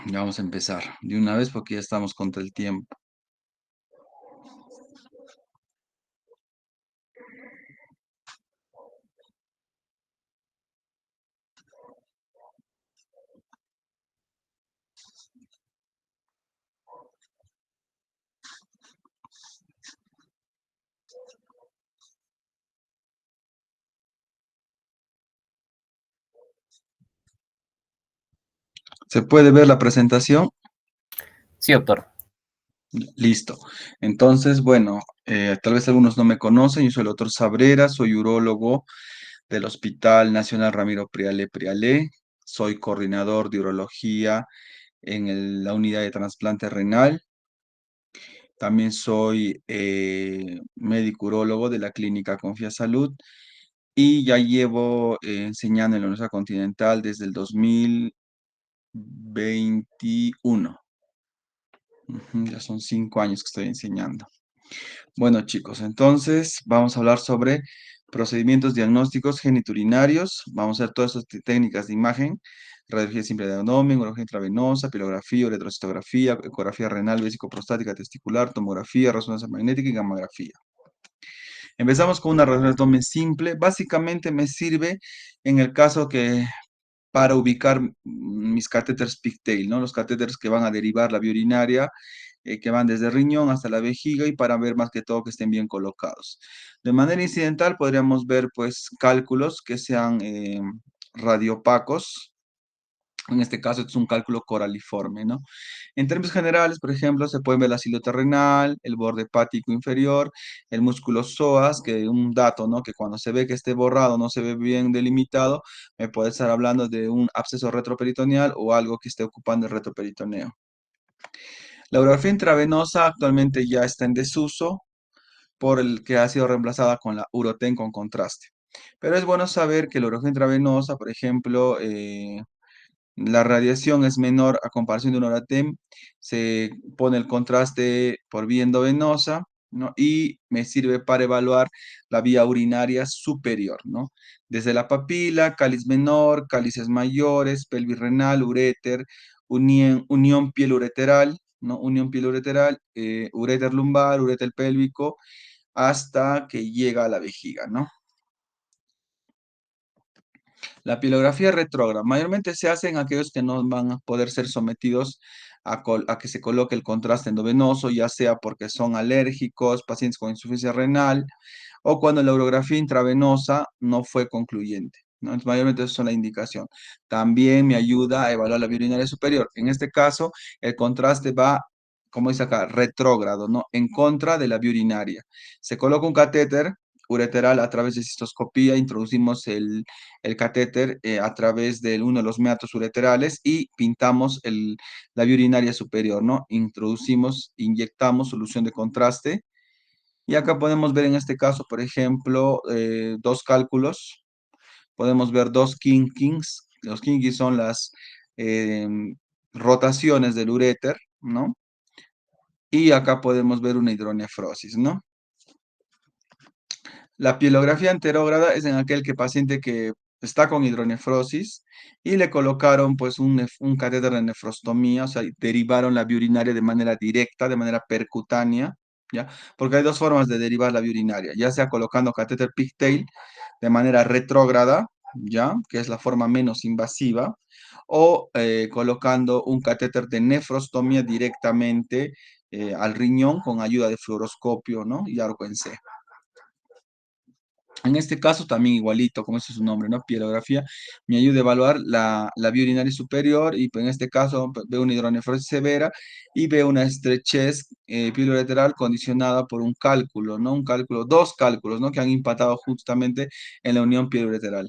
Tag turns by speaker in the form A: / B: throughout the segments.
A: Ya vamos a empezar de una vez porque ya estamos contra el tiempo. ¿Se puede ver la presentación?
B: Sí, doctor.
A: Listo. Entonces, bueno, tal vez algunos no me conocen. Yo soy el doctor Sabrera, soy urólogo del Hospital Nacional Ramiro Priale Priale. Soy coordinador de urología en la unidad de trasplante renal. También soy médico urólogo de la clínica Confía Salud y ya llevo enseñando en la Universidad Continental desde el 2021. Ya son 5 años que estoy enseñando. Bueno, chicos, entonces vamos a hablar sobre procedimientos diagnósticos geniturinarios. Vamos a hacer todas estas técnicas de imagen: radiología simple de abdomen, urología intravenosa, pilografía, uretrocistografía, ecografía renal, vesículo-prostática, testicular, tomografía, resonancia magnética y gammagrafía. Empezamos con una radiología de abdomen simple. Básicamente me sirve en el caso que para ubicar mis catéteres pigtail, ¿no? Los catéteres que van a derivar la vía urinaria, que van desde el riñón hasta la vejiga, y para ver más que todo que estén bien colocados. De manera incidental podríamos ver pues cálculos que sean radiopacos. En este caso es un cálculo coraliforme, ¿no? En términos generales, por ejemplo, se puede ver la silueta renal, el borde hepático inferior, el músculo psoas, que un dato, ¿no? Que cuando se ve que esté borrado, no se ve bien delimitado, me puede estar hablando de un absceso retroperitoneal o algo que esté ocupando el retroperitoneo. La urografía intravenosa actualmente ya está en desuso por el que ha sido reemplazada con la uroten con contraste. Pero es bueno saber que la urografía intravenosa, por ejemplo, la radiación es menor a comparación de un Oratem. Se pone el contraste por vía endovenosa, ¿no? Y me sirve para evaluar la vía urinaria superior, ¿no? Desde la papila, cáliz menor, cálices mayores, pelvis renal, uréter, unión piel ureteral, ¿no? Unión piel ureteral, uréter lumbar, uréter pélvico, hasta que llega a la vejiga, ¿no? La pilografía retrógrada mayormente se hace en aquellos que no van a poder ser sometidos a que se coloque el contraste endovenoso, ya sea porque son alérgicos, pacientes con insuficiencia renal o cuando la urografía intravenosa no fue concluyente, ¿no? Entonces, mayormente esa es la indicación. También me ayuda a evaluar la vía urinaria superior. En este caso, el contraste va, como dice acá, retrógrado, ¿no? En contra de la vía urinaria. Se coloca un catéter ureteral a través de cistoscopía, introducimos el catéter a través de uno de los meatos ureterales y pintamos la vía urinaria superior, ¿no? Introducimos, inyectamos solución de contraste y acá podemos ver en este caso, por ejemplo, dos cálculos. Podemos ver dos kinkings. Los kinkings son las eh, rotaciones del uréter, ¿no? Y acá podemos ver una hidronefrosis, ¿no? La pielografía anterógrada es en aquel paciente que está con hidronefrosis y le colocaron pues un catéter de nefrostomía, o sea, derivaron la vía urinaria de manera directa, de manera percutánea, ¿ya? Porque hay dos formas de derivar la vía urinaria, ya sea colocando catéter pigtail de manera retrógrada, ¿ya? Que es la forma menos invasiva, o colocando un catéter de nefrostomía directamente al riñón con ayuda de fluoroscopio, ¿no? Y arco en C. En este caso también igualito, como ese es su nombre, ¿no? Pielografía, me ayuda a evaluar la vía urinaria superior y pues, en este caso veo una hidronefrosis severa y veo una estrechez pielolateral condicionada por un cálculo, ¿no? Un cálculo, dos cálculos, ¿no? Que han impactado justamente en la unión pielolateral.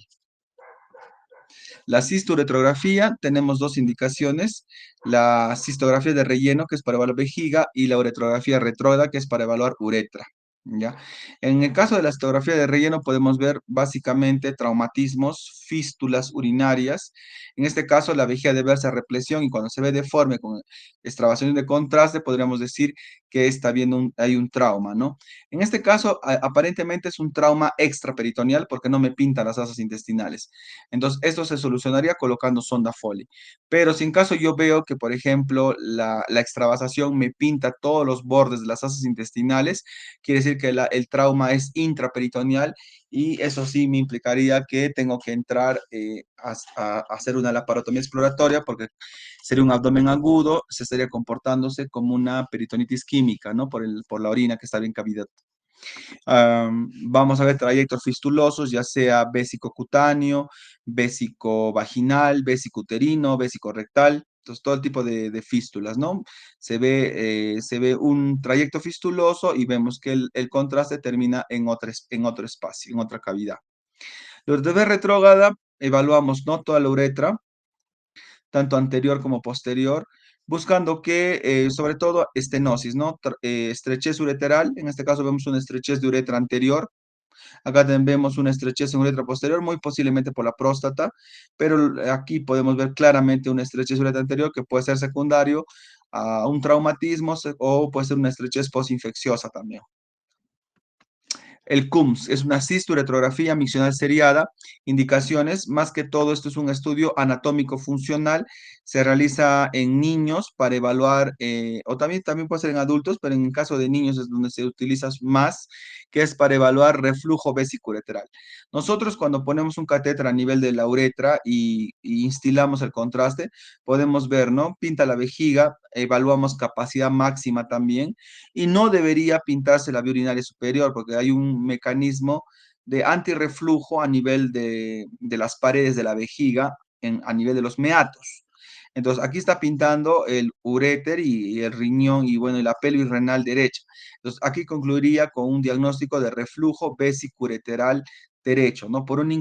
A: La cisturetrografía, tenemos dos indicaciones: la cistografía de relleno, que es para evaluar vejiga, y la uretrografía retrógrada, que es para evaluar uretra, ¿ya? En el caso de la cistografía de relleno podemos ver básicamente traumatismos, fístulas urinarias. En este caso la vejiga debe verse a represión y cuando se ve deforme con extravasación de contraste, podríamos decir que está viendo hay un trauma, ¿no? En este caso, aparentemente es un trauma extraperitoneal porque no me pintan las asas intestinales. Entonces, esto se solucionaría colocando sonda Foley. Pero si en caso yo veo que, por ejemplo, la extravasación me pinta todos los bordes de las asas intestinales, quiere decir que el trauma es intraperitoneal y eso sí me implicaría que tengo que entrar a hacer una laparotomía exploratoria porque sería un abdomen agudo, se estaría comportándose como una peritonitis química, ¿no? Por la orina que está bien cavidad. Vamos a ver trayectos fistulosos, ya sea cutáneo, vaginal, uterino, rectal. Entonces, todo el tipo de fístulas, ¿no? Se ve un trayecto fistuloso y vemos que el contraste termina en otro espacio, en otra cavidad. La uretra retrógrada, evaluamos, ¿no? Toda la uretra, tanto anterior como posterior, buscando que, sobre todo, estenosis, ¿no? Estrechez ureteral, en este caso vemos una estrechez de uretra anterior. Acá también vemos una estrechez en uretra posterior, muy posiblemente por la próstata, pero aquí podemos ver claramente una estrechez uretra anterior que puede ser secundario a un traumatismo o puede ser una estrechez posinfecciosa también. El CUMS es una cistoretrografía miccional seriada. Indicaciones, más que todo, esto es un estudio anatómico funcional. Se realiza en niños para evaluar, o también puede ser en adultos, pero en el caso de niños es donde se utiliza más, que es para evaluar reflujo vesicuretral. Nosotros cuando ponemos un catéter a nivel de la uretra y instilamos el contraste, podemos ver, ¿no? Pinta la vejiga, evaluamos capacidad máxima también y no debería pintarse la vía urinaria superior porque hay un mecanismo de antirreflujo a nivel de las paredes de la vejiga, a nivel de los meatos. Entonces, aquí está pintando el uréter y el riñón y bueno, y la pelvis renal derecha. Entonces, aquí concluiría con un diagnóstico de reflujo vesicureteral derecho, ¿no? Por una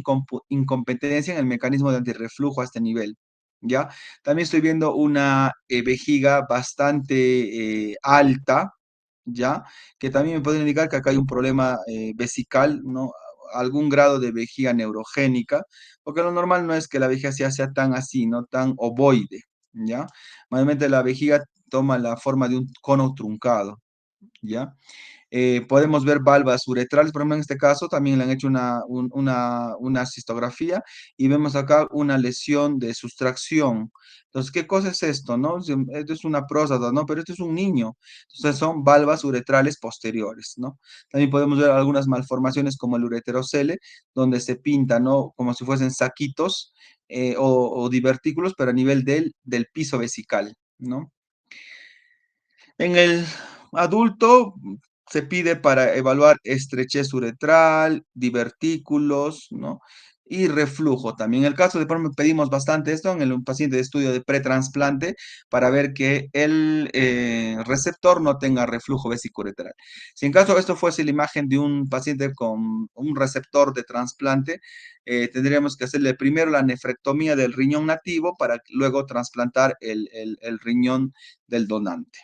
A: incompetencia en el mecanismo de antirreflujo a este nivel, ¿ya? También estoy viendo una vejiga bastante alta, ¿ya? Que también me puede indicar que acá hay un problema vesical, ¿no? Algún grado de vejiga neurogénica, porque lo normal no es que la vejiga sea tan así, ¿no? Tan ovoide, ¿ya? Normalmente la vejiga toma la forma de un cono truncado, ¿ya? Podemos ver valvas uretrales, por ejemplo, en este caso también le han hecho una cistografía y vemos acá una lesión de sustracción. Entonces, ¿qué cosa es esto, no? Esto es una próstata, ¿no? Pero esto es un niño. Entonces, son valvas uretrales posteriores, ¿no? También podemos ver algunas malformaciones como el ureterocele, donde se pinta, ¿no? Como si fuesen saquitos o divertículos, pero a nivel del piso vesical, ¿no? En el adulto se pide para evaluar estrechez uretral, divertículos, ¿no? Y reflujo también. En el caso de, por ejemplo, pedimos bastante esto en un paciente de estudio de pretransplante para ver que el receptor no tenga reflujo vesicuretral. Si en caso esto fuese la imagen de un paciente con un receptor de trasplante, tendríamos que hacerle primero la nefrectomía del riñón nativo para luego trasplantar el riñón del donante.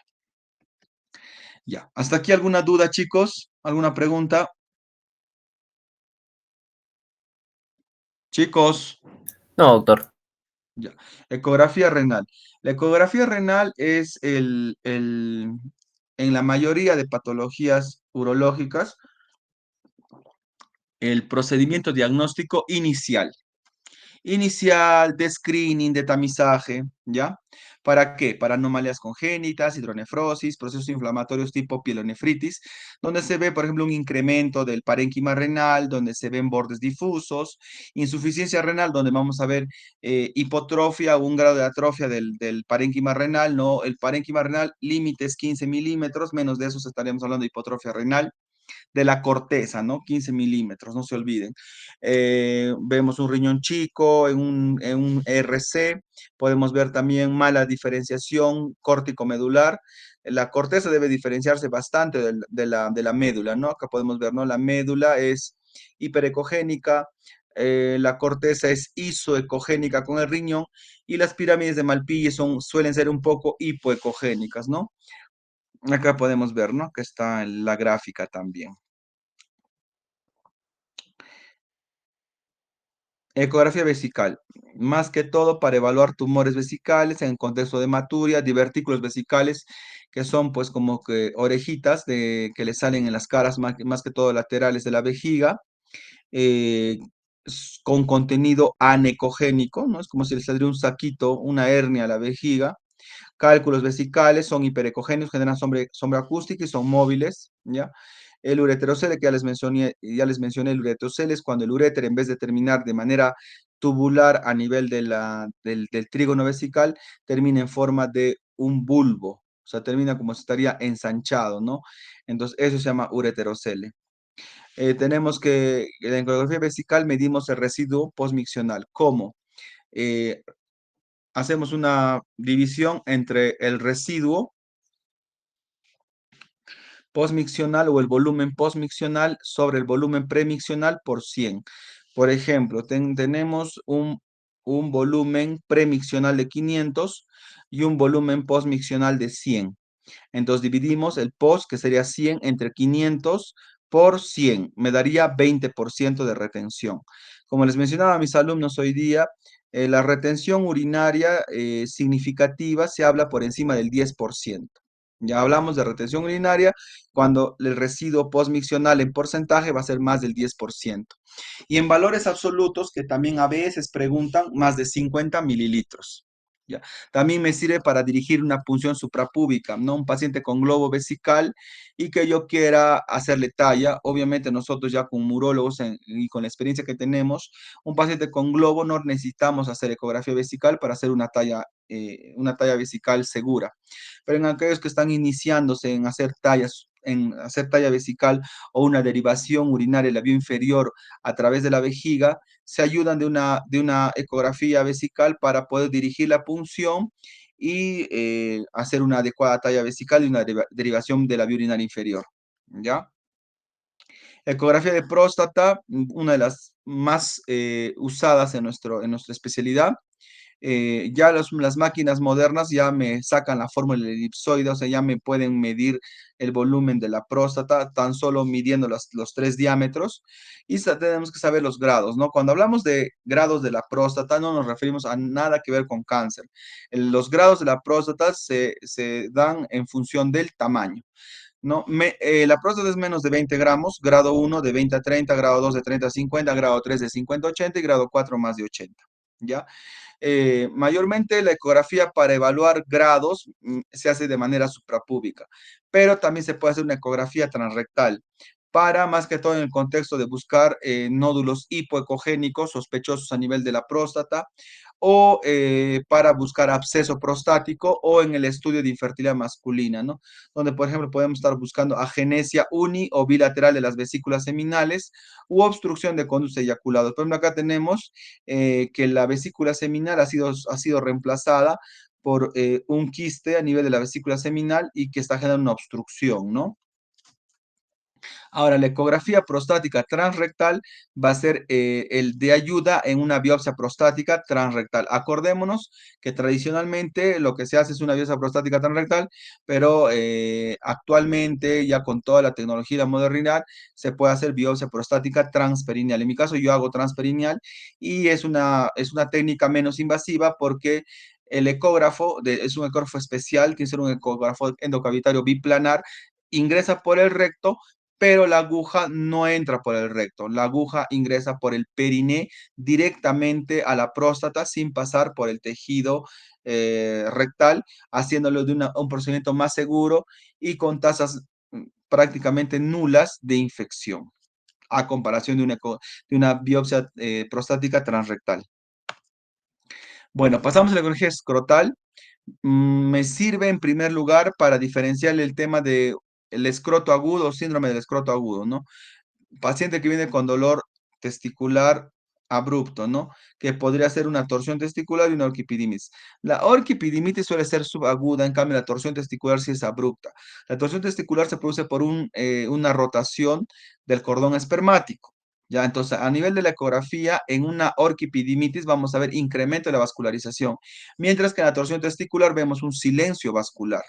A: Ya, hasta aquí alguna duda, chicos, alguna pregunta. Chicos,
B: No, doctor.
A: ya. Ecografía renal. La ecografía renal es en la mayoría de patologías urológicas, el procedimiento diagnóstico inicial, de screening, de tamizaje, ¿ya? ¿Para qué? Para anomalías congénitas, hidronefrosis, procesos inflamatorios tipo pielonefritis, donde se ve, por ejemplo, un incremento del parénquima renal, donde se ven bordes difusos, insuficiencia renal, donde vamos a ver hipotrofia o un grado de atrofia del parénquima renal, ¿no? El parénquima renal, límites 15 milímetros, menos de eso estaríamos hablando de hipotrofia renal de la corteza, ¿no? 15 milímetros, no se olviden. Vemos un riñón chico en un RC, podemos ver también mala diferenciación córtico-medular. La corteza debe diferenciarse bastante de la médula, ¿no? Acá podemos ver, ¿no? La médula es hiperecogénica, la corteza es isoecogénica con el riñón y las pirámides de Malpighi suelen ser un poco hipoecogénicas, ¿no? Acá podemos ver, ¿no? Que está en la gráfica también. Ecografía vesical, más que todo para evaluar tumores vesicales en el contexto de hematuria, divertículos vesicales, que son pues como que orejitas que le salen en las caras, más que todo laterales de la vejiga, con contenido anecogénico, ¿no? Es como si le saldría un saquito, una hernia a la vejiga. Cálculos vesicales son hiperecogéneos, generan sombra acústica y son móviles, ¿ya? El ureterocele, que ya les mencioné, el ureterocele es cuando el uréter, en vez de terminar de manera tubular a nivel del trígono vesical, termina en forma de un bulbo, o sea, termina como si estaría ensanchado, ¿no? Entonces, eso se llama ureterocele. Tenemos que en la ecografía vesical medimos el residuo postmiccional. ¿Cómo? Eh, Hacemos una división entre el residuo postmiccional o el volumen postmiccional sobre el volumen premiccional por 100. Por ejemplo, tenemos un volumen premiccional de 500 y un volumen postmiccional de 100. Entonces dividimos el post, que sería 100, entre 500 por 100. Me daría 20% de retención. Como les mencionaba a mis alumnos hoy día, la retención urinaria significativa se habla por encima del 10%. Ya hablamos de retención urinaria cuando el residuo postmiccional en porcentaje va a ser más del 10%. Y en valores absolutos, que también a veces preguntan, más de 50 mililitros. ¿Ya? También me sirve para dirigir una punción suprapúbica, ¿no? Un paciente con globo vesical y que yo quiera hacerle talla. Obviamente nosotros ya con urólogos y con la experiencia que tenemos, un paciente con globo no necesitamos hacer ecografía vesical para hacer una talla vesical segura. Pero en aquellos que están iniciándose en hacer talla vesical o una derivación urinaria del labio inferior a través de la vejiga, se ayudan de una ecografía vesical para poder dirigir la punción y hacer una adecuada talla vesical y una derivación de la vía urinaria inferior. ¿Ya? Ecografía de próstata, una de las más usadas en nuestra especialidad. Las máquinas modernas ya me sacan la fórmula del elipsoide, o sea, ya me pueden medir el volumen de la próstata tan solo midiendo los 3 diámetros y tenemos que saber los grados, ¿no? Cuando hablamos de grados de la próstata no nos referimos a nada que ver con cáncer. Los grados de la próstata se dan en función del tamaño. ¿No? La próstata es menos de 20 gramos, grado 1 de 20 a 30, grado 2 de 30 a 50, grado 3 de 50 a 80 y grado 4 más de 80. ¿Ya? Mayormente la ecografía para evaluar grados se hace de manera suprapúbica, pero también se puede hacer una ecografía transrectal para más que todo en el contexto de buscar nódulos hipoecogénicos sospechosos a nivel de la próstata o para buscar absceso prostático o en el estudio de infertilidad masculina, ¿no? Donde, por ejemplo, podemos estar buscando agenesia uni o bilateral de las vesículas seminales u obstrucción de conductos eyaculados. Por ejemplo, acá tenemos que la vesícula seminal ha sido reemplazada por un quiste a nivel de la vesícula seminal y que está generando una obstrucción, ¿no? Ahora, la ecografía prostática transrectal va a ser el de ayuda en una biopsia prostática transrectal. Acordémonos que tradicionalmente lo que se hace es una biopsia prostática transrectal, pero actualmente ya con toda la tecnología y la modernidad se puede hacer biopsia prostática transperineal. En mi caso yo hago transperineal y es una técnica menos invasiva porque el ecógrafo es un ecógrafo especial, tiene que ser un ecógrafo endocavitario biplanar, ingresa por el recto, pero la aguja no entra por el recto. La aguja ingresa por el periné directamente a la próstata sin pasar por el tejido rectal, haciéndolo de un procedimiento más seguro y con tasas prácticamente nulas de infección, a comparación de una biopsia prostática transrectal. Bueno, pasamos a la ecografía escrotal. Me sirve en primer lugar para diferenciar el tema de el escroto agudo o síndrome del escroto agudo, ¿no? Paciente que viene con dolor testicular abrupto, ¿no? Que podría ser una torsión testicular y una orquipidimitis. La orquipidimitis suele ser subaguda, en cambio la torsión testicular sí es abrupta. La torsión testicular se produce por una rotación del cordón espermático. Ya, entonces, a nivel de la ecografía, en una orquipidimitis vamos a ver incremento de la vascularización, mientras que en la torsión testicular vemos un silencio vascular.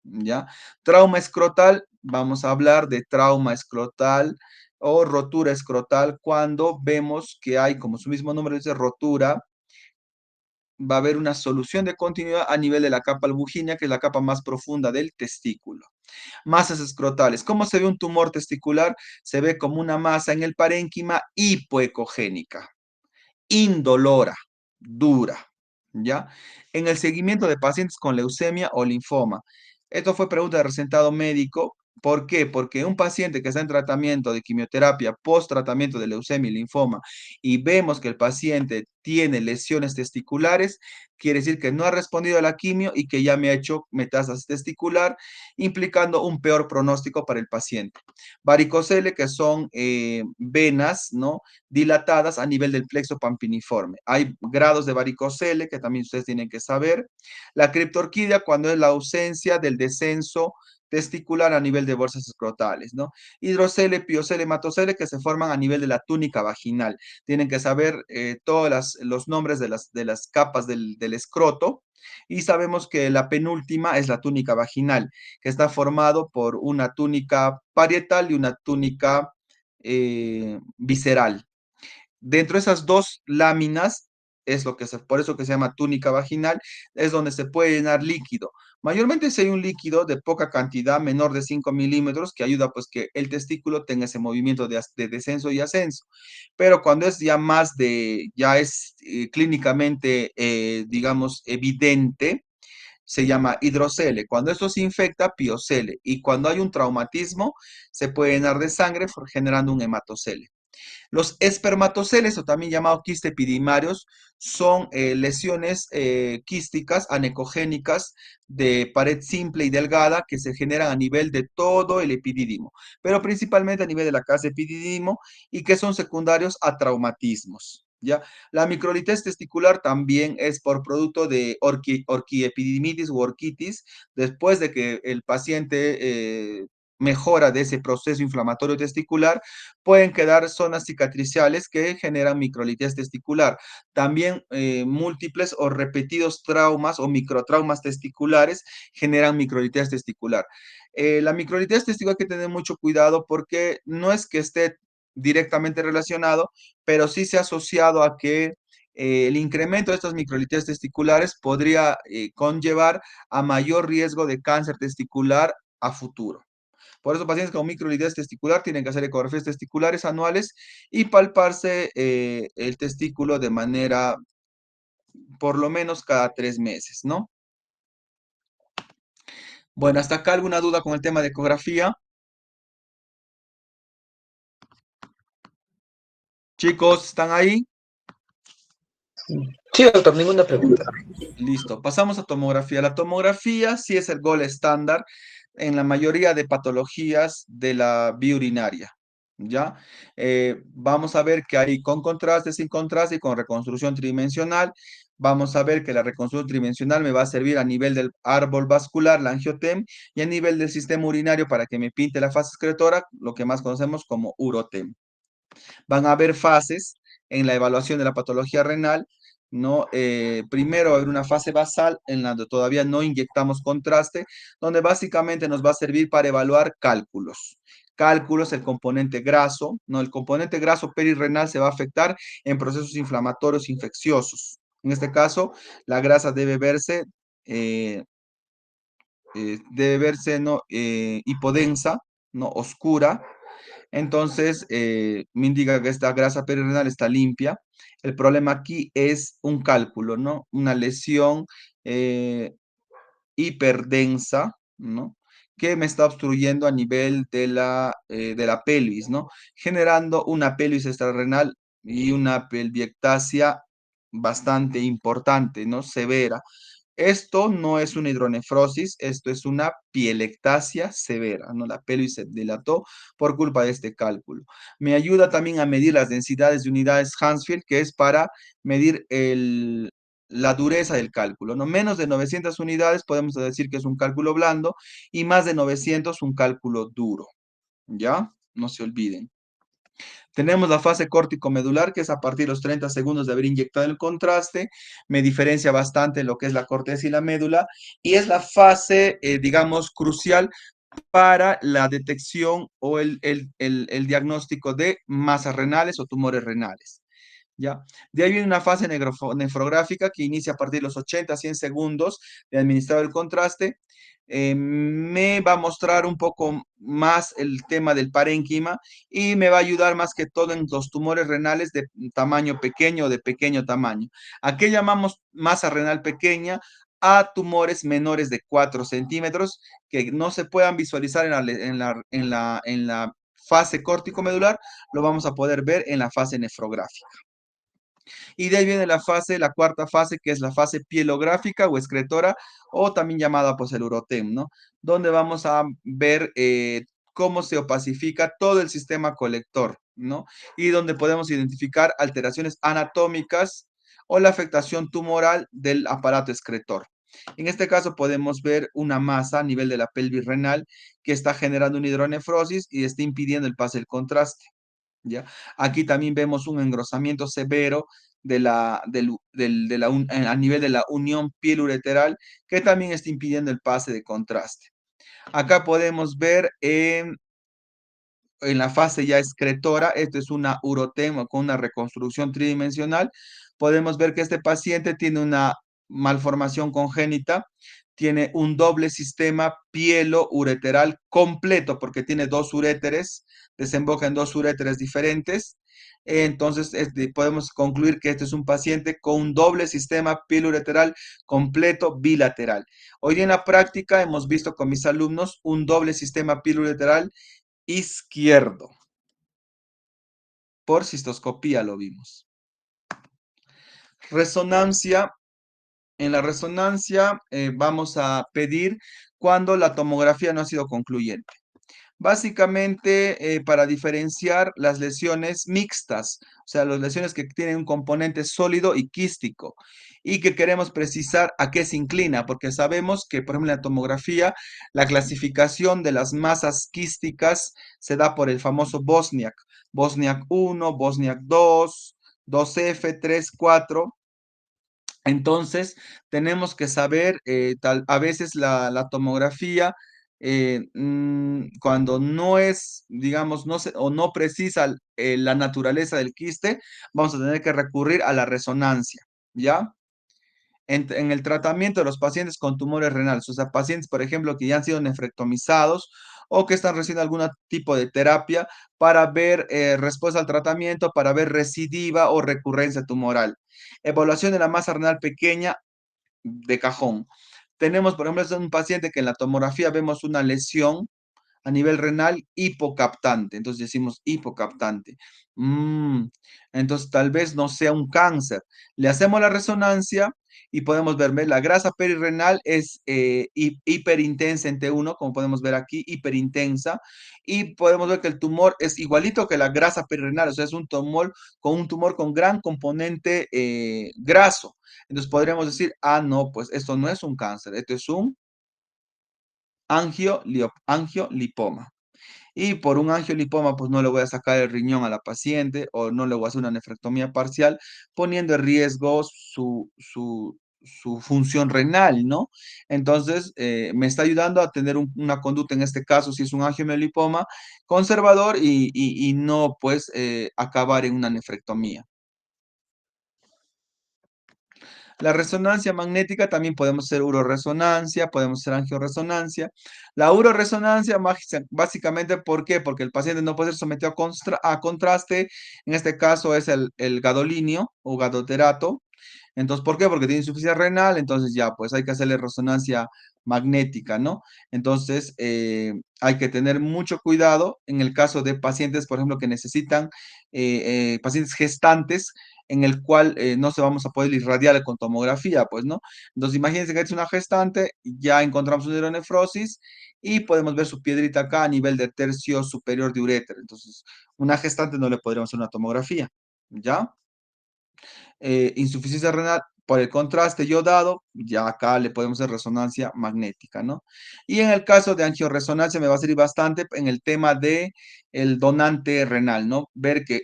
A: ¿Ya? Trauma escrotal, vamos a hablar de trauma escrotal o rotura escrotal cuando vemos que hay, como su mismo nombre dice, rotura, va a haber una solución de continuidad a nivel de la capa albuginea, que es la capa más profunda del testículo. Masas escrotales. ¿Cómo se ve un tumor testicular? Se ve como una masa en el parénquima hipoecogénica. indolora, dura, ¿ya? En el seguimiento de pacientes con leucemia o linfoma. Esto fue pregunta de recetado médico. ¿Por qué? Porque un paciente que está en tratamiento de quimioterapia, post tratamiento de leucemia y linfoma, y vemos que el paciente tiene lesiones testiculares, quiere decir que no ha respondido a la quimio y que ya me ha hecho metástasis testicular, implicando un peor pronóstico para el paciente. Varicocele, que son venas, ¿no? Dilatadas a nivel del plexo pampiniforme. Hay grados de varicocele que también ustedes tienen que saber. La criptorquidia, cuando es la ausencia del descenso testicular a nivel de bolsas escrotales, ¿no? Hidrocele, piocele, hematocele, que se forman a nivel de la túnica vaginal. Tienen que saber todos los nombres de las capas del escroto, y sabemos que la penúltima es la túnica vaginal, que está formado por una túnica parietal y una túnica visceral. Dentro de esas dos láminas, es lo que por eso que se llama túnica vaginal, es donde se puede llenar líquido. Mayormente si hay un líquido de poca cantidad, menor de 5 milímetros, que ayuda pues que el testículo tenga ese movimiento de descenso y ascenso. Pero cuando es ya más ya es clínicamente, digamos, evidente, se llama hidrocele. Cuando esto se infecta, piocele. Y cuando hay un traumatismo, se puede llenar de sangre generando un hematocele. Los espermatoceles, o también llamados quistepidimarios, son lesiones quísticas anecogénicas de pared simple y delgada que se generan a nivel de todo el epidídimo, pero principalmente a nivel de la casa epidídimo, y que son secundarios a traumatismos. ¿Ya? La microlitez testicular también es por producto de orquiepididimitis u orquitis, después de que el paciente mejora de ese proceso inflamatorio testicular, pueden quedar zonas cicatriciales que generan microlitez testicular. También múltiples o repetidos traumas o microtraumas testiculares generan microlitez testicular. La microlitez testicular hay que tener mucho cuidado porque no es que esté directamente relacionado, pero sí se ha asociado a que el incremento de estas microlitez testiculares podría conllevar a mayor riesgo de cáncer testicular a futuro. Por eso, pacientes con microlitez testicular tienen que hacer ecografías testiculares anuales y palparse el testículo de manera, por lo menos cada 3 meses, ¿no? Bueno, hasta acá alguna duda con el tema de ecografía. Chicos, ¿están ahí?
C: Sí, doctor, ninguna pregunta.
A: Listo, pasamos a tomografía. La tomografía sí es el gol estándar en la mayoría de patologías de la vía urinaria, ¿ya? Vamos a ver que hay con contraste, sin contraste y con reconstrucción tridimensional. Vamos a ver que la reconstrucción tridimensional me va a servir a nivel del árbol vascular, la angiotem, y a nivel del sistema urinario para que me pinte la fase excretora, lo que más conocemos como urotem. Van a haber fases en la evaluación de la patología renal, ¿no? Primero va a haber una fase basal en la que todavía no inyectamos contraste, donde básicamente nos va a servir para evaluar cálculos. Cálculos, el componente graso, ¿no? El componente graso perirrenal se va a afectar en procesos inflamatorios infecciosos. En este caso, la grasa eh, debe verse, ¿no? Hipodensa, ¿no? Oscura. Entonces, me indica que esta grasa perirenal está limpia. El problema aquí es un cálculo, ¿no? Una lesión eh, hiperdensa, ¿no? Que me está obstruyendo a nivel de la pelvis, ¿no? Generando una pelvis extrarrenal y una pelviectasia bastante importante, ¿no? Severa. Esto no es una hidronefrosis, esto es una pielectasia severa, ¿no? La pelvis se dilató por culpa de este cálculo. Me ayuda también a medir las densidades de unidades Hansfield, que es para medir la dureza del cálculo, ¿no? Menos de 900 unidades podemos decir que es un cálculo blando, y más de 900 un cálculo duro, ¿ya? No se olviden. Tenemos la fase córtico-medular, que es a partir de los 30 segundos de haber inyectado el contraste. Me diferencia bastante lo que es la corteza y la médula, y es la fase, digamos, crucial para la detección o el diagnóstico de masas renales o tumores renales. ¿ya? De ahí viene una fase nefrográfica que inicia a partir de los 80 a 100 segundos de administrar el contraste. Me va a mostrar un poco más el tema del parénquima y me va a ayudar más que todo en los tumores renales de tamaño pequeño o de pequeño tamaño. ¿A qué llamamos masa renal pequeña? A tumores menores de 4 centímetros que no se puedan visualizar en la fase córtico-medular, lo vamos a poder ver en la fase nefrográfica. Y de ahí viene la cuarta fase, que es la fase pielográfica o excretora, o también llamada pues el urotem, ¿no? Donde vamos a ver cómo se opacifica todo el sistema colector, ¿no? Y donde podemos identificar alteraciones anatómicas o la afectación tumoral del aparato excretor. En este caso podemos ver una masa a nivel de la pelvis renal que está generando una hidronefrosis y está impidiendo el pase del contraste. ¿Ya? Aquí también vemos un engrosamiento severo de a nivel de la unión piel-ureteral que también está impidiendo el pase de contraste. Acá podemos ver en la fase ya excretora, esto es una urotema con una reconstrucción tridimensional, podemos ver que este paciente tiene una malformación congénita, tiene un doble sistema pielo-ureteral completo, porque tiene dos uréteres, desemboca en dos uréteres diferentes. Entonces, podemos concluir que este es un paciente con un doble sistema pielo-ureteral completo bilateral. Hoy día en la práctica hemos visto con mis alumnos un doble sistema pielo-ureteral izquierdo. Por cistoscopía lo vimos. Resonancia. En la resonancia vamos a pedir cuando la tomografía no ha sido concluyente. Básicamente, para diferenciar las lesiones mixtas, o sea, las lesiones que tienen un componente sólido y quístico, y que queremos precisar a qué se inclina, porque sabemos que, por ejemplo, en la tomografía, la clasificación de las masas quísticas se da por el famoso Bosniak. Bosniak 1, Bosniak 2, 2F, 3, 4. Entonces, tenemos que saber, a veces la tomografía, cuando no es, digamos, o no precisa la naturaleza del quiste, vamos a tener que recurrir a la resonancia, ¿ya? En el tratamiento de los pacientes con tumores renales, o sea, pacientes, por ejemplo, que ya han sido nefrectomizados o que están recibiendo algún tipo de terapia para ver respuesta al tratamiento, para ver recidiva o recurrencia tumoral. Evaluación de la masa renal pequeña de cajón. Tenemos, por ejemplo, es un paciente que en la tomografía vemos una lesión a nivel renal hipocaptante. Entonces decimos hipocaptante. Mm, entonces tal vez no sea un cáncer. Le hacemos la resonancia y podemos ver, la grasa perirrenal es hiperintensa en T1, como podemos ver aquí, hiperintensa. Y podemos ver que el tumor es igualito que la grasa perirrenal, o sea, es un tumor con gran componente graso. Entonces podríamos decir, ah, no, pues esto no es un cáncer, esto es un angiolipoma. Y por un angiolipoma, pues no le voy a sacar el riñón a la paciente o no le voy a hacer una nefrectomía parcial, poniendo en riesgo su función renal, ¿no? Entonces, me está ayudando a tener una conducta, en este caso, si es un angiolipoma, conservador y no, pues, acabar en una nefrectomía. La resonancia magnética también podemos hacer uroresonancia, podemos hacer angioresonancia. La uroresonancia, básicamente, ¿por qué? Porque el paciente no puede ser sometido a contraste, en este caso es el gadolinio o gadoterato. Entonces, ¿por qué? Porque tiene insuficiencia renal, entonces ya, pues hay que hacerle resonancia magnética, ¿no? Entonces, hay que tener mucho cuidado en el caso de pacientes, por ejemplo, que necesitan, pacientes gestantes, en el cual no se vamos a poder irradiar con tomografía, pues, ¿no? Entonces, imagínense que es una gestante, ya encontramos una hidronefrosis y podemos ver su piedrita acá a nivel de tercio superior de uréter. Entonces, una gestante no le podríamos hacer una tomografía, ¿ya? Insuficiencia renal por el contraste yodado, ya acá le podemos hacer resonancia magnética, ¿no? Y en el caso de angioresonancia me va a servir bastante en el tema de el donante renal, ¿no? Ver que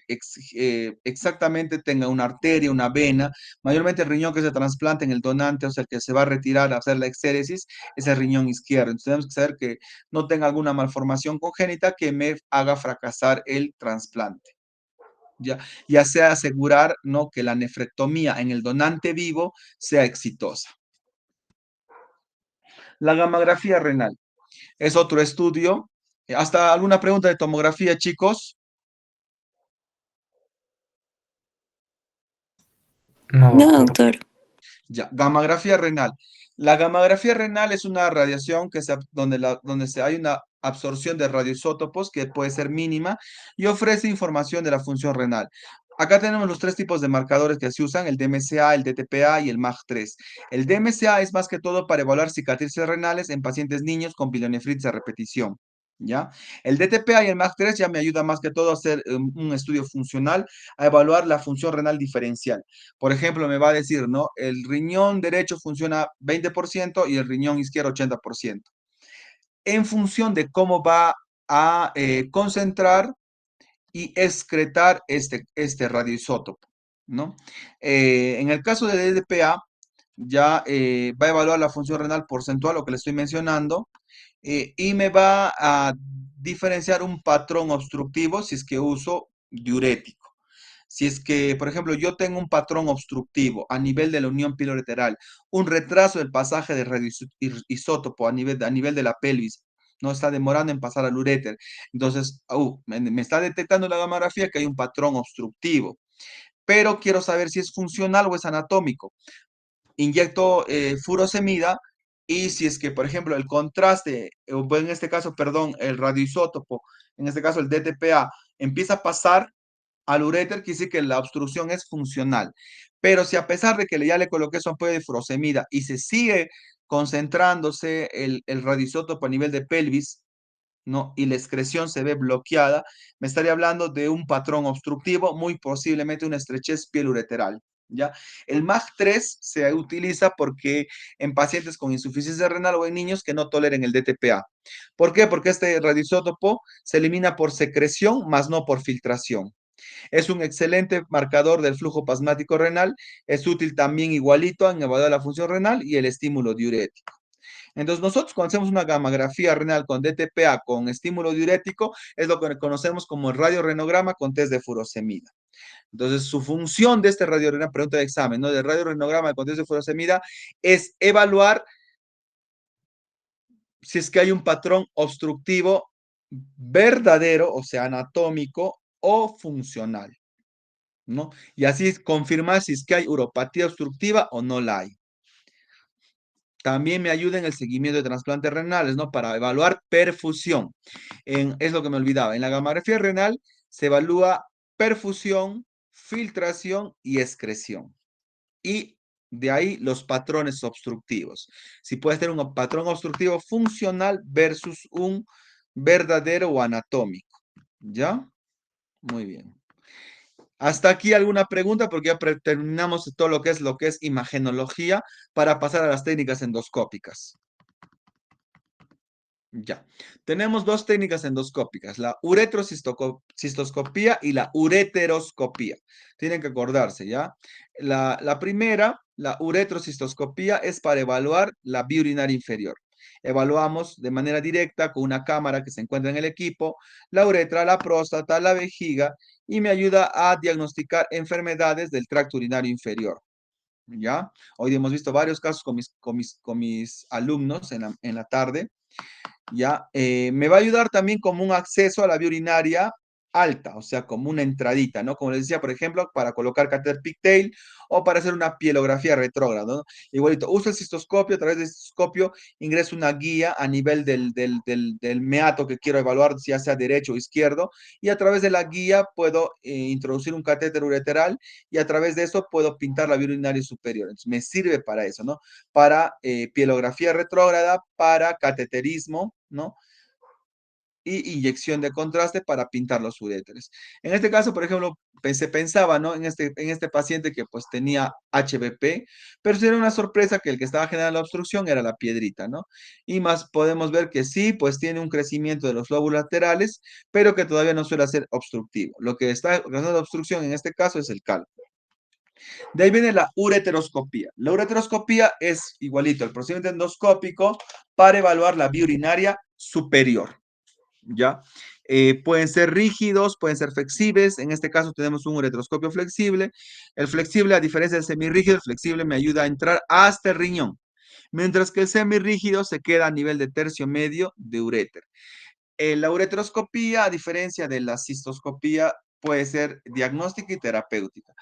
A: exactamente tenga una arteria, una vena, mayormente el riñón que se trasplanta en el donante, o sea, el que se va a retirar a hacer la exéresis, es el riñón izquierdo. Entonces tenemos que saber que no tenga alguna malformación congénita que me haga fracasar el trasplante. ¿ya? Y así asegurar, ¿no?, que la nefrectomía en el donante vivo sea exitosa. La gamografía renal es otro estudio. ¿Hasta alguna pregunta de tomografía, chicos?
B: No,
C: No,
B: doctor.
C: doctor.
A: Ya, gamografía renal. La gamografía renal es una radiación donde hay una absorción de radioisótopos que puede ser mínima y ofrece información de la función renal. Acá tenemos los tres tipos de marcadores que se usan, el DMCA, el DTPA y el MAG3. El DMCA es más que todo para evaluar cicatrices renales en pacientes niños con pielonefritis a repetición. ¿Ya? El DTPA y el MAG3 ya me ayuda más que todo a hacer un estudio funcional, a evaluar la función renal diferencial. Por ejemplo, me va a decir, ¿no? El riñón derecho funciona 20% y el riñón izquierdo 80%. En función de cómo va a concentrar y excretar este radioisótopo, ¿no? En el caso de DDPA, ya va a evaluar la función renal porcentual, lo que le estoy mencionando, y me va a diferenciar un patrón obstructivo si es que uso diurético. Si es que, por ejemplo, yo tengo un patrón obstructivo a nivel de la unión pilolateral, un retraso del pasaje de radioisótopo a nivel de la pelvis, no está demorando en pasar al uréter. Entonces, me está detectando la gamografía que hay un patrón obstructivo, pero quiero saber si es funcional o es anatómico. Inyecto furosemida y si es que, por ejemplo, el contraste, o en este caso, perdón, el radioisótopo, en este caso el DTPA, empieza a pasar al uréter, quiere decir que la obstrucción es funcional. Pero si a pesar de que ya le coloqué su ampolla de furosemida y se sigue concentrándose el radioisótopo a nivel de pelvis, ¿no?, y la excreción se ve bloqueada, me estaría hablando de un patrón obstructivo, muy posiblemente una estrechez pielureteral. ¿Ya? El MAG3 se utiliza porque en pacientes con insuficiencia renal o en niños que no toleren el DTPA. ¿Por qué? Porque este radioisótopo se elimina por secreción, más no por filtración. Es un excelente marcador del flujo plasmático renal. Es útil también igualito en evaluar la función renal y el estímulo diurético. Entonces, nosotros cuando hacemos una gamografía renal con DTPA con estímulo diurético, es lo que conocemos como el radiorenograma con test de furosemida. Entonces, su función de este radiorenograma, pregunta de examen, ¿no?, del radiorenograma con test de furosemida, es evaluar si es que hay un patrón obstructivo verdadero, o sea, anatómico o funcional, ¿no? Y así confirmar si es que hay uropatía obstructiva o no la hay. También me ayuda en el seguimiento de trasplantes renales, ¿no? Para evaluar perfusión. Es lo que me olvidaba. En la gamografía renal se evalúa perfusión, filtración y excreción. Y de ahí los patrones obstructivos. Si puede ser un patrón obstructivo funcional versus un verdadero o anatómico. ¿Ya? Muy bien. Hasta aquí alguna pregunta porque ya terminamos todo lo que es imagenología para pasar a las técnicas endoscópicas. Ya. Tenemos dos técnicas endoscópicas, la uretrocistoscopía y la ureteroscopía. Tienen que acordarse, ¿ya? La primera, la uretrocistoscopía, es para evaluar la vía urinaria inferior. Evaluamos de manera directa con una cámara que se encuentra en el equipo, la uretra, la próstata, la vejiga y me ayuda a diagnosticar enfermedades del tracto urinario inferior. ¿Ya? Hoy hemos visto varios casos con mis alumnos en la tarde. ¿Ya? Me va a ayudar también como un acceso a la vía urinaria alta, o sea, como una entradita, ¿no? Como les decía, por ejemplo, para colocar catéter pigtail o para hacer una pielografía retrógrada, ¿no? Igualito, uso el cistoscopio, a través del cistoscopio ingreso una guía a nivel del meato que quiero evaluar, ya sea derecho o izquierdo, y a través de la guía puedo introducir un catéter ureteral y a través de eso puedo pintar la vía urinaria superior. Entonces, me sirve para eso, ¿no? Para pielografía retrógrada, para cateterismo, ¿no? Y inyección de contraste para pintar los uréteres. En este caso, por ejemplo, se pensaba, ¿no?, en este paciente que pues tenía HBP, pero sería una sorpresa que el que estaba generando la obstrucción era la piedrita, ¿no? Y más podemos ver que sí, pues tiene un crecimiento de los lóbulos laterales, pero que todavía no suele ser obstructivo. Lo que está causando obstrucción en este caso es el calco. De ahí viene la ureteroscopía. La ureteroscopía es igualito el procedimiento endoscópico para evaluar la vía urinaria superior. ¿Ya? Pueden ser rígidos, pueden ser flexibles. En este caso tenemos un uretroscopio flexible. El flexible, a diferencia del semirrígido, el flexible me ayuda a entrar hasta el riñón, mientras que el semirrígido se queda a nivel de tercio medio de uréter. La uretroscopía, a diferencia de la cistoscopía, puede ser diagnóstica y terapéutica.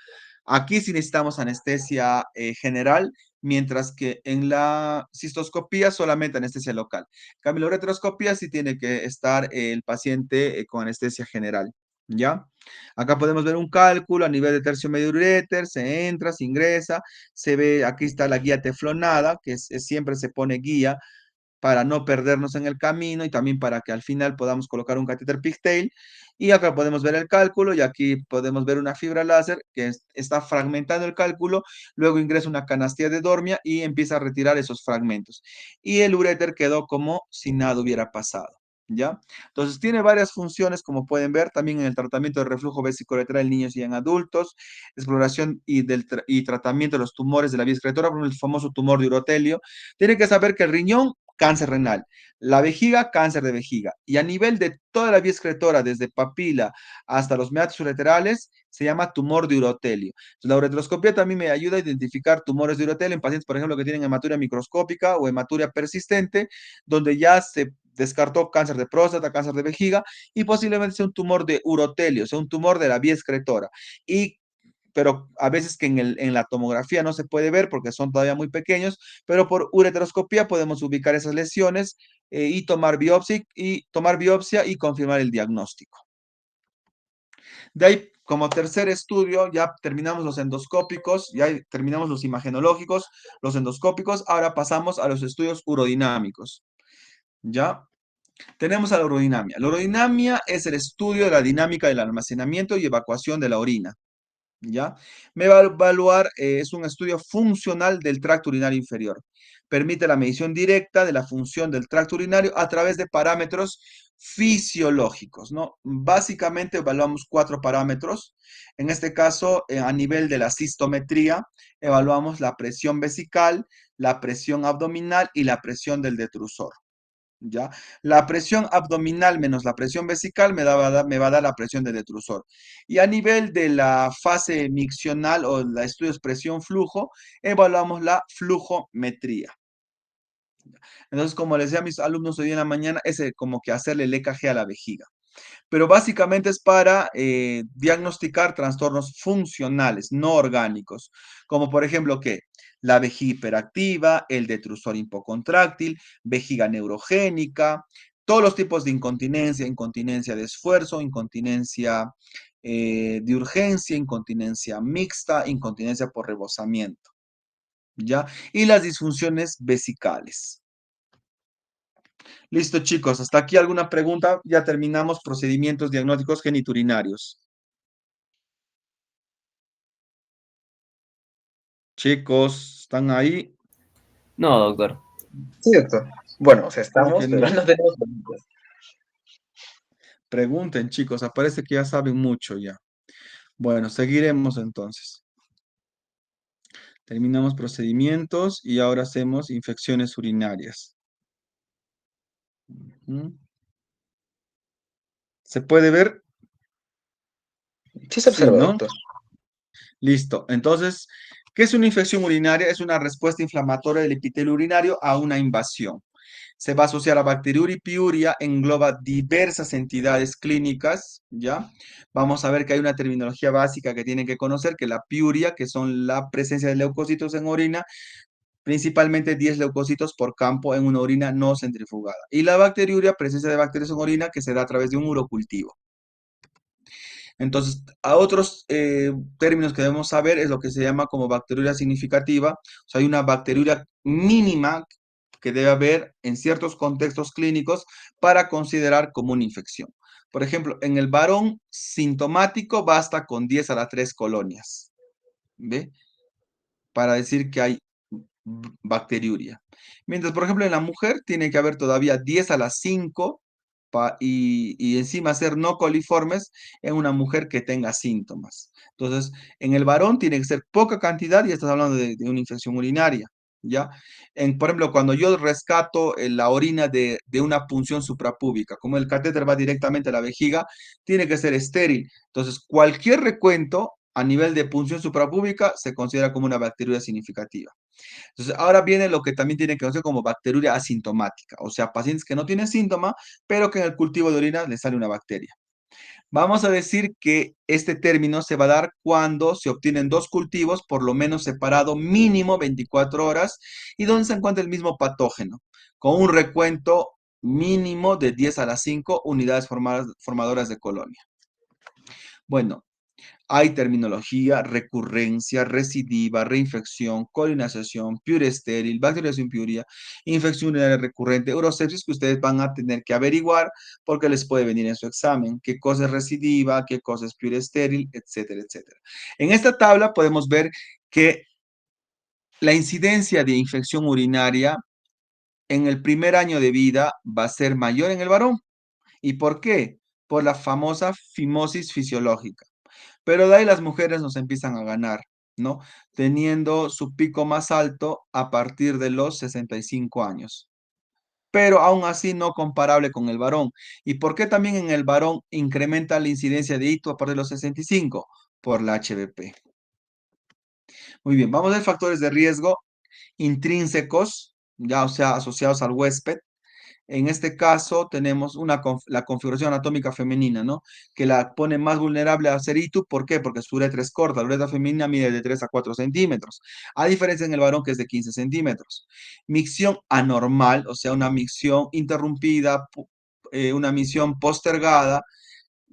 A: Aquí sí necesitamos anestesia general, mientras que en la cistoscopía solamente anestesia local. En cambio, la uretroscopía sí tiene que estar el paciente con anestesia general. ¿Ya? Acá podemos ver un cálculo a nivel de tercio medio uréter, se entra, se ingresa, se ve, aquí está la guía teflonada, que siempre se pone guía para no perdernos en el camino y también para que al final podamos colocar un catéter pigtail. Y acá podemos ver el cálculo y aquí podemos ver una fibra láser que está fragmentando el cálculo, luego ingresa una canastilla de Dormia y empieza a retirar esos fragmentos. Y el uréter quedó como si nada hubiera pasado. ¿Ya? Entonces tiene varias funciones, como pueden ver, también en el tratamiento de reflujo vesicoureteral en niños y en adultos, exploración y tratamiento de los tumores de la vía excretora, por ejemplo, el famoso tumor de urotelio. Tienen que saber que el riñón, cáncer renal, la vejiga, cáncer de vejiga. Y a nivel de toda la vía excretora, desde papila hasta los meatos ureterales, se llama tumor de urotelio. Entonces, la uretroscopía también me ayuda a identificar tumores de urotelio en pacientes, por ejemplo, que tienen hematuria microscópica o hematuria persistente, donde ya se descartó cáncer de próstata, cáncer de vejiga, y posiblemente sea un tumor de urotelio, sea un tumor de la vía excretora. Y pero a veces que en la tomografía no se puede ver porque son todavía muy pequeños, pero por ureteroscopía podemos ubicar esas lesiones tomar biopsia y confirmar el diagnóstico. De ahí, como tercer estudio, ya terminamos los endoscópicos, ya terminamos los imagenológicos, los endoscópicos, ahora pasamos a los estudios urodinámicos. ¿Ya? Tenemos a la urodinamia. La urodinamia es el estudio de la dinámica del almacenamiento y evacuación de la orina. ¿Ya? Me va a evaluar, es un estudio funcional del tracto urinario inferior. Permite la medición directa de la función del tracto urinario a través de parámetros fisiológicos, ¿no? Básicamente evaluamos 4 parámetros. En este caso, a nivel de la cistometría, evaluamos la presión vesical, la presión abdominal y la presión del detrusor. ¿Ya? La presión abdominal menos la presión vesical me va a dar la presión del detrusor. Y a nivel de la fase miccional o la estudios presión-flujo, evaluamos la flujometría. Entonces, como les decía a mis alumnos hoy en la mañana, es como que hacerle el EKG a la vejiga. Pero básicamente es para diagnosticar trastornos funcionales, no orgánicos, como por ejemplo que la vejiga hiperactiva, el detrusor hipocontráctil, vejiga neurogénica, todos los tipos de incontinencia, incontinencia de esfuerzo, incontinencia de urgencia, incontinencia mixta, incontinencia por rebosamiento, ¿ya? Y las disfunciones vesicales. Listo, chicos. Hasta aquí alguna pregunta. Ya terminamos procedimientos diagnósticos geniturinarios. Chicos, ¿están ahí?
B: No, doctor.
C: Sí, doctor. Bueno, o sea,
A: ¿Cómo que
C: estamos, pero
A: no?
C: no tenemos preguntas.
A: Pregunten, chicos. Parece que ya saben mucho ya. Bueno, seguiremos entonces. Terminamos procedimientos y ahora hacemos infecciones urinarias. ¿Mm? ¿Se puede ver?
C: Sí se
A: Sí,
C: observa,
A: ¿no?
C: doctor.
A: Listo. Entonces, ¿qué es una infección urinaria? Es una respuesta inflamatoria del epitelio urinario a una invasión. Se va a asociar a bacteriuria y piuria, engloba diversas entidades clínicas, ¿ya? Vamos a ver que hay una terminología básica que tienen que conocer, que la piuria, que son la presencia de leucocitos en orina, principalmente 10 leucocitos por campo en una orina no centrifugada. Y la bacteriuria, presencia de bacterias en orina, que se da a través de un urocultivo. Entonces, a otros términos que debemos saber es lo que se llama como bacteriuria significativa. O sea, hay una bacteriuria mínima que debe haber en ciertos contextos clínicos para considerar como una infección. Por ejemplo, en el varón sintomático basta con 10 a la 3 colonias, ¿ve? Para decir que hay bacteriuria. Mientras, por ejemplo, en la mujer tiene que haber todavía 10 a las 5 y encima ser no coliformes en una mujer que tenga síntomas. Entonces, en el varón tiene que ser poca cantidad y estás hablando de una infección urinaria, ¿ya? Por ejemplo, cuando yo rescato la orina de una punción suprapúbica, como el catéter va directamente a la vejiga, tiene que ser estéril. Entonces, cualquier recuento a nivel de punción suprapúbica se considera como una bacteriuria significativa. Entonces, ahora viene lo que también tiene que conocer como bacteriuria asintomática, o sea, pacientes que no tienen síntoma, pero que en el cultivo de orina les sale una bacteria. Vamos a decir que este término se va a dar cuando se obtienen dos cultivos, por lo menos separado mínimo 24 horas, y donde se encuentra el mismo patógeno, con un recuento mínimo de 10 a la 5 unidades formadoras de colonia. Bueno, hay terminología, recurrencia, recidiva, reinfección, colonización, pure estéril, bacteriación puria, infección urinaria recurrente, urosepsis que ustedes van a tener que averiguar porque les puede venir en su examen, qué cosa es recidiva, qué cosa es pure estéril, etcétera, etcétera. En esta tabla podemos ver que la incidencia de infección urinaria en el primer año de vida va a ser mayor en el varón. ¿Y por qué? Por la famosa fimosis fisiológica. Pero de ahí las mujeres nos empiezan a ganar, ¿no? Teniendo su pico más alto a partir de los 65 años. Pero aún así no comparable con el varón. ¿Y por qué también en el varón incrementa la incidencia de hito a partir de los 65? Por la HBP. Muy bien, vamos a ver factores de riesgo intrínsecos, ya o sea, asociados al huésped. En este caso tenemos la configuración anatómica femenina, ¿no? Que la pone más vulnerable a ser ITU. ¿Por qué? Porque su uretra es corta. La uretra femenina mide de 3 a 4 centímetros, a diferencia en el varón que es de 15 centímetros. Micción anormal, o sea, una micción interrumpida, una micción postergada,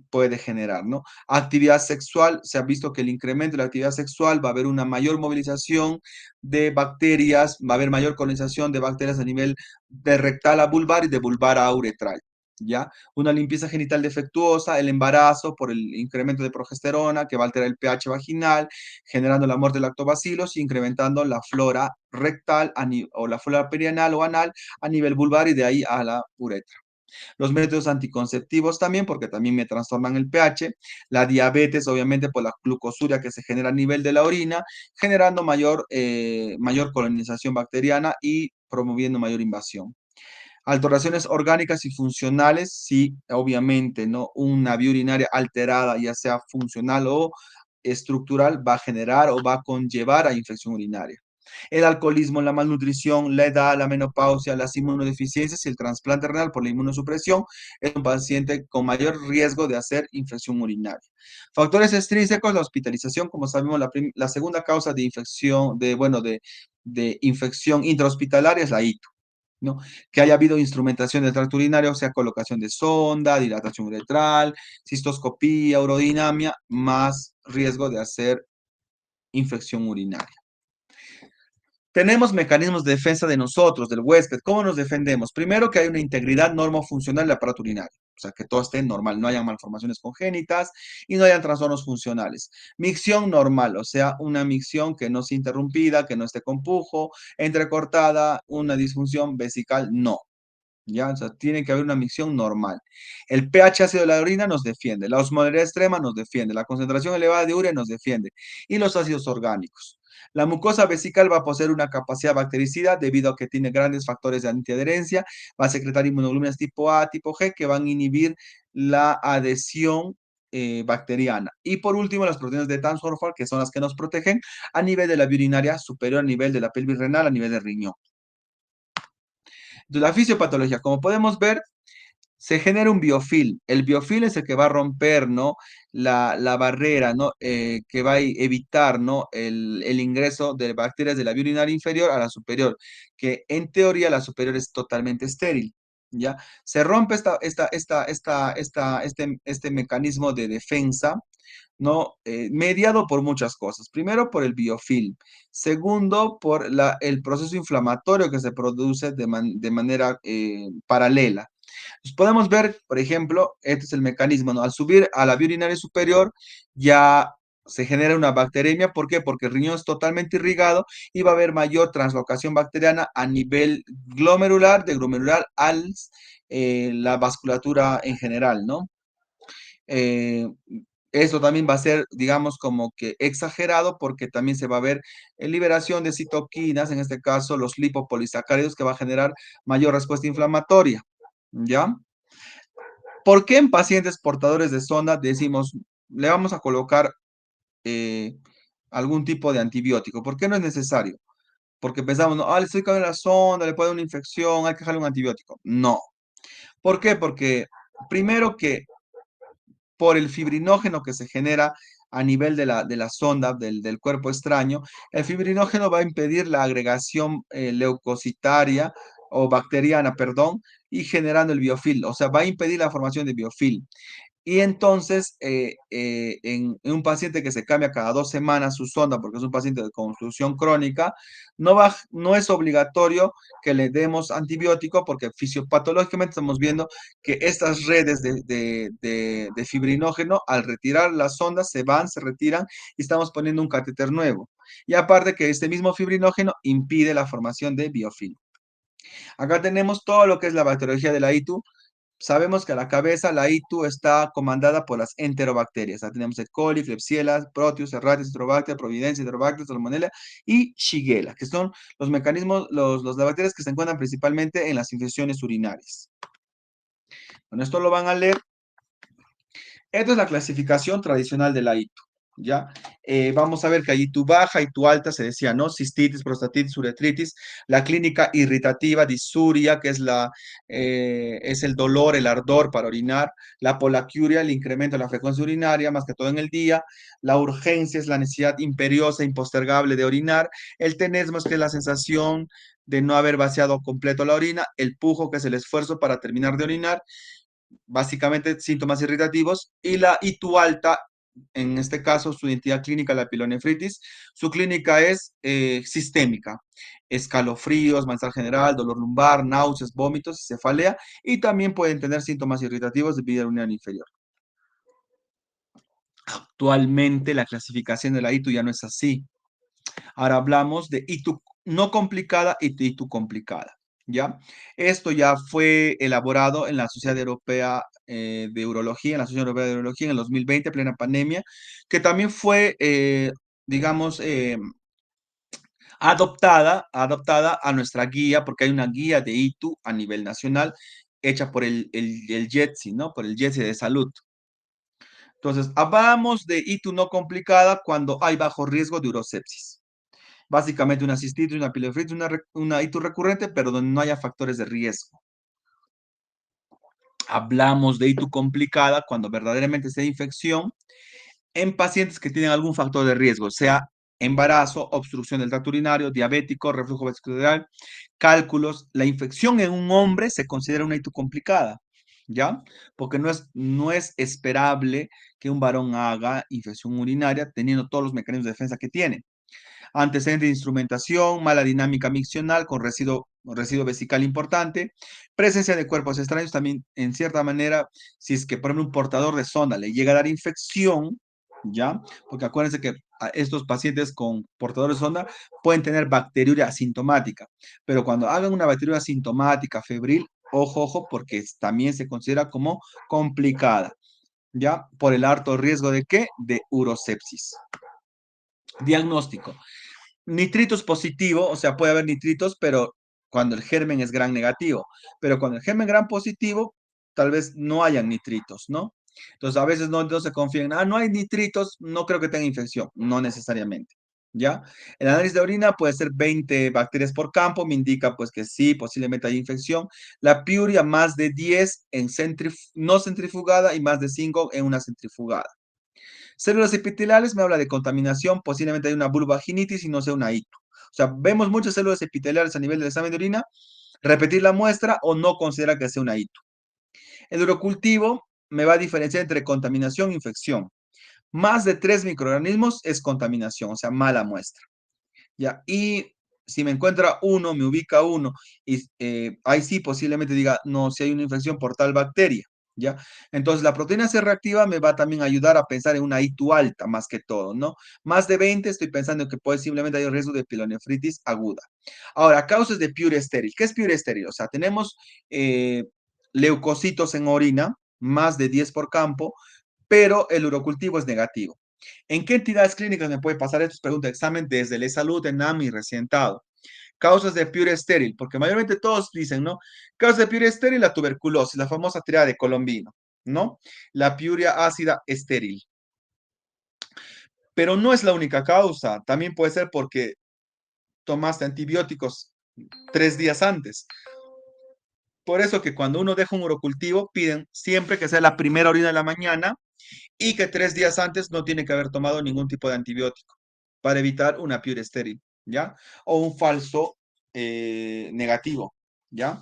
A: puede generar, ¿no? Actividad sexual, se ha visto que el incremento de la actividad sexual va a haber una mayor movilización de bacterias, va a haber mayor colonización de bacterias a nivel de rectal a vulvar y de vulvar a uretral. ¿Ya? Una limpieza genital defectuosa, el embarazo por el incremento de progesterona que va a alterar el pH vaginal, generando la muerte de lactobacilos y incrementando la flora rectal o la flora perianal o anal a nivel vulvar y de ahí a la uretra. Los métodos anticonceptivos también, porque también me trastornan el pH. La diabetes, obviamente, por la glucosuria que se genera a nivel de la orina, generando mayor colonización bacteriana y promoviendo mayor invasión. Alteraciones orgánicas y funcionales, sí, obviamente, ¿no? Una vía urinaria alterada, ya sea funcional o estructural, va a generar o va a conllevar a infección urinaria. El alcoholismo, la malnutrición, la edad, la menopausia, las inmunodeficiencias y el trasplante renal por la inmunosupresión es un paciente con mayor riesgo de hacer infección urinaria. Factores extrínsecos, la hospitalización, como sabemos, la segunda causa de infección, de infección intrahospitalaria es la ITU. ¿No? Que haya habido instrumentación del tracto urinario, o sea, colocación de sonda, dilatación uretral, cistoscopía, urodinamia, más riesgo de hacer infección urinaria. Tenemos mecanismos de defensa de nosotros, del huésped. ¿Cómo nos defendemos? Primero, que hay una integridad normofuncional del aparato urinario. O sea, que todo esté normal, no haya malformaciones congénitas y no hayan trastornos funcionales. Micción normal, o sea, una micción que no sea interrumpida, que no esté con pujo, entrecortada, una disfunción vesical, no. ¿Ya? O sea, tiene que haber una micción normal. El pH ácido de la orina nos defiende, la osmolalidad extrema nos defiende, la concentración elevada de urea nos defiende y los ácidos orgánicos. La mucosa vesical va a poseer una capacidad bactericida debido a que tiene grandes factores de antiadherencia, va a secretar inmunoglobulinas tipo A, tipo G, que van a inhibir la adhesión bacteriana. Y por último, las proteínas de Tansworth, que son las que nos protegen a nivel de la vía urinaria superior, a nivel de la pelvis renal, a nivel del riñón. Entonces, la fisiopatología, como podemos ver, se genera un biofilm. El biofilm es el que va a romper, ¿no? La barrera, ¿no? Que va a evitar, ¿no? El ingreso de bacterias de la vía urinaria inferior a la superior, que en teoría la superior es totalmente estéril, ¿ya? Se rompe este mecanismo de defensa, ¿no? Mediado por muchas cosas. Primero, por el biofilm. Segundo, por el proceso inflamatorio que se produce de manera paralela. Pues podemos ver, por ejemplo, este es el mecanismo, ¿no? Al subir a la vía urinaria superior, ya se genera una bacteremia. ¿Por qué? Porque el riñón es totalmente irrigado y va a haber mayor translocación bacteriana a nivel glomerular, de glomerular la vasculatura en general, ¿no? Eh, Esto también va a ser, digamos, como que exagerado porque también se va a ver liberación de citoquinas, en este caso los lipopolisacáridos, que va a generar mayor respuesta inflamatoria, ¿ya? ¿Por qué en pacientes portadores de sonda decimos, le vamos a colocar eh, algún tipo de antibiótico? ¿Por qué no es necesario? Porque pensamos, no, le estoy cayendo la sonda, le puede dar una infección, hay que dejarle un antibiótico. No. ¿Por qué? Porque primero que por el fibrinógeno que se genera a nivel de la sonda del cuerpo extraño, el fibrinógeno va a impedir la agregación leucocitaria o bacteriana, perdón, y generando el biofil, o sea, va a impedir la formación de biofil. Y entonces, en un paciente que se cambia cada 2 semanas su sonda, porque es un paciente de contusión crónica, no es obligatorio que le demos antibiótico, porque fisiopatológicamente estamos viendo que estas redes de fibrinógeno, al retirar las sondas, se van, se retiran y estamos poniendo un catéter nuevo. Y aparte que este mismo fibrinógeno impide la formación de biofilm. Acá tenemos todo lo que es la bacteriología de la ITU. Sabemos que a la cabeza la ITU está comandada por las enterobacterias. Tenemos E. coli, Klebsiella, Proteus, Serratis, Heterobacter, Providencia, Heterobacter, Salmonella y Shigella, que son los mecanismos, las bacterias que se encuentran principalmente en las infecciones urinarias. Bueno, esto lo van a leer. Esta es la clasificación tradicional de la ITU, ¿ya? Vamos a ver que hay ITU baja, ITU alta, se decía, ¿no? Cistitis, prostatitis, uretritis, la clínica irritativa, disuria, que es el dolor, el ardor para orinar, la polaquiuria, el incremento de la frecuencia urinaria, más que todo en el día, la urgencia es la necesidad imperiosa, impostergable de orinar, el tenesmos, que es la sensación de no haber vaciado completo la orina, el pujo, que es el esfuerzo para terminar de orinar, básicamente síntomas irritativos, y la ITU alta, en este caso su identidad clínica, la pilonefritis, su clínica es sistémica, escalofríos, malestar general, dolor lumbar, náuseas, vómitos y cefalea, y también pueden tener síntomas irritativos de vía urinaria inferior. Actualmente la clasificación de la ITU ya no es así. Ahora hablamos de ITU no complicada y ITU complicada, ¿ya? Esto ya fue elaborado en la Sociedad Europea de Urología, en la Sociedad Europea de Urología en el 2020, plena pandemia, que también fue, digamos, adoptada a nuestra guía, porque hay una guía de ITU a nivel nacional hecha por el JETSI, ¿no? Por el JETSI de salud. Entonces, hablamos de ITU no complicada cuando hay bajo riesgo de urosepsis. Básicamente una cistitis, una pilofritis, una ITU recurrente, pero donde no haya factores de riesgo. Hablamos de ITU complicada cuando verdaderamente sea infección en pacientes que tienen algún factor de riesgo, sea embarazo, obstrucción del tracto urinario, diabético, reflujo vesicularal, cálculos. La infección en un hombre se considera una ITU complicada, ¿ya? Porque no es esperable que un varón haga infección urinaria teniendo todos los mecanismos de defensa que tiene. Antecedente de instrumentación, mala dinámica miccional con residuo vesical importante, presencia de cuerpos extraños también, en cierta manera, si es que, por ejemplo, un portador de sonda le llega a dar infección, ¿ya? Porque acuérdense que a estos pacientes con portadores de sonda pueden tener bacteriuria asintomática, pero cuando hagan una bacteriuria asintomática, febril, ojo, ojo, porque también se considera como complicada, ¿ya? Por el alto riesgo de ¿qué? De urosepsis. Diagnóstico. Nitritos positivo, o sea, puede haber nitritos, pero cuando el germen es gran negativo. Pero cuando el germen gran positivo, tal vez no hayan nitritos, ¿no? Entonces, a veces no se confía en, no hay nitritos, no creo que tenga infección. No necesariamente, ¿ya? El análisis de orina puede ser 20 bacterias por campo, me indica pues que sí, posiblemente hay infección. La piuria, más de 10 en no centrifugada y más de 5 en una centrifugada. Células epiteliales me habla de contaminación, posiblemente hay una vulvaginitis y no sea una ITU. O sea, vemos muchas células epiteliales a nivel del examen de orina, repetir la muestra o no considera que sea una ITU. El urocultivo me va a diferenciar entre contaminación e infección. Más de 3 microorganismos es contaminación, o sea, mala muestra. ¿Ya? Y si me encuentra uno, me ubica uno, y ahí sí posiblemente diga, no, si hay una infección por tal bacteria, ¿ya? Entonces la proteína C reactiva me va también a ayudar a pensar en una ITU alta más que todo, ¿no? Más de 20 estoy pensando que posiblemente hay un riesgo de pilonefritis aguda. Ahora, causas de piuria estéril. ¿Qué es piuria estéril? O sea, tenemos leucocitos en orina, más de 10 por campo, pero el urocultivo es negativo. ¿En qué entidades clínicas me puede pasar esto? Pregunta de examen desde la salud, ENAM y recientado. Causas de Pure estéril, porque mayormente todos dicen, ¿no? Causas de Pure estéril, la tuberculosis, la famosa triada de Colombino, ¿no? La piuria ácida estéril. Pero no es la única causa, también puede ser porque tomaste antibióticos 3 días antes. Por eso que cuando uno deja un urocultivo, piden siempre que sea la primera orina de la mañana y que 3 días antes no tiene que haber tomado ningún tipo de antibiótico para evitar una piura estéril, ¿ya? O un falso negativo, ¿ya?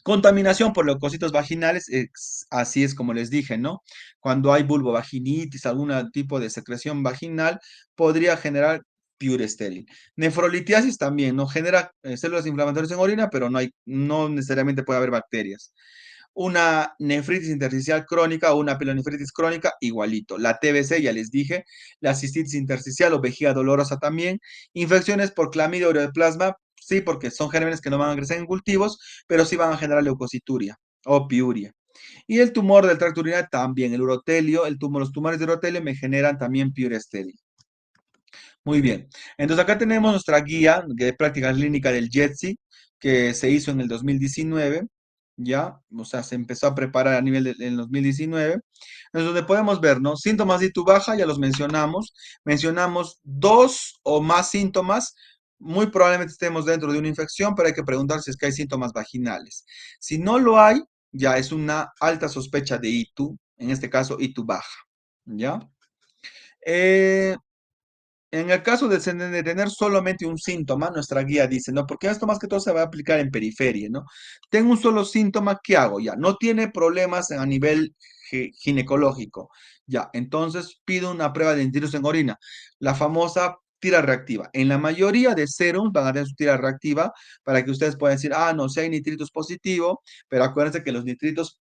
A: Contaminación por leucocitos vaginales, así es como les dije, ¿no? Cuando hay vulvovaginitis, algún tipo de secreción vaginal, podría generar piura estéril. Nefrolitiasis también, ¿no? Genera células inflamatorias en orina, pero no necesariamente puede haber bacterias. Una nefritis intersticial crónica o una pielonefritis crónica, igualito. La TBC, ya les dije, la cistitis intersticial o vejiga dolorosa también. Infecciones por clamidia o ureaplasma, sí, porque son gérmenes que no van a crecer en cultivos, pero sí van a generar leucocituria o piuria. Y el tumor del tracto urinario también, el urotelio, los tumores de urotelio me generan también piuria estéril. Muy bien. Entonces acá tenemos nuestra guía de práctica clínica del JETSI, que se hizo en el 2019, ¿ya? O sea, se empezó a preparar a nivel del 2019. Entonces, donde podemos ver, ¿no? Síntomas de ITU baja, ya los mencionamos. Mencionamos 2 o más síntomas. Muy probablemente estemos dentro de una infección, pero hay que preguntar si es que hay síntomas vaginales. Si no lo hay, ya es una alta sospecha de ITU, en este caso ITU baja, ¿ya? En el caso de tener solamente un síntoma, nuestra guía dice, ¿no? Porque esto más que todo se va a aplicar en periferia, ¿no? Tengo un solo síntoma, ¿qué hago? Ya, no tiene problemas a nivel ginecológico. Ya, entonces pido una prueba de nitritos en orina, la famosa tira reactiva. En la mayoría de serums van a tener su tira reactiva para que ustedes puedan decir, no, si hay nitritos positivo, pero acuérdense que los nitritos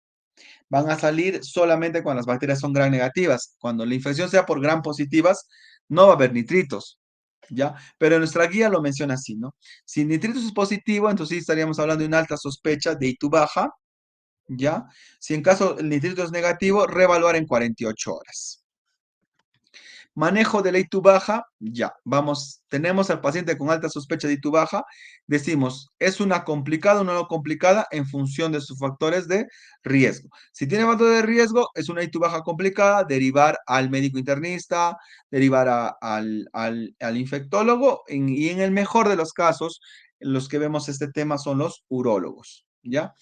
A: van a salir solamente cuando las bacterias son gram negativas. Cuando la infección sea por gram positivas, no va a haber nitritos, ¿ya? Pero en nuestra guía lo menciona así, ¿no? Si nitritos es positivo, entonces sí estaríamos hablando de una alta sospecha de ITU baja, ¿ya? Si en caso el nitrito es negativo, reevaluar en 48 horas. Manejo de la ITU baja, ya, vamos, tenemos al paciente con alta sospecha de ITU baja, decimos, ¿es una complicada o no complicada? En función de sus factores de riesgo. Si tiene factores de riesgo, es una ITU baja complicada, derivar al médico internista, derivar al infectólogo, y en el mejor de los casos, los que vemos este tema son los urólogos, ¿ya?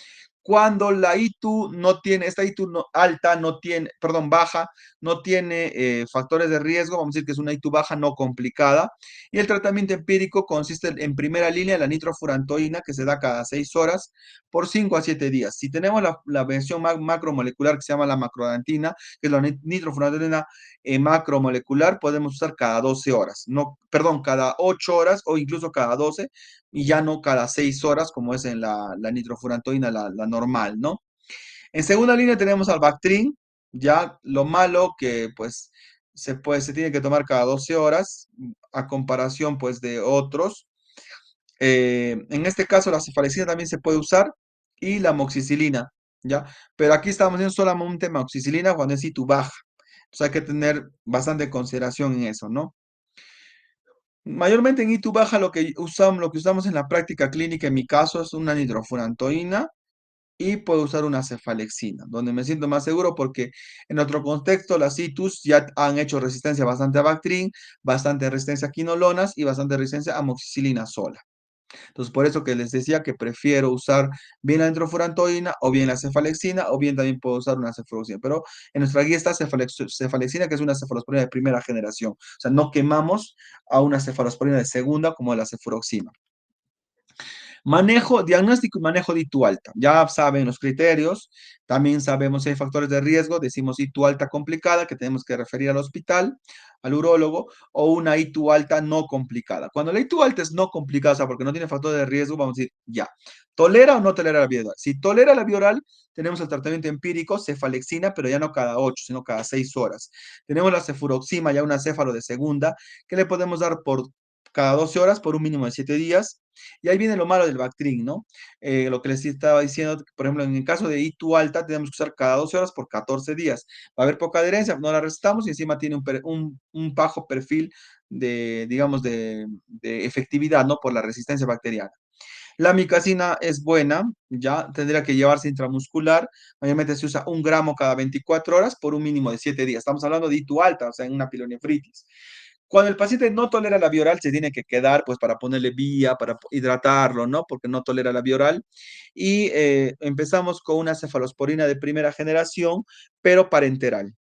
A: Cuando la ITU no tiene, esta ITU alta no tiene, perdón, baja, no tiene factores de riesgo, vamos a decir que es una ITU baja no complicada, y el tratamiento empírico consiste en primera línea la nitrofurantoína que se da cada 6 horas por 5 a 7 días. Si tenemos la versión macromolecular que se llama la macrodantina, que es la nitrofurantoína macromolecular, podemos usar cada 12 horas, no, perdón, cada 8 horas o incluso cada 12 y ya no cada 6 horas como es en la nitrofurantoína, la normal, ¿no? En segunda línea tenemos al Bactrim, ya lo malo que pues se tiene que tomar cada 12 horas a comparación pues de otros. En este caso la cefalecina también se puede usar y la amoxicilina, ¿ya? Pero aquí estamos viendo solamente amoxicilina cuando es ITU baja. Entonces hay que tener bastante consideración en eso, ¿no? Mayormente en ITU baja lo que usamos en la práctica clínica, en mi caso, es una nitrofurantoína y puedo usar una cefalexina, donde me siento más seguro porque en otro contexto las ITUs ya han hecho resistencia bastante a Bactrim, bastante resistencia a quinolonas y bastante resistencia a amoxicilina sola. Entonces, por eso que les decía que prefiero usar bien la nitrofurantoína o bien la cefalexina o bien también puedo usar una cefuroxima. Pero en nuestra guía está cefalexina, que es una cefalosporina de primera generación. O sea, no quemamos a una cefalosporina de segunda como la cefuroxima. Manejo, diagnóstico y manejo de ITU alta. Ya saben los criterios, también sabemos si hay factores de riesgo, decimos ITU alta complicada, que tenemos que referir al hospital, al urólogo, o una ITU alta no complicada. Cuando la ITU alta es no complicada, o sea, porque no tiene factores de riesgo, vamos a decir, ya, ¿tolera o no tolera la vía oral? Si tolera la vía oral, tenemos el tratamiento empírico, cefalexina, pero ya no cada 8, sino cada 6 horas. Tenemos la cefuroxima, ya una céfalo de segunda, que le podemos dar por cada 12 horas por un mínimo de 7 días Y ahí viene lo malo del Bactrim, ¿no? Lo que les estaba diciendo, por ejemplo, en el caso de I2 alta, tenemos que usar cada 12 horas por 14 días. Va a haber poca adherencia, no la recetamos y encima tiene un bajo perfil de, digamos, de efectividad, ¿no? Por la resistencia bacteriana. La micacina es buena, ya tendría que llevarse intramuscular. Mayormente se usa 1 gramo cada 24 horas por un mínimo de 7 días. Estamos hablando de I2 alta, o sea, en una pilonefritis. Cuando el paciente no tolera la vía oral, se tiene que quedar, pues, para ponerle vía, para hidratarlo, ¿no? Porque no tolera la vía oral. Y empezamos con una cefalosporina de primera generación, pero parenteral.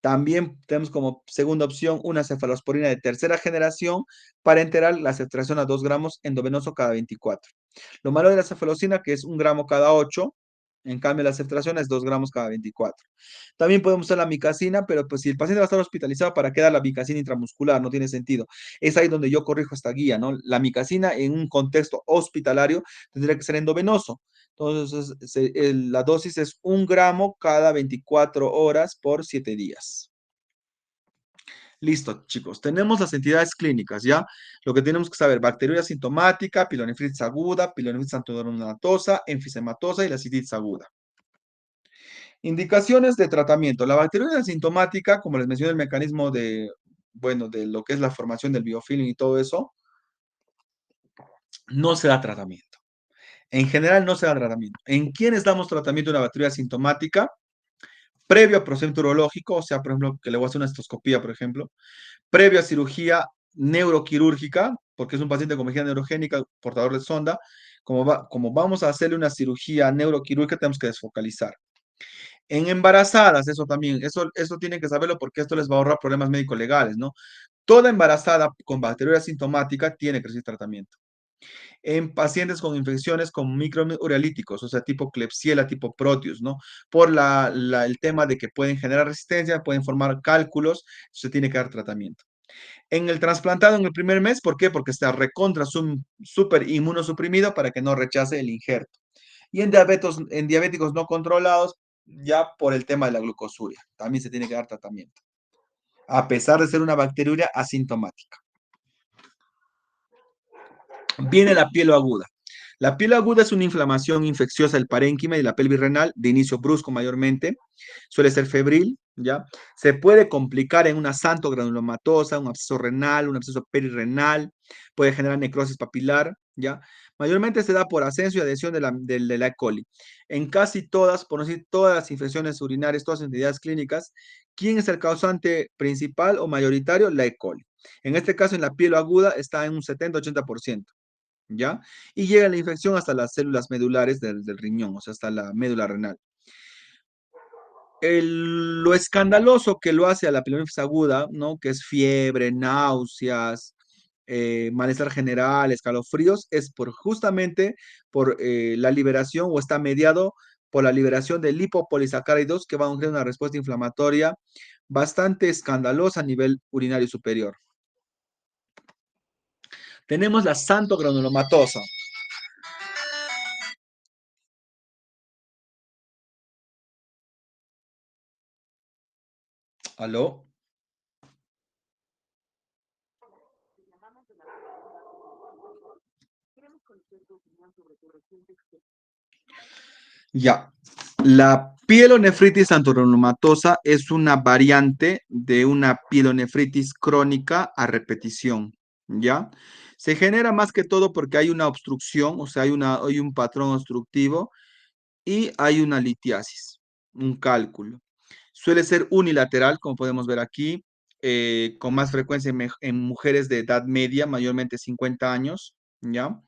A: También tenemos como segunda opción una cefalosporina de tercera generación parenteral, la ceftriaxona a 2 gramos endovenoso cada 24. Lo malo de la cefalosina que es 1 gramo cada 8, en cambio la ceftriaxona es 2 gramos cada 24. También podemos usar la micacina, pero pues si el paciente va a estar hospitalizado, ¿para qué dar la micacina intramuscular? No tiene sentido. Es ahí donde yo corrijo esta guía, ¿no? La micacina en un contexto hospitalario tendría que ser endovenoso. Entonces, la dosis es 1 gramo cada 24 horas por 7 días. Listo, chicos. Tenemos las entidades clínicas, ¿ya? Lo que tenemos que saber, bacteriuria sintomática, pilonefritis aguda, pilonefritis antodrominatosa, enfisematosa y la cistitis aguda. Indicaciones de tratamiento. La bacteriuria sintomática, como les mencioné, el mecanismo de, bueno, de lo que es la formación del biofilm y todo eso, no se da tratamiento. En general no se da tratamiento. ¿En quiénes damos tratamiento de una bacteria sintomática? Previo a procedimiento urológico, o sea, por ejemplo, que le voy a hacer una estoscopía, por ejemplo, previo a cirugía neuroquirúrgica, porque es un paciente con vejiga neurogénica, portador de sonda, como vamos a hacerle una cirugía neuroquirúrgica, tenemos que desfocalizar. En embarazadas, eso también, eso tienen que saberlo porque esto les va a ahorrar problemas médico-legales, ¿no? Toda embarazada con bacteriuria sintomática tiene que recibir tratamiento. En pacientes con infecciones con microurolíticos, o sea, tipo Klebsiella, tipo Proteus, ¿no? Por el tema de que pueden generar resistencia, pueden formar cálculos, se tiene que dar tratamiento. En el trasplantado en el primer mes, ¿por qué? Porque está recontra súper inmunosuprimido para que no rechace el injerto. Y en diabéticos no controlados, ya por el tema de la glucosuria, también se tiene que dar tratamiento, a pesar de ser una bacteriuria asintomática. Viene la pielo aguda. La piel aguda es una inflamación infecciosa del parénquima y de la pelvis renal, de inicio brusco mayormente, suele ser febril, ¿ya? Se puede complicar en una santogranulomatosa, un absceso renal, un absceso perirrenal, puede generar necrosis papilar, ¿ya? Mayormente se da por ascenso y adhesión de la E. coli. En casi todas, por no decir todas las infecciones urinarias, todas las entidades clínicas, ¿quién es el causante principal o mayoritario? La E. coli. En este caso, en la piel aguda está en un 70-80%. ¿Ya? Y llega la infección hasta las células medulares del riñón, o sea, hasta la médula renal. Lo escandaloso que lo hace a la pielonefritis aguda, ¿no? Que es fiebre, náuseas, malestar general, escalofríos, es justamente por la liberación o está mediado por la liberación de lipopolisacáridos que van a crear una respuesta inflamatoria bastante escandalosa a nivel urinario superior. Tenemos la santogranulomatosa. ¿Aló? Ya. La pielonefritis antogranulomatosa es una variante de una pielonefritis crónica a repetición, ¿ya? Se genera más que todo porque hay una obstrucción, o sea, hay un patrón obstructivo y hay una litiasis, un cálculo. Suele ser unilateral, como podemos ver aquí, con más frecuencia en mujeres de edad media, mayormente 50 años, ¿ya?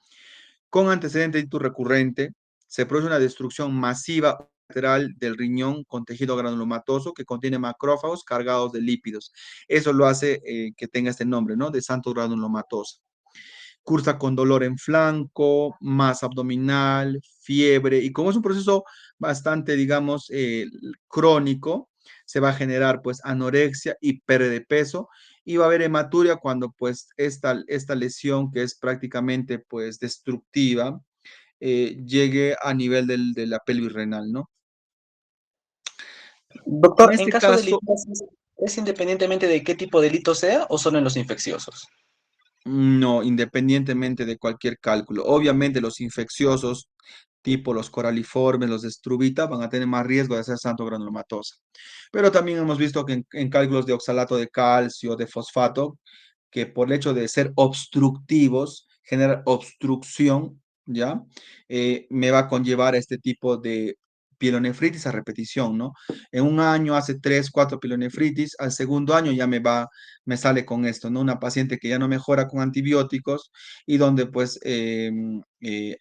A: Con antecedente de ictus recurrente, se produce una destrucción masiva lateral del riñón con tejido granulomatoso que contiene macrófagos cargados de lípidos. Eso lo hace que tenga este nombre, ¿no? De santogranulomatosa. Cursa con dolor en flanco, masa abdominal, fiebre, y como es un proceso bastante, digamos, crónico, se va a generar pues anorexia y pérdida de peso, y va a haber hematuria cuando pues esta lesión que es prácticamente pues destructiva, llegue a nivel de la pelvis renal, ¿no? En
C: Doctor, en
A: este
C: caso de
A: caso,
C: litiasis, ¿es independientemente de qué tipo de lito sea o solo en los infecciosos?
A: No, independientemente de cualquier cálculo. Obviamente los infecciosos, tipo los coraliformes, los de Struvita, van a tener más riesgo de hacer santo granulomatosa. Pero también hemos visto que en cálculos de oxalato de calcio, de fosfato, que por el hecho de ser obstructivos, generar obstrucción, ¿ya? Me va a conllevar a este tipo de pielonefritis a repetición, ¿no? En un año hace 3, 4 pielonefritis, al segundo año ya me sale con esto, ¿no? Una paciente que ya no mejora con antibióticos y donde pues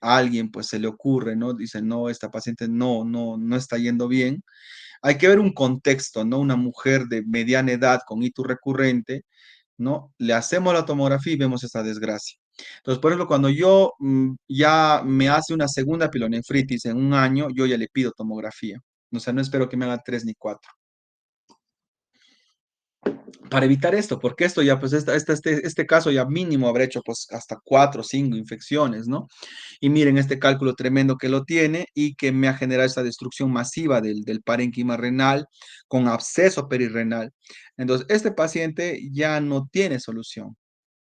A: a alguien pues se le ocurre, ¿no? Dice, no, esta paciente no está yendo bien. Hay que ver un contexto, ¿no? Una mujer de mediana edad con ito recurrente, ¿no? Le hacemos la tomografía y vemos esa desgracia. Entonces, por ejemplo, cuando yo ya me hace una segunda pilonefritis en un año, yo ya le pido tomografía. O sea, no espero que me haga 3 ni 4. Para evitar esto, porque esto ya, pues, este caso ya mínimo habrá hecho, pues, hasta 4 o 5 infecciones, ¿no? Y miren este cálculo tremendo que lo tiene y que me ha generado esa destrucción masiva del parénquima renal con absceso perirrenal. Entonces, este paciente ya no tiene solución.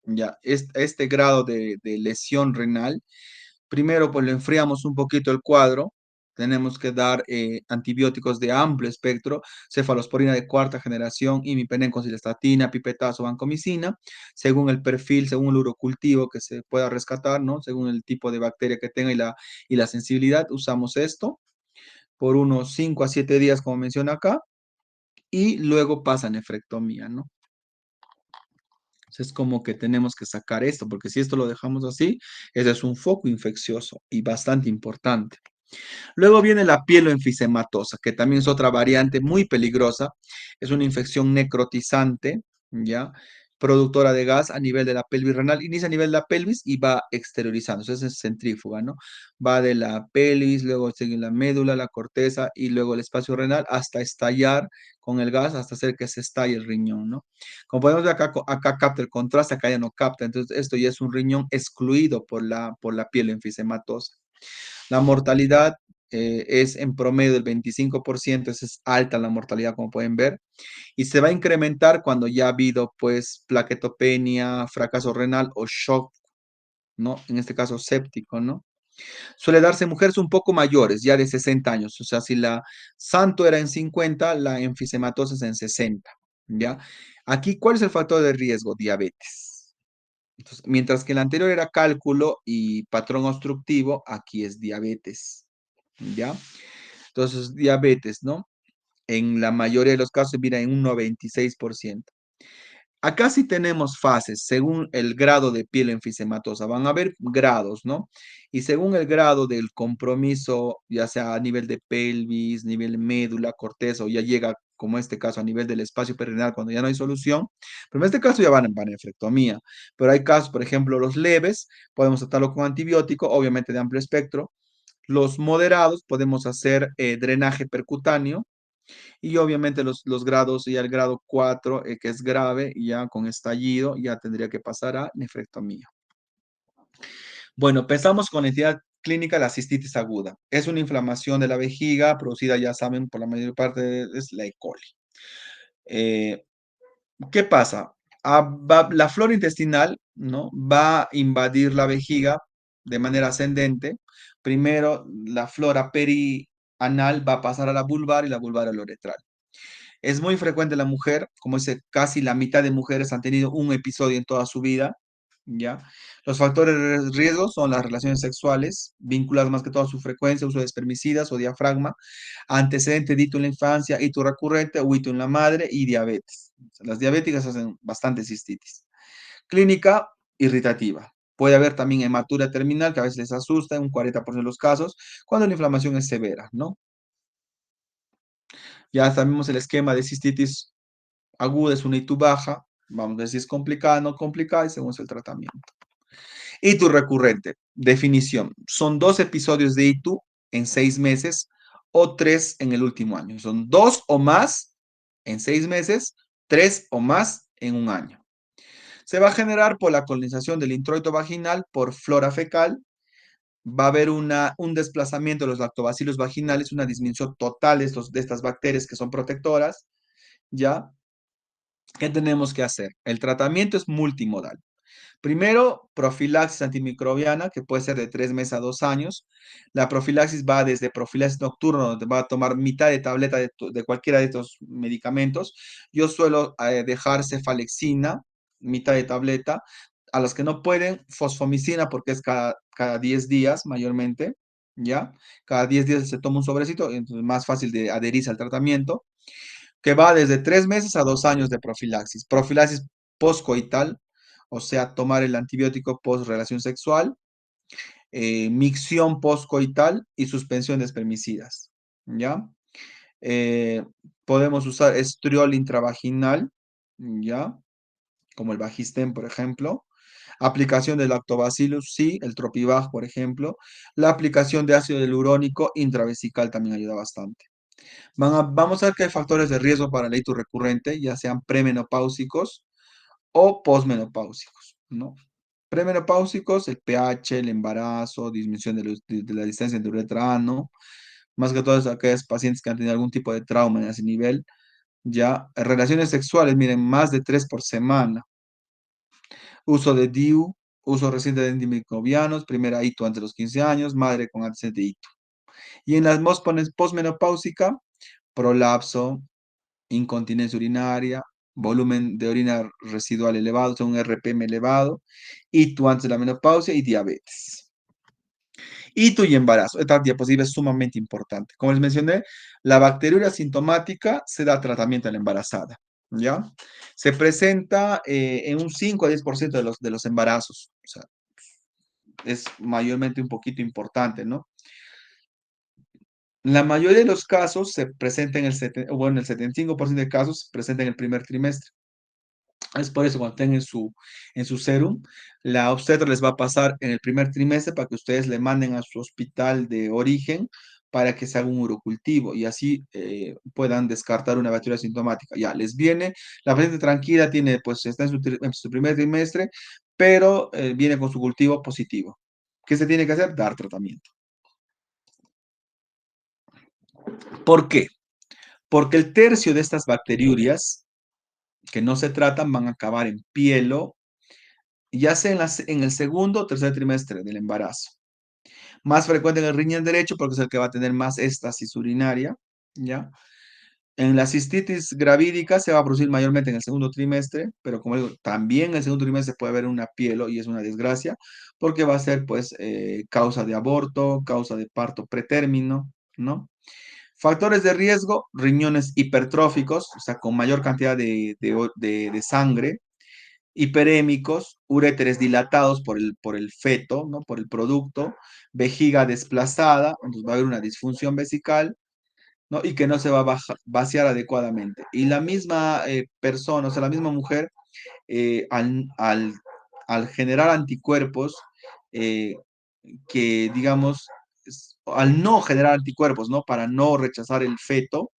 A: Ya, este grado de lesión renal, primero pues lo enfriamos un poquito el cuadro, tenemos que dar antibióticos de amplio espectro, cefalosporina de cuarta generación, imipenem, cilastatina, pipetazo, vancomicina, según el perfil, según el urocultivo que se pueda rescatar, ¿no? Según el tipo de bacteria que tenga y la sensibilidad, usamos esto por unos 5 a 7 días, como menciona acá, y luego pasa nefrectomía, ¿no? Entonces, es como que tenemos que sacar esto, porque si esto lo dejamos así, ese es un foco infeccioso y bastante importante. Luego viene la pieloenfisematosa, que también es otra variante muy peligrosa. Es una infección necrotizante, ¿ya? Productora de gas a nivel de la pelvis renal. Inicia a nivel de la pelvis y va exteriorizando. Entonces es centrífuga, ¿no? Va de la pelvis, luego sigue la médula, la corteza y luego el espacio renal hasta estallar con el gas, hasta hacer que se estalle el riñón, ¿no? Como podemos ver acá capta el contraste, acá ya no capta. Entonces esto ya es un riñón excluido por la pieloenfisematosa. La mortalidad es en promedio del 25%, esa es alta la mortalidad, como pueden ver, y se va a incrementar cuando ya ha habido, pues, plaquetopenia, fracaso renal o shock, ¿no? En este caso, séptico, ¿no? Suele darse en mujeres un poco mayores, ya de 60 años, o sea, si la santo era en 50, la enfisematosis en 60, ¿ya? Aquí, ¿cuál es el factor de riesgo? Diabetes. Entonces, mientras que el anterior era cálculo y patrón obstructivo, aquí es diabetes. ¿Ya? Entonces, diabetes, ¿no? En la mayoría de los casos, mira, en un 96%. Acá sí tenemos fases según el grado de piel enfisematosa. Van a haber grados, ¿no? Y según el grado del compromiso, ya sea a nivel de pelvis, nivel médula, corteza, o ya llega, como este caso, a nivel del espacio perineal cuando ya no hay solución. Pero en este caso ya van en panefrectomía. Pero hay casos, por ejemplo, los leves, podemos tratarlo con antibiótico, obviamente de amplio espectro. Los moderados podemos hacer drenaje percutáneo y obviamente los grados, ya el grado 4 que es grave, ya con estallido, ya tendría que pasar a nefrectomía. Bueno, empezamos con la entidad clínica, la cistitis aguda. Es una inflamación de la vejiga producida, ya saben, por la mayor parte es la E. coli. Eh, ¿Qué pasa? La flora intestinal, ¿no? Va a invadir la vejiga de manera ascendente. Primero, la flora perianal va a pasar a la vulvar y la vulvar al uretral. Es muy frecuente en la mujer, como dice, casi la mitad de mujeres han tenido un episodio en toda su vida, ¿ya? Los factores de riesgo son las relaciones sexuales, vinculadas más que todo a su frecuencia, uso de espermicidas o diafragma, antecedente de hito en la infancia, hito recurrente o hito en la madre y diabetes. Las diabéticas hacen bastante cistitis. Clínica irritativa. Puede haber también hematuria terminal, que a veces les asusta en un 40% de los casos, cuando la inflamación es severa, ¿no? Ya sabemos el esquema de cistitis aguda, es una ITU baja, vamos a ver si es complicada o no complicada y según es el tratamiento. ITU recurrente, definición, son 2 episodios de ITU en 6 meses o 3 en el último año. Son 2 o más en 6 meses, 3 o más en un año. Se va a generar por la colonización del introito vaginal por flora fecal. Va a haber un desplazamiento de los lactobacilos vaginales, una disminución total de estas bacterias que son protectoras, ¿ya? ¿Qué tenemos que hacer? El tratamiento es multimodal. Primero, profilaxis antimicrobiana, que puede ser de 3 meses a 2 años. La profilaxis va desde profilaxis nocturno, donde va a tomar mitad de tableta de cualquiera de estos medicamentos. Yo suelo dejar cefalexina, mitad de tableta. A las que no pueden, fosfomicina, porque es cada 10 días mayormente, ¿ya? Cada 10 días se toma un sobrecito, entonces es más fácil de adherirse al tratamiento, que va desde 3 meses a 2 años de profilaxis. Profilaxis postcoital, o sea, tomar el antibiótico post relación sexual, micción postcoital y suspensión de espermicidas, ¿ya? Eh, Podemos usar estriol intravaginal, ¿ya? Como el Vagistén, por ejemplo. Aplicación del lactobacillus, sí, el Tropivag, por ejemplo. La aplicación de ácido hialurónico intravesical también ayuda bastante. Vamos a ver que hay factores de riesgo para el ictus recurrente, ya sean premenopáusicos o posmenopáusicos, ¿no? Premenopáusicos, el pH, el embarazo, disminución de la distancia entre uretra ano, más que todos aquellos pacientes que han tenido algún tipo de trauma en ese nivel, ya, relaciones sexuales, miren, más de 3 por semana, uso de DIU, uso reciente de antimicrobianos, primera ITU antes de los 15 años, madre con antecedente de ITU. Y en las posmenopáusica, prolapso, incontinencia urinaria, volumen de orina residual elevado, o sea, un RPM elevado, ITU antes de la menopausia y diabetes. ITU y embarazo. Esta diapositiva es sumamente importante. Como les mencioné, la bacteriuria sintomática se da tratamiento en la embarazada, ¿ya? Se presenta en un 5 a 10% de los embarazos, o sea, es mayormente un poquito importante, ¿no? La mayoría de los casos se presenta bueno, el 75% de casos se presenta en el primer trimestre. Es por eso cuando estén en su serum, la obstetra les va a pasar en el primer trimestre para que ustedes le manden a su hospital de origen para que se haga un urocultivo y así puedan descartar una bacteria sintomática. Ya, les viene, la paciente tranquila, pues está en su primer trimestre, pero viene con su cultivo positivo. ¿Qué se tiene que hacer? Dar tratamiento. ¿Por qué? Porque el tercio de estas bacteriurias que no se tratan van a acabar en pielo, ya sea en el segundo o tercer trimestre del embarazo. Más frecuente en el riñón derecho porque es el que va a tener más éstasis urinaria, ¿ya? En la cistitis gravídica se va a producir mayormente en el segundo trimestre, pero como digo, también en el segundo trimestre puede haber una pielo y es una desgracia porque va a ser pues causa de aborto, causa de parto pretérmino, ¿no? Factores de riesgo, riñones hipertróficos, o sea, con mayor cantidad de sangre, hiperémicos, uréteres dilatados por el feto, ¿no? Por el producto, vejiga desplazada, entonces va a haber una disfunción vesical, ¿no? Y que no se va a vaciar adecuadamente. Y la misma persona, o sea, la misma mujer, al generar anticuerpos, eh, que digamos, al no generar anticuerpos, ¿no? Para no rechazar el feto,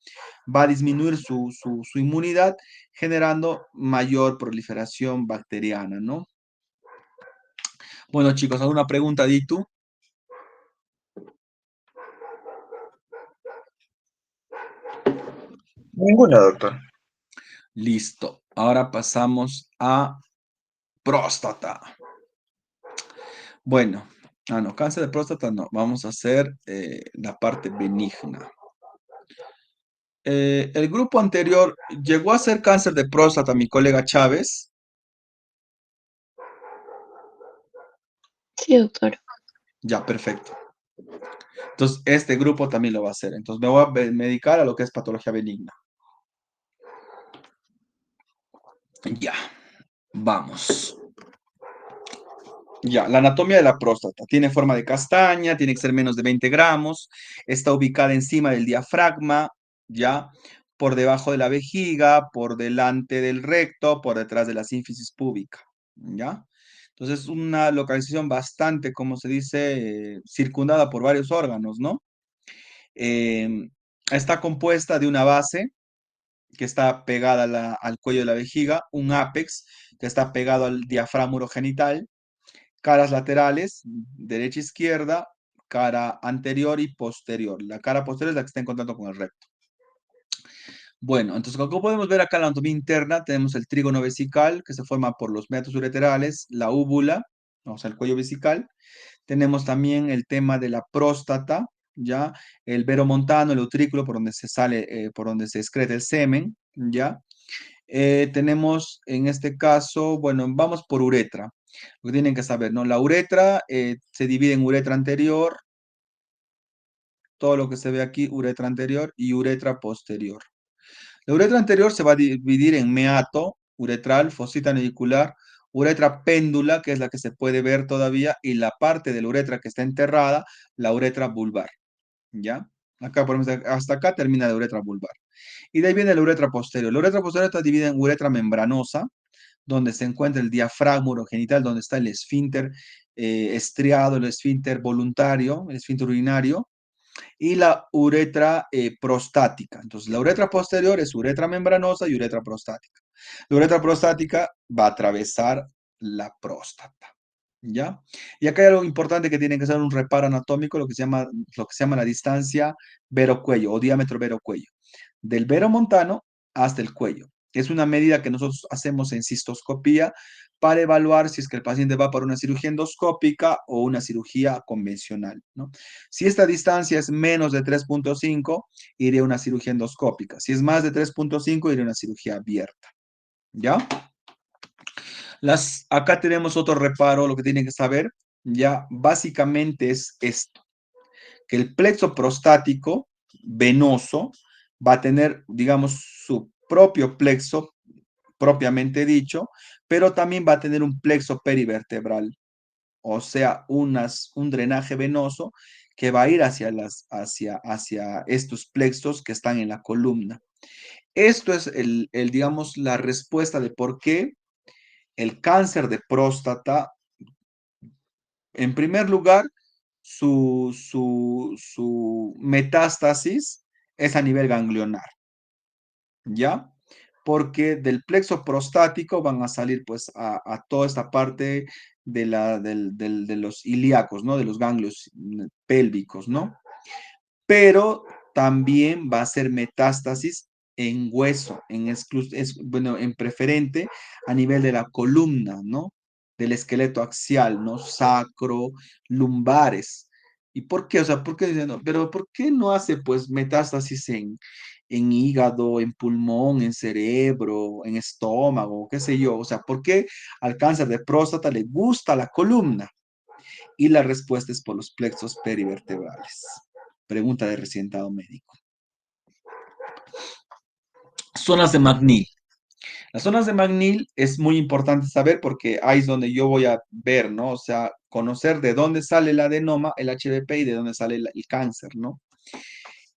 A: va a disminuir su inmunidad, generando mayor proliferación bacteriana, ¿no? Bueno, chicos, ¿alguna pregunta, Ditu?
C: Ninguna, doctor.
A: Listo. Ahora pasamos a próstata. Bueno, no, cáncer de próstata no. Vamos a hacer la parte benigna. El grupo anterior llegó a ser cáncer de próstata, mi colega Chávez.
D: Sí, doctor.
A: Ya, perfecto. Entonces, este grupo también lo va a hacer. Entonces, me voy a medicar a lo que es patología benigna. Ya, vamos. Ya, la anatomía de la próstata. Tiene forma de castaña, tiene que ser menos de 20 gramos, está ubicada encima del diafragma, ya, por debajo de la vejiga, por delante del recto, por detrás de la sínfisis púbica, ya. Entonces, es una localización bastante, como se dice, circundada por varios órganos, ¿no? Está compuesta de una base que está pegada al cuello de la vejiga, un ápex que está pegado al diafragma urogenital, caras laterales, derecha e izquierda, cara anterior y posterior. La cara posterior es la que está en contacto con el recto. Bueno, entonces como podemos ver acá en la anatomía interna, tenemos el trígono vesical que se forma por los meatos ureterales, la úvula, o sea, el cuello vesical. Tenemos también el tema de la próstata, ya, el veromontano, el utrículo por donde se sale, por donde se excreta el semen, ya. Tenemos en este caso, bueno, vamos por uretra. Lo que tienen que saber, ¿no? La uretra se divide en uretra anterior, todo lo que se ve aquí, uretra anterior y uretra posterior. La uretra anterior se va a dividir en meato, uretral, fosita nodicular, uretra péndula, que es la que se puede ver todavía, y la parte de la uretra que está enterrada, la uretra vulvar. ¿Ya? Acá, por ejemplo, hasta acá termina la uretra vulvar. Y de ahí viene la uretra posterior. La uretra posterior está dividida en uretra membranosa, donde se encuentra el diafragma urogenital, donde está el esfínter estriado, el esfínter voluntario, el esfínter urinario, y la uretra prostática. Entonces, la uretra posterior es uretra membranosa y uretra prostática. La uretra prostática va a atravesar la próstata. ¿Ya? Y acá hay algo importante que tiene que ser un reparo anatómico, lo que se llama la distancia vero-cuello o diámetro vero-cuello. Del vero montano hasta el cuello. Es una medida que nosotros hacemos en cistoscopía para evaluar si es que el paciente va por una cirugía endoscópica o una cirugía convencional, ¿no? Si esta distancia es menos de 3.5, iré a una cirugía endoscópica. Si es más de 3.5, iré a una cirugía abierta. ¿Ya? Acá tenemos otro reparo, lo que tienen que saber, ya básicamente es esto, que el plexo prostático venoso va a tener, digamos, su propio plexo propiamente dicho, pero también va a tener un plexo perivertebral, o sea, un drenaje venoso que va a ir hacia estos plexos que están en la columna. Esto es digamos, la respuesta de por qué el cáncer de próstata, en primer lugar, su metástasis es a nivel ganglionar, ¿ya? Porque del plexo prostático van a salir pues a toda esta parte de los ilíacos, ¿no? De los ganglios pélvicos, ¿no? Pero también va a ser metástasis en hueso, bueno, en preferente a nivel de la columna, ¿no? Del esqueleto axial, ¿no? Sacro, lumbares. ¿Y por qué? O sea, ¿por qué dicen, no? Pero ¿por qué no hace pues metástasis en hígado, en pulmón, en cerebro, en estómago, qué sé yo? O sea, ¿por qué al cáncer de próstata le gusta la columna? Y la respuesta es por los plexos perivertebrales. Pregunta de recientado médico. Zonas de McNeil. Las zonas de McNeil es muy importante saber porque ahí es donde yo voy a ver, ¿no? O sea, conocer de dónde sale el adenoma, el HDP y de dónde sale el cáncer, ¿no?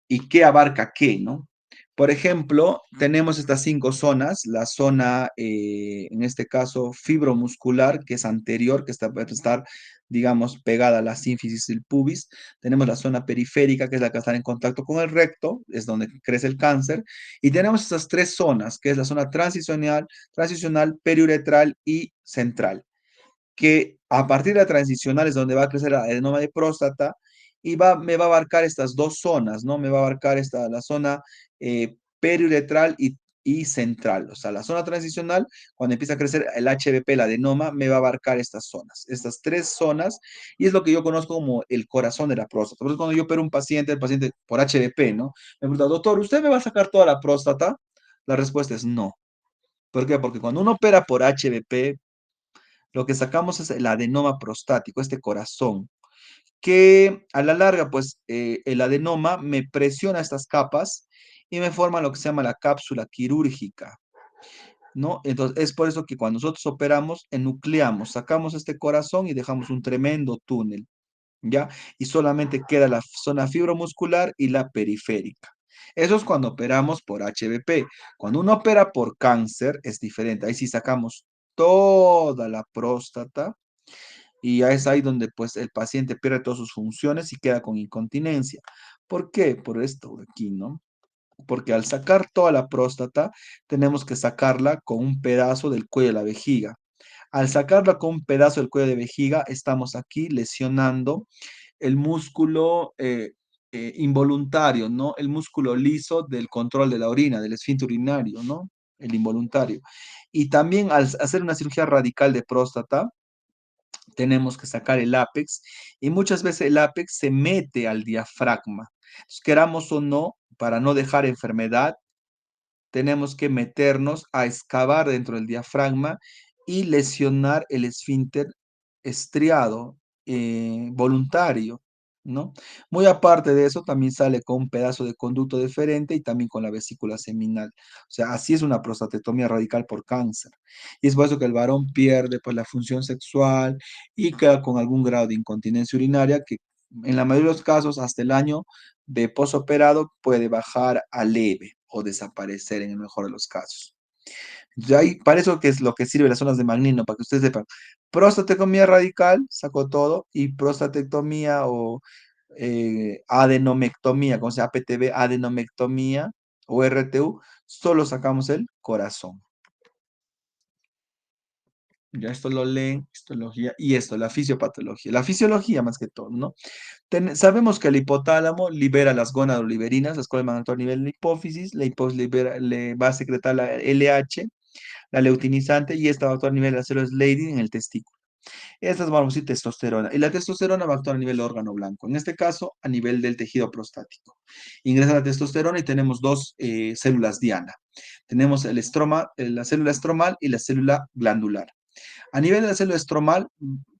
A: Y qué abarca qué, ¿no? Por ejemplo, tenemos estas 5 zonas, la zona, en este caso, fibromuscular, que es anterior, que puede estar, digamos, pegada a la sínfisis del pubis. Tenemos la zona periférica, que es la que está en contacto con el recto, es donde crece el cáncer. Y tenemos estas 3 zonas, que es la zona transicional, periuretral y central, que a partir de la transicional es donde va a crecer el adenoma de próstata y me va a abarcar estas 2 zonas, ¿no? Me va a abarcar la zona periuretral y central. O sea, la zona transicional, cuando empieza a crecer el HBP, el adenoma, me va a abarcar estas zonas, estas 3 zonas, y es lo que yo conozco como el corazón de la próstata. Por eso cuando yo opero a un paciente, el paciente por HBP, ¿no? Me pregunta, doctor, ¿usted me va a sacar toda la próstata? La respuesta es no. ¿Por qué? Porque cuando uno opera por HBP, lo que sacamos es el adenoma prostático, este corazón, que a la larga, pues el adenoma me presiona estas capas y me forma lo que se llama la cápsula quirúrgica, ¿no? Entonces, es por eso que cuando nosotros operamos, enucleamos, sacamos este corazón y dejamos un tremendo túnel, ¿ya? Y solamente queda la zona fibromuscular y la periférica. Eso es cuando operamos por HBP. Cuando uno opera por cáncer, es diferente. Ahí sí sacamos toda la próstata y es ahí donde pues el paciente pierde todas sus funciones y queda con incontinencia. ¿Por qué? Por esto de aquí, ¿no? Porque al sacar toda la próstata, tenemos que sacarla con un pedazo del cuello de la vejiga. Al sacarla con un pedazo del cuello de vejiga, estamos aquí lesionando el músculo involuntario, ¿no? El músculo liso del control de la orina, del esfínter urinario, ¿no? El involuntario. Y también al hacer una cirugía radical de próstata, tenemos que sacar el ápex y muchas veces el ápex se mete al diafragma. Entonces, queramos o no, para no dejar enfermedad, tenemos que meternos a excavar dentro del diafragma y lesionar el esfínter estriado voluntario, ¿no? Muy aparte de eso, también sale con un pedazo de conducto deferente y también con la vesícula seminal. O sea, así es una prostatectomía radical por cáncer. Y es por eso que el varón pierde pues la función sexual y queda con algún grado de incontinencia urinaria que en la mayoría de los casos hasta el año de posoperado puede bajar a leve o desaparecer en el mejor de los casos. Ya ahí, para eso que es lo que sirve las zonas de Magnino, para que ustedes sepan. Prostatectomía radical, sacó todo, y prostatectomía o adenomectomía, como se llama APTB, adenomectomía o RTU, solo sacamos el corazón. Ya esto lo leen, histología, y esto, la fisiopatología. La fisiología más que todo, ¿no? Sabemos que el hipotálamo libera las gónadoliberinas, las cuales van a actuar a nivel de la hipófisis, la hipófisis le va a secretar la LH, la leutinizante, y esta va a actuar a nivel de las células Leydig en el testículo. Estas vamos a decir testosterona, y la testosterona va a actuar a nivel del órgano blanco, en este caso a nivel del tejido prostático. Ingresa la testosterona y tenemos dos células diana. Tenemos el estroma, la célula estromal y la célula glandular. A nivel de la célula estromal,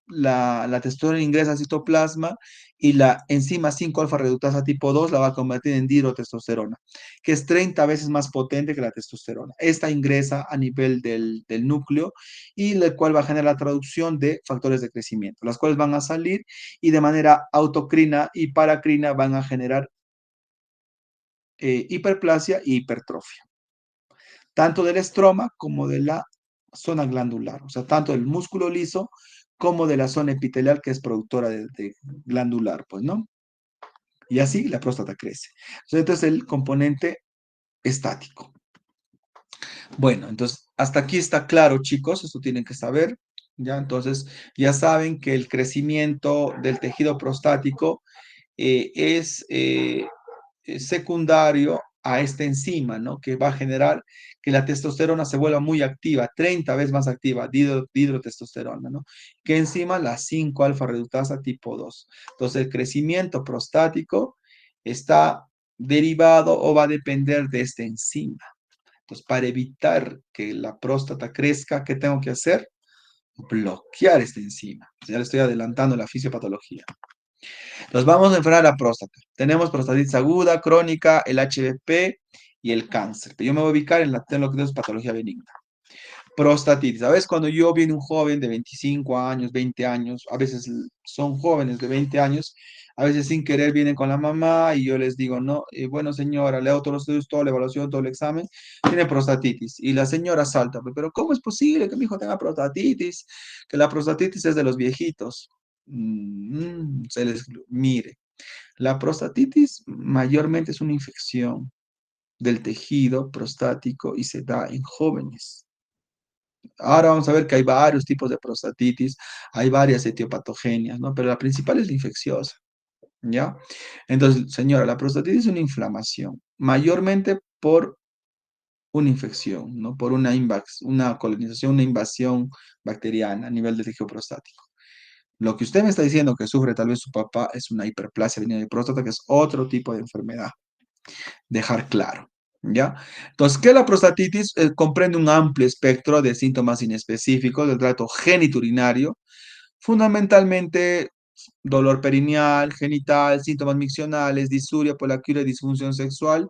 A: la testosterona ingresa al citoplasma y la enzima 5-alfa reductasa tipo 2 la va a convertir en dihidrotestosterona, que es 30 veces más potente que la testosterona. Esta ingresa a nivel del núcleo y la cual va a generar la traducción de factores de crecimiento, las cuales van a salir y de manera autocrina y paracrina van a generar hiperplasia y hipertrofia, tanto del estroma como de la zona glandular, o sea, tanto del músculo liso como de la zona epitelial que es productora de glandular, pues, ¿no? Y así la próstata crece. Entonces, el componente estático. Bueno, entonces, hasta aquí está claro, chicos, esto tienen que saber, ¿ya? Entonces, ya saben que el crecimiento del tejido prostático es secundario a esta enzima, ¿no? Que va a generar que la testosterona se vuelva muy activa, 30 veces más activa, dihidrotestosterona, ¿no? Que enzima la 5-alfa reductasa tipo 2. Entonces, el crecimiento prostático está derivado o va a depender de esta enzima. Entonces, para evitar que la próstata crezca, ¿qué tengo que hacer? Bloquear esta enzima. Ya le estoy adelantando la fisiopatología. Nos vamos a enfrentar a la próstata. Tenemos prostatitis aguda, crónica, el HBP y el cáncer. Yo me voy a ubicar en lo que es patología benigna. Prostatitis. A veces cuando yo viene un joven de 25 años, 20 años, a veces son jóvenes de 20 años, a veces sin querer vienen con la mamá y yo les digo, no, bueno señora, le hago todos los estudios, toda la evaluación, todo el examen, tiene prostatitis. Y la señora salta, pero ¿cómo es posible que mi hijo tenga prostatitis? Que la prostatitis es de los viejitos. Mire, la prostatitis mayormente es una infección del tejido prostático y se da en jóvenes. Ahora vamos a ver que hay varios tipos de prostatitis, hay varias etiopatogenias, ¿no? Pero la principal es la infecciosa, ¿ya? Entonces, señora, la prostatitis es una inflamación, mayormente por una infección, ¿no? Por una colonización, una invasión bacteriana a nivel del tejido prostático. Lo que usted me está diciendo que sufre tal vez su papá es una hiperplasia benigna de próstata, que es otro tipo de enfermedad. Dejar claro, ¿ya? Entonces, ¿qué es la prostatitis? Comprende un amplio espectro de síntomas inespecíficos del tracto genitourinario, fundamentalmente dolor perineal, genital, síntomas miccionales, disuria, poliaquia, disfunción sexual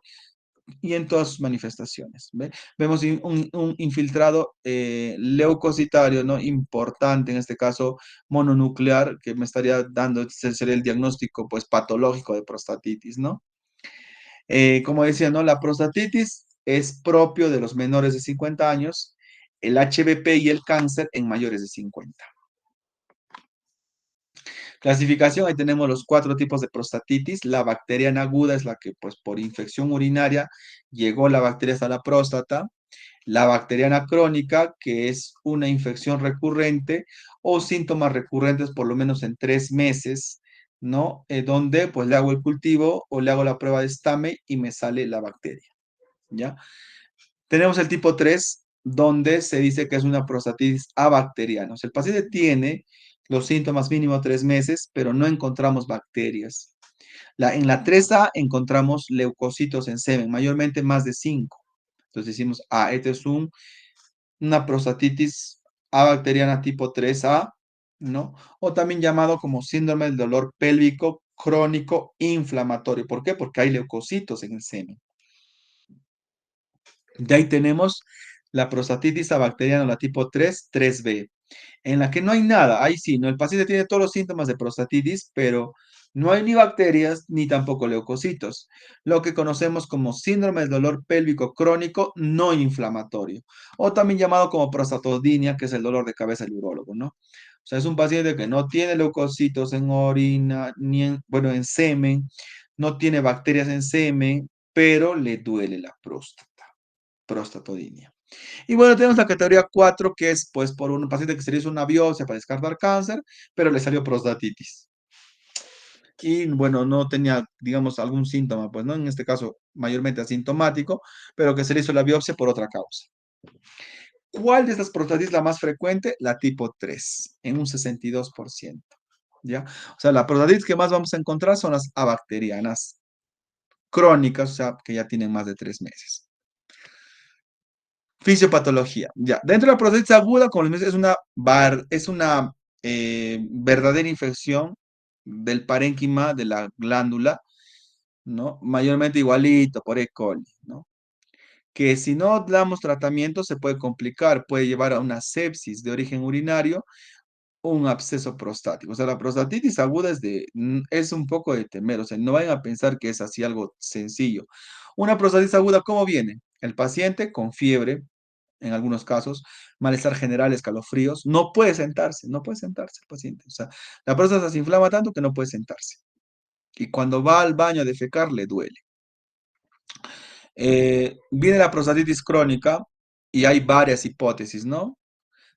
A: y en todas sus manifestaciones. ¿Ve? Vemos un infiltrado leucocitario, ¿no? Importante, en este caso mononuclear, que me estaría dando, sería el diagnóstico pues, patológico de prostatitis, ¿no? Como decía, ¿no? La prostatitis es propio de los menores de 50 años, el HBP y el cáncer en mayores de 50. Clasificación, ahí tenemos los 4 tipos de prostatitis. La bacteriana aguda es la que, pues, por infección urinaria llegó la bacteria hasta la próstata. La bacteriana crónica, que es una infección recurrente o síntomas recurrentes por lo menos en 3 meses ¿no? Donde pues le hago el cultivo o le hago la prueba de Stame y me sale la bacteria, ¿ya? Tenemos el tipo 3 donde se dice que es una prostatitis abacteriana. O sea, el paciente tiene los síntomas mínimo 3 meses, pero no encontramos bacterias. En la 3A encontramos leucocitos en semen, mayormente más de 5. Entonces decimos, este es una prostatitis abacteriana tipo 3A, ¿no? O también llamado como síndrome del dolor pélvico crónico inflamatorio. ¿Por qué? Porque hay leucocitos en el semen. De ahí tenemos la prostatitis bacteriana, la tipo 3, 3B, en la que no hay nada. Ahí sí, ¿no? El paciente tiene todos los síntomas de prostatitis, pero no hay ni bacterias ni tampoco leucocitos, lo que conocemos como síndrome del dolor pélvico crónico no inflamatorio, o también llamado como prostatodinia, que es el dolor de cabeza del urólogo, ¿no? O sea, es un paciente que no tiene leucocitos en orina, ni en, bueno, en semen, no tiene bacterias en semen, pero le duele la próstata, prostatodinia. Y bueno, tenemos la categoría 4 que es pues por un paciente que se le hizo una biopsia para descartar cáncer, pero le salió prostatitis. Y bueno, no tenía, digamos, algún síntoma, pues, ¿no? En este caso, mayormente asintomático, pero que se le hizo la biopsia por otra causa. ¿Cuál de estas prostatitis es la más frecuente? La tipo 3, en un 62%. ¿Ya? O sea, la prostatitis que más vamos a encontrar son las abacterianas crónicas, o sea, que ya tienen más de 3 meses. Fisiopatología. Ya. Dentro de la prostatitis aguda, como les mencioné, es una verdadera infección del parénquima de la glándula, ¿no? Mayormente igualito por E. coli, ¿no? Que si no damos tratamiento se puede complicar, puede llevar a una sepsis de origen urinario o un absceso prostático. O sea, la prostatitis aguda es un poco de temer, o sea, no vayan a pensar que es así algo sencillo. Una prostatitis aguda, ¿cómo viene? El paciente con fiebre, en algunos casos, malestar general, escalofríos, no puede sentarse el paciente. O sea, la próstata se inflama tanto que no puede sentarse. Y cuando va al baño a defecar, le duele. Viene la prostatitis crónica y hay varias hipótesis, ¿no?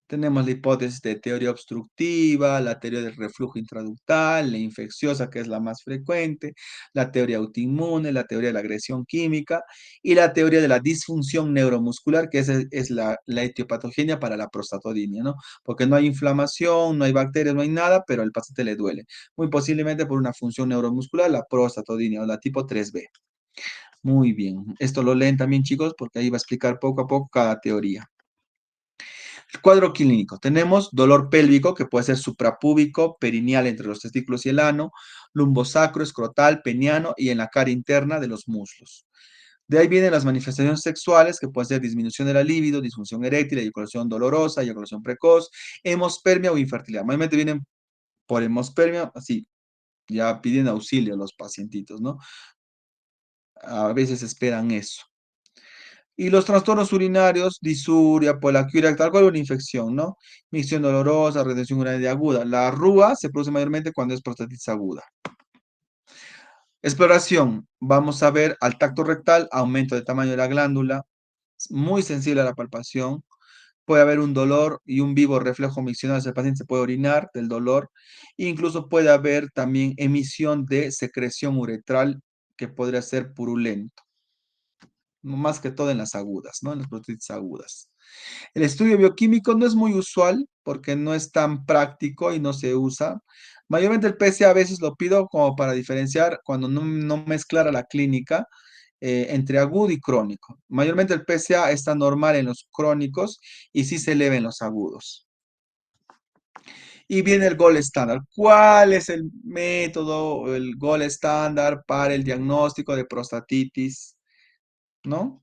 A: Tenemos la hipótesis de teoría obstructiva, la teoría del reflujo intraductal, la infecciosa, que es la más frecuente, la teoría autoinmune, la teoría de la agresión química y la teoría de la disfunción neuromuscular, que es la etiopatogenia para la prostatodinia, ¿no? Porque no hay inflamación, no hay bacterias, no hay nada, pero al paciente le duele. Muy posiblemente por una función neuromuscular, la prostatodinia o la tipo 3B. Muy bien. Esto lo leen también, chicos, porque ahí va a explicar poco a poco cada teoría. El cuadro clínico. Tenemos dolor pélvico, que puede ser suprapúbico, perineal entre los testículos y el ano, lumbosacro, escrotal, peniano y en la cara interna de los muslos. De ahí vienen las manifestaciones sexuales, que pueden ser disminución de la libido, disfunción eréctil, eyaculación dolorosa, eyaculación precoz, hemospermia o infertilidad. Mayormente vienen por hemospermia, así, ya piden auxilio a los pacientitos, ¿no? A veces esperan eso. Y los trastornos urinarios, disuria, polaquiuria, tal cual una infección, ¿no? Micción dolorosa, retención urinaria aguda. La RUA se produce mayormente cuando es prostatitis aguda. Exploración. Vamos a ver al tacto rectal, aumento de tamaño de la glándula, muy sensible a la palpación. Puede haber un dolor y un vivo reflejo miccional, el paciente se puede orinar del dolor. Incluso puede haber también emisión de secreción uretral que podría ser purulento, más que todo en las agudas, ¿no? En las prostatitis agudas. El estudio bioquímico no es muy usual porque no es tan práctico y no se usa. Mayormente el PSA a veces lo pido como para diferenciar cuando no mezclara la clínica entre agudo y crónico. Mayormente el PSA está normal en los crónicos y sí se eleva en los agudos. Y viene el gold estándar. ¿Cuál es el método, el gold estándar para el diagnóstico de prostatitis? ¿No?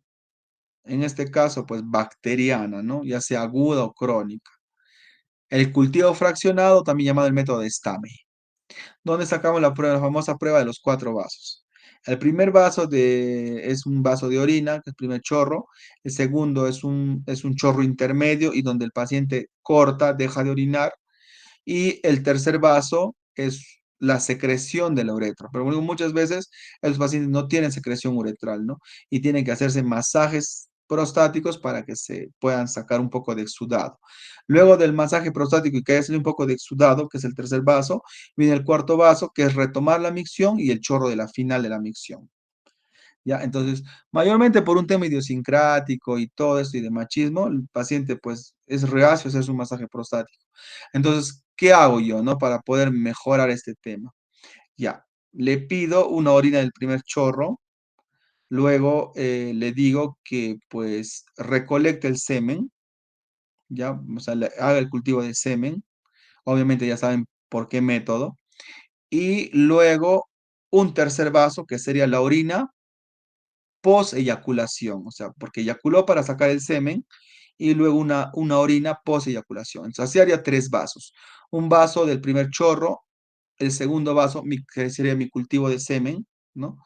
A: En este caso, pues bacteriana, ¿no? Ya sea aguda o crónica. El cultivo fraccionado, también llamado el método de Stame, donde sacamos la prueba, la famosa prueba de los 4 vasos. El primer vaso es un vaso de orina, que es el primer chorro. El segundo es un chorro intermedio y donde el paciente corta, deja de orinar. Y el tercer vaso es la secreción de la uretra. Pero bueno, muchas veces los pacientes no tienen secreción uretral, ¿no? Y tienen que hacerse masajes prostáticos para que se puedan sacar un poco de exudado. Luego del masaje prostático y que haya salido un poco de exudado, que es el tercer vaso, viene el cuarto vaso, que es retomar la micción y el chorro de la final de la micción. ¿Ya? Entonces, mayormente por un tema idiosincrático y todo esto y de machismo, el paciente pues es reacio a hacer su masaje prostático. Entonces, ¿qué hago yo, no? Para poder mejorar este tema. Ya, le pido una orina del primer chorro, luego le digo que pues recolecte el semen, ya, o sea, haga el cultivo de semen, obviamente ya saben por qué método, y luego un tercer vaso que sería la orina post-eyaculación, o sea, porque eyaculó para sacar el semen y luego una orina post-eyaculación. Entonces, así haría tres vasos. Un vaso del primer chorro, el segundo vaso, que sería mi cultivo de semen, ¿no?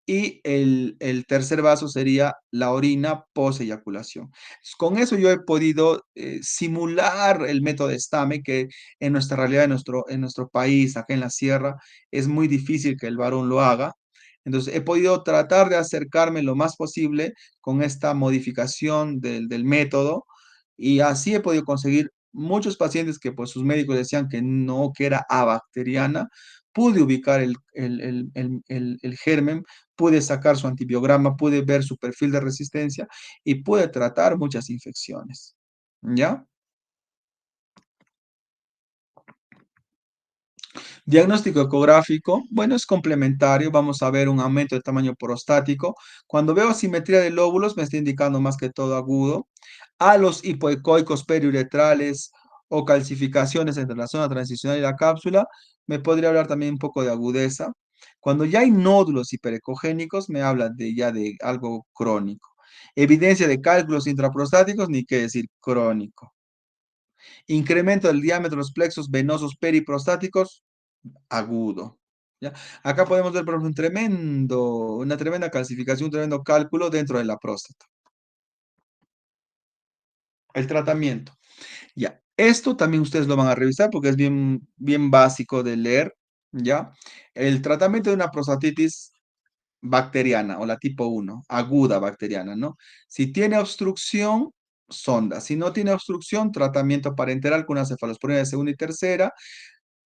A: Y el tercer vaso sería la orina post-eyaculación. Con eso yo he podido simular el método de Stame, que en nuestra realidad, en nuestro país, acá en la sierra, es muy difícil que el varón lo haga. Entonces, he podido tratar de acercarme lo más posible con esta modificación del método y así he podido conseguir muchos pacientes que pues sus médicos decían que no, que era abacteriana. Pude ubicar el germen, pude sacar su antibiograma, pude ver su perfil de resistencia y pude tratar muchas infecciones. ¿Ya? Diagnóstico ecográfico, bueno, es complementario. Vamos a ver un aumento de tamaño prostático. Cuando veo asimetría de lóbulos, me está indicando más que todo agudo. A los hipoecoicos periuretrales o calcificaciones entre la zona transicional y la cápsula, me podría hablar también un poco de agudeza. Cuando ya hay nódulos hiperecogénicos, me habla de ya de algo crónico. Evidencia de cálculos intraprostáticos, ni qué decir crónico. Incremento del diámetro de los plexos venosos periprostáticos, agudo. ¿Ya? Acá podemos ver, por ejemplo, una tremenda calcificación, un tremendo cálculo dentro de la próstata. El tratamiento. Ya. Esto también ustedes lo van a revisar porque es bien, bien básico de leer. ¿Ya? El tratamiento de una prostatitis bacteriana o la tipo 1 aguda bacteriana, ¿no? Si tiene obstrucción, sonda. Si no tiene obstrucción, tratamiento parenteral con una cefalosporina de segunda y tercera.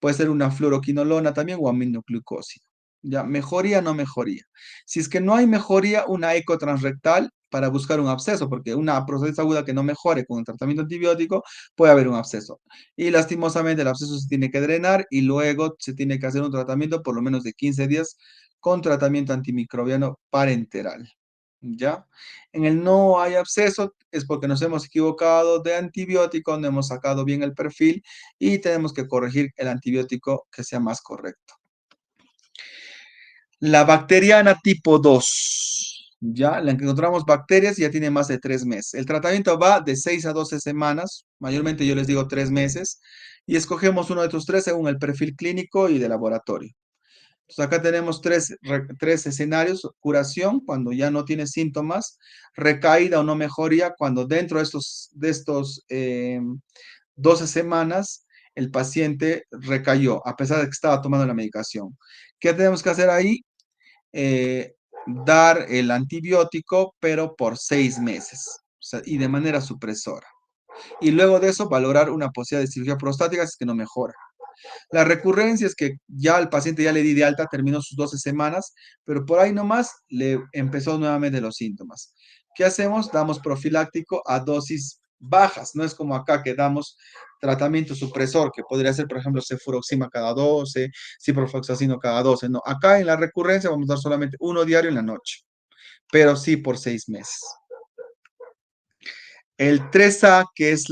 A: Puede ser una fluoroquinolona también o aminoglucósido. Ya, mejoría, no mejoría. Si es que no hay mejoría, una eco transrectal para buscar un absceso, porque una prostatitis aguda que no mejore con el tratamiento antibiótico, puede haber un absceso. Y lastimosamente el absceso se tiene que drenar y luego se tiene que hacer un tratamiento por lo menos de 15 días con tratamiento antimicrobiano parenteral. ¿Ya? En el no hay absceso es porque nos hemos equivocado de antibiótico, no hemos sacado bien el perfil y tenemos que corregir el antibiótico que sea más correcto. La bacteriana tipo 2, ya la que encontramos bacterias ya tiene más de 3 meses. El tratamiento va de 6 a 12 semanas, mayormente yo les digo 3 meses, y escogemos uno de estos tres según el perfil clínico y de laboratorio. Entonces acá tenemos tres escenarios: curación cuando ya no tiene síntomas, recaída o no mejoría cuando dentro de estos 12 semanas el paciente recayó a pesar de que estaba tomando la medicación. ¿Qué tenemos que hacer ahí? Eh, Dar el antibiótico, pero por 6 meses, o sea, y de manera supresora. Y luego de eso valorar una posibilidad de cirugía prostática si es que no mejora. La recurrencia es que ya al paciente ya le di de alta, terminó sus 12 semanas, pero por ahí nomás le empezó nuevamente los síntomas. ¿Qué hacemos? Damos profiláctico a dosis bajas. No es como acá que damos tratamiento supresor, que podría ser, por ejemplo, cefuroxima cada 12, ciprofloxacino cada 12. No, acá en la recurrencia vamos a dar solamente uno diario en la noche, pero sí por 6 meses. El 3A, que es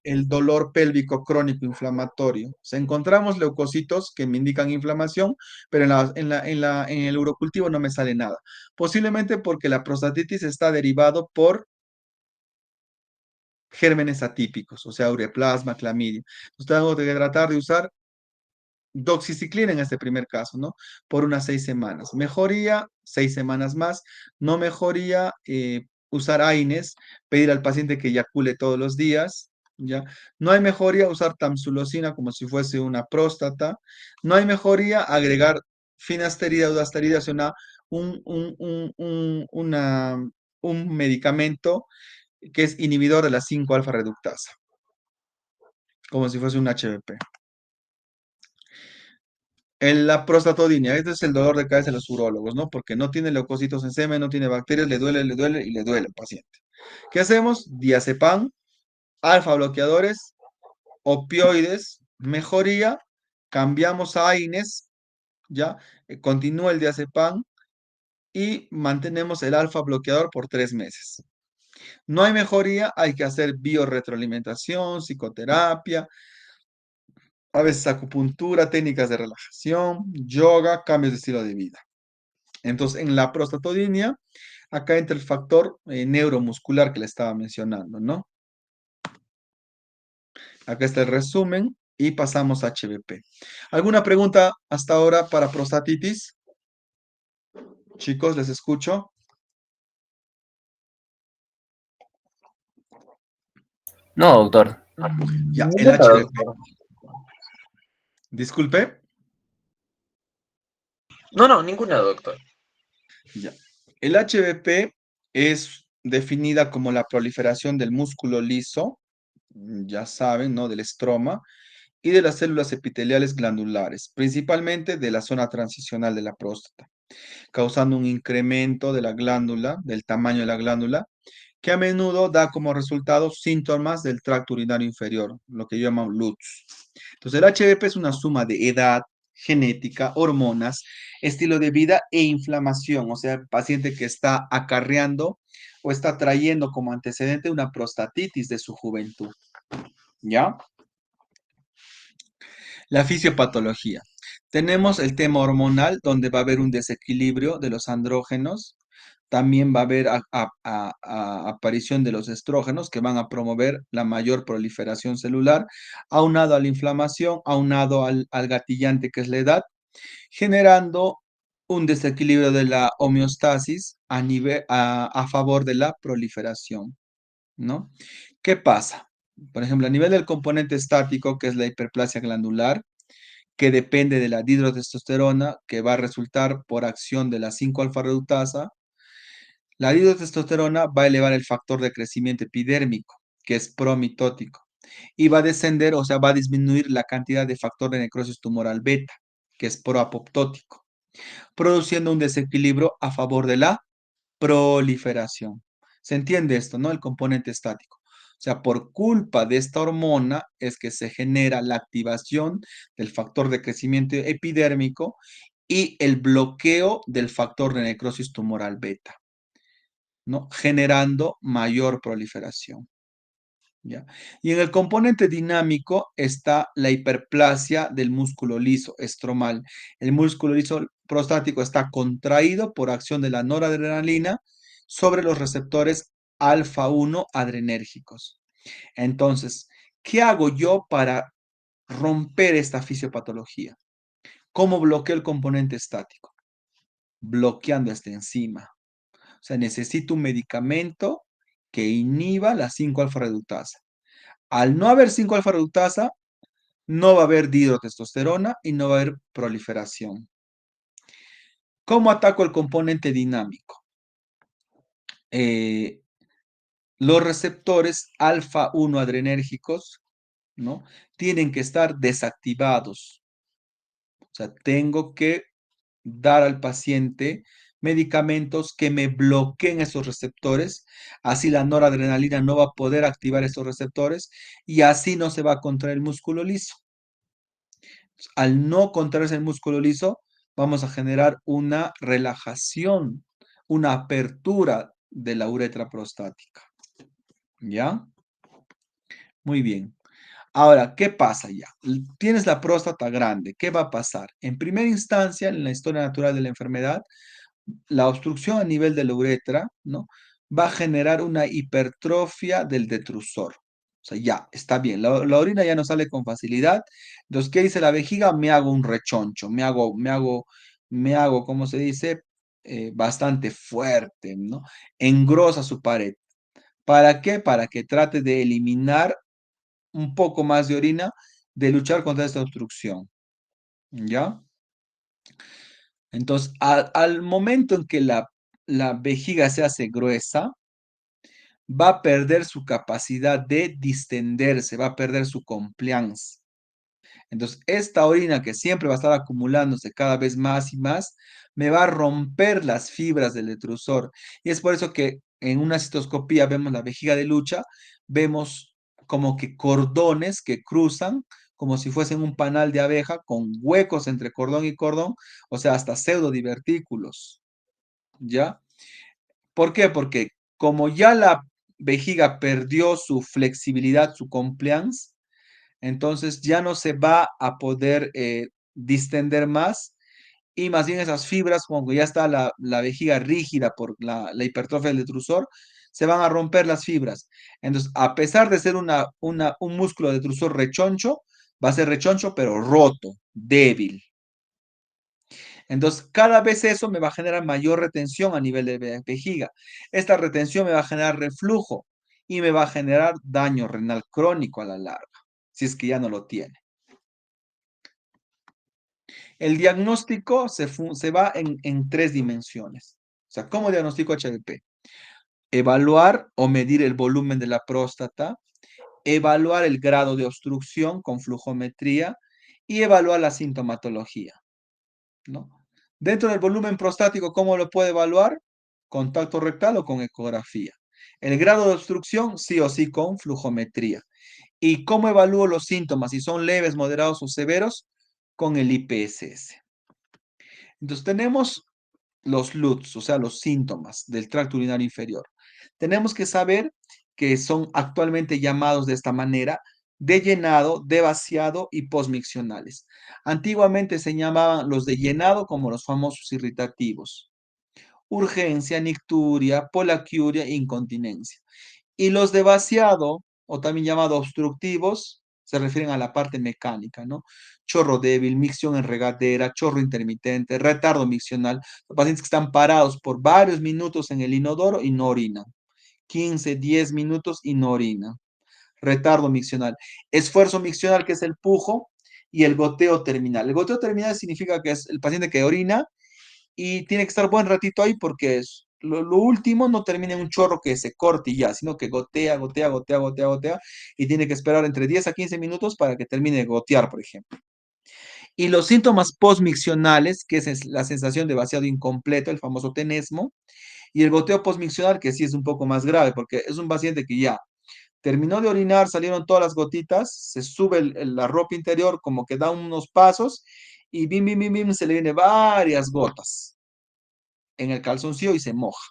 A: el dolor pélvico crónico inflamatorio. O sea, encontramos leucocitos que me indican inflamación, pero en el urocultivo no me sale nada. Posiblemente porque la prostatitis está derivado por gérmenes atípicos, o sea, ureaplasma, clamidia. Entonces, tengo que tratar de usar doxiciclina en este primer caso, ¿no? Por unas 6 semanas. Mejoría, 6 semanas más. No mejoría, usar AINES, pedir al paciente que eyacule todos los días, ¿ya? No hay mejoría, usar tamsulosina como si fuese una próstata. No hay mejoría, agregar finasterida o duasterida, o sea, una un medicamento que es inhibidor de la 5-alfa reductasa, como si fuese un HBP. En la prostatodinia, este es el dolor de cabeza de los urólogos, ¿no? Porque no tiene leucocitos en semen, no tiene bacterias, le duele y le duele al paciente. ¿Qué hacemos? Diazepam, alfa bloqueadores, opioides, mejoría, cambiamos a AINES, ¿ya? Continúa el diazepam y mantenemos el alfa bloqueador por 3 meses. No hay mejoría, hay que hacer biorretroalimentación, psicoterapia, a veces acupuntura, técnicas de relajación, yoga, cambios de estilo de vida. Entonces, en la prostatodinia, acá entra el factor neuromuscular que le estaba mencionando, ¿no? Acá está el resumen y pasamos a HBP. ¿Alguna pregunta hasta ahora para prostatitis? Chicos, les escucho.
B: No, doctor.
A: Ya, el
C: Ninguna,
A: HBP.
C: doctor.
A: Disculpe.
C: No, no, ninguna, doctor.
A: Ya. El HBP es definida como la proliferación del músculo liso, ya saben, ¿no? Del estroma y de las células epiteliales glandulares, principalmente de la zona transicional de la próstata, causando un incremento de la glándula, del tamaño de la glándula, que a menudo da como resultado síntomas del tracto urinario inferior, lo que llaman LUTS. Entonces, el HBP es una suma de edad, genética, hormonas, estilo de vida e inflamación, o sea, el paciente que está acarreando o está trayendo como antecedente una prostatitis de su juventud, ¿ya? La fisiopatología. Tenemos el tema hormonal, donde va a haber un desequilibrio de los andrógenos. También va a haber aparición de los estrógenos que van a promover la mayor proliferación celular, aunado a la inflamación, aunado al gatillante que es la edad, generando un desequilibrio de la homeostasis a favor de la proliferación, ¿no? ¿Qué pasa? Por ejemplo, a nivel del componente estático, que es la hiperplasia glandular, que depende de la dihidrotestosterona, que va a resultar por acción de la 5-alfa reductasa. La dihidrotestosterona va a elevar el factor de crecimiento epidérmico, que es promitótico, y va a descender, o sea, va a disminuir la cantidad de factor de necrosis tumoral beta, que es proapoptótico, produciendo un desequilibrio a favor de la proliferación. ¿Se entiende esto, no? El componente estático. O sea, por culpa de esta hormona es que se genera la activación del factor de crecimiento epidérmico y el bloqueo del factor de necrosis tumoral beta, ¿no? Generando mayor proliferación. ¿Ya? Y en el componente dinámico está la hiperplasia del músculo liso estromal. El músculo liso prostático está contraído por acción de la noradrenalina sobre los receptores alfa 1 adrenérgicos. Entonces, ¿qué hago yo para romper esta fisiopatología? ¿Cómo bloqueo el componente estático? Bloqueando esta enzima. O sea, necesito un medicamento que inhiba la 5-alfa reductasa. Al no haber 5-alfa reductasa, no va a haber dihidrotestosterona y no va a haber proliferación. ¿Cómo ataco el componente dinámico? Los receptores alfa 1 adrenérgicos, ¿no? Tienen que estar desactivados. O sea, tengo que dar al paciente medicamentos que me bloqueen esos receptores, así la noradrenalina no va a poder activar esos receptores y así no se va a contraer el músculo liso. Al no contraerse el músculo liso, vamos a generar una relajación, una apertura de la uretra prostática. ¿Ya? Muy bien. Ahora, ¿qué pasa ya? Tienes la próstata grande. ¿Qué va a pasar? En primera instancia, en la historia natural de la enfermedad, la obstrucción a nivel de la uretra, ¿no? Va a generar una hipertrofia del detrusor. O sea, ya, está bien. La orina ya no sale con facilidad. Entonces, ¿qué dice la vejiga? Me hago un rechoncho, ¿cómo se dice? Bastante fuerte, ¿no? Engrosa su pared. ¿Para qué? Para que trate de eliminar un poco más de orina, de luchar contra esta obstrucción. ¿Ya? Entonces, al momento en que la la vejiga se hace gruesa, va a perder su capacidad de distenderse, va a perder su compliance. Entonces, esta orina que siempre va a estar acumulándose cada vez más y más, me va a romper las fibras del detrusor. Y es por eso que en una citoscopía vemos la vejiga de Lucha, vemos como que cordones que cruzan, como si fuesen un panal de abeja con huecos entre cordón y cordón, o sea, hasta pseudodivertículos. ¿Ya? ¿Por qué? Porque como ya la vejiga perdió su flexibilidad, su compliance, entonces ya no se va a poder distender más y más bien esas fibras, como que ya está la vejiga rígida por la hipertrofia del detrusor, se van a romper las fibras. Entonces, a pesar de ser un músculo de detrusor rechoncho, va a ser rechoncho, pero roto, débil. Entonces, cada vez eso me va a generar mayor retención a nivel de vejiga. Esta retención me va a generar reflujo y me va a generar daño renal crónico a la larga, si es que ya no lo tiene. El diagnóstico se va en tres dimensiones. O sea, ¿cómo diagnostico HDP? Evaluar o medir el volumen de la próstata, evaluar el grado de obstrucción con flujometría y evaluar la sintomatología, ¿no? Dentro del volumen prostático, ¿cómo lo puede evaluar? Contacto rectal o con ecografía. El grado de obstrucción, sí o sí, con flujometría. ¿Y cómo evalúo los síntomas? Si son leves, moderados o severos, con el IPSS. Entonces tenemos los LUTS, o sea, los síntomas del tracto urinario inferior. Tenemos que saber que son actualmente llamados de esta manera: de llenado, de vaciado y posmiccionales. Antiguamente se llamaban los de llenado como los famosos irritativos: urgencia, nicturia, polaquiuria, incontinencia. Y los de vaciado, o también llamados obstructivos, se refieren a la parte mecánica, ¿no? Chorro débil, micción en regadera, chorro intermitente, retardo miccional. Los pacientes que están parados por varios minutos en el inodoro y no orinan. 15, 10 minutos y no orinan. Retardo miccional. Esfuerzo miccional, que es el pujo, y el goteo terminal. El goteo terminal significa que es el paciente que orina y tiene que estar buen ratito ahí porque lo último no termina en un chorro que se corte y ya, sino que gotea, gotea, gotea, gotea, gotea, y tiene que esperar entre 10 a 15 minutos para que termine de gotear, por ejemplo. Y los síntomas postmiccionales, que es la sensación de vaciado incompleto, el famoso tenesmo, y el goteo postmiccional, que sí es un poco más grave, porque es un paciente que ya terminó de orinar, salieron todas las gotitas, se sube la ropa interior, como que da unos pasos, y bim, bim, bim, bim, se le viene varias gotas en el calzoncillo y se moja.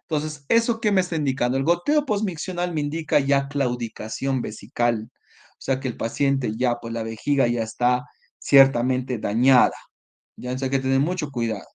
A: Entonces, ¿eso qué me está indicando? El goteo postmiccional me indica ya claudicación vesical, o sea que el paciente ya, pues la vejiga ya está ciertamente dañada. Ya hay que tener mucho cuidado.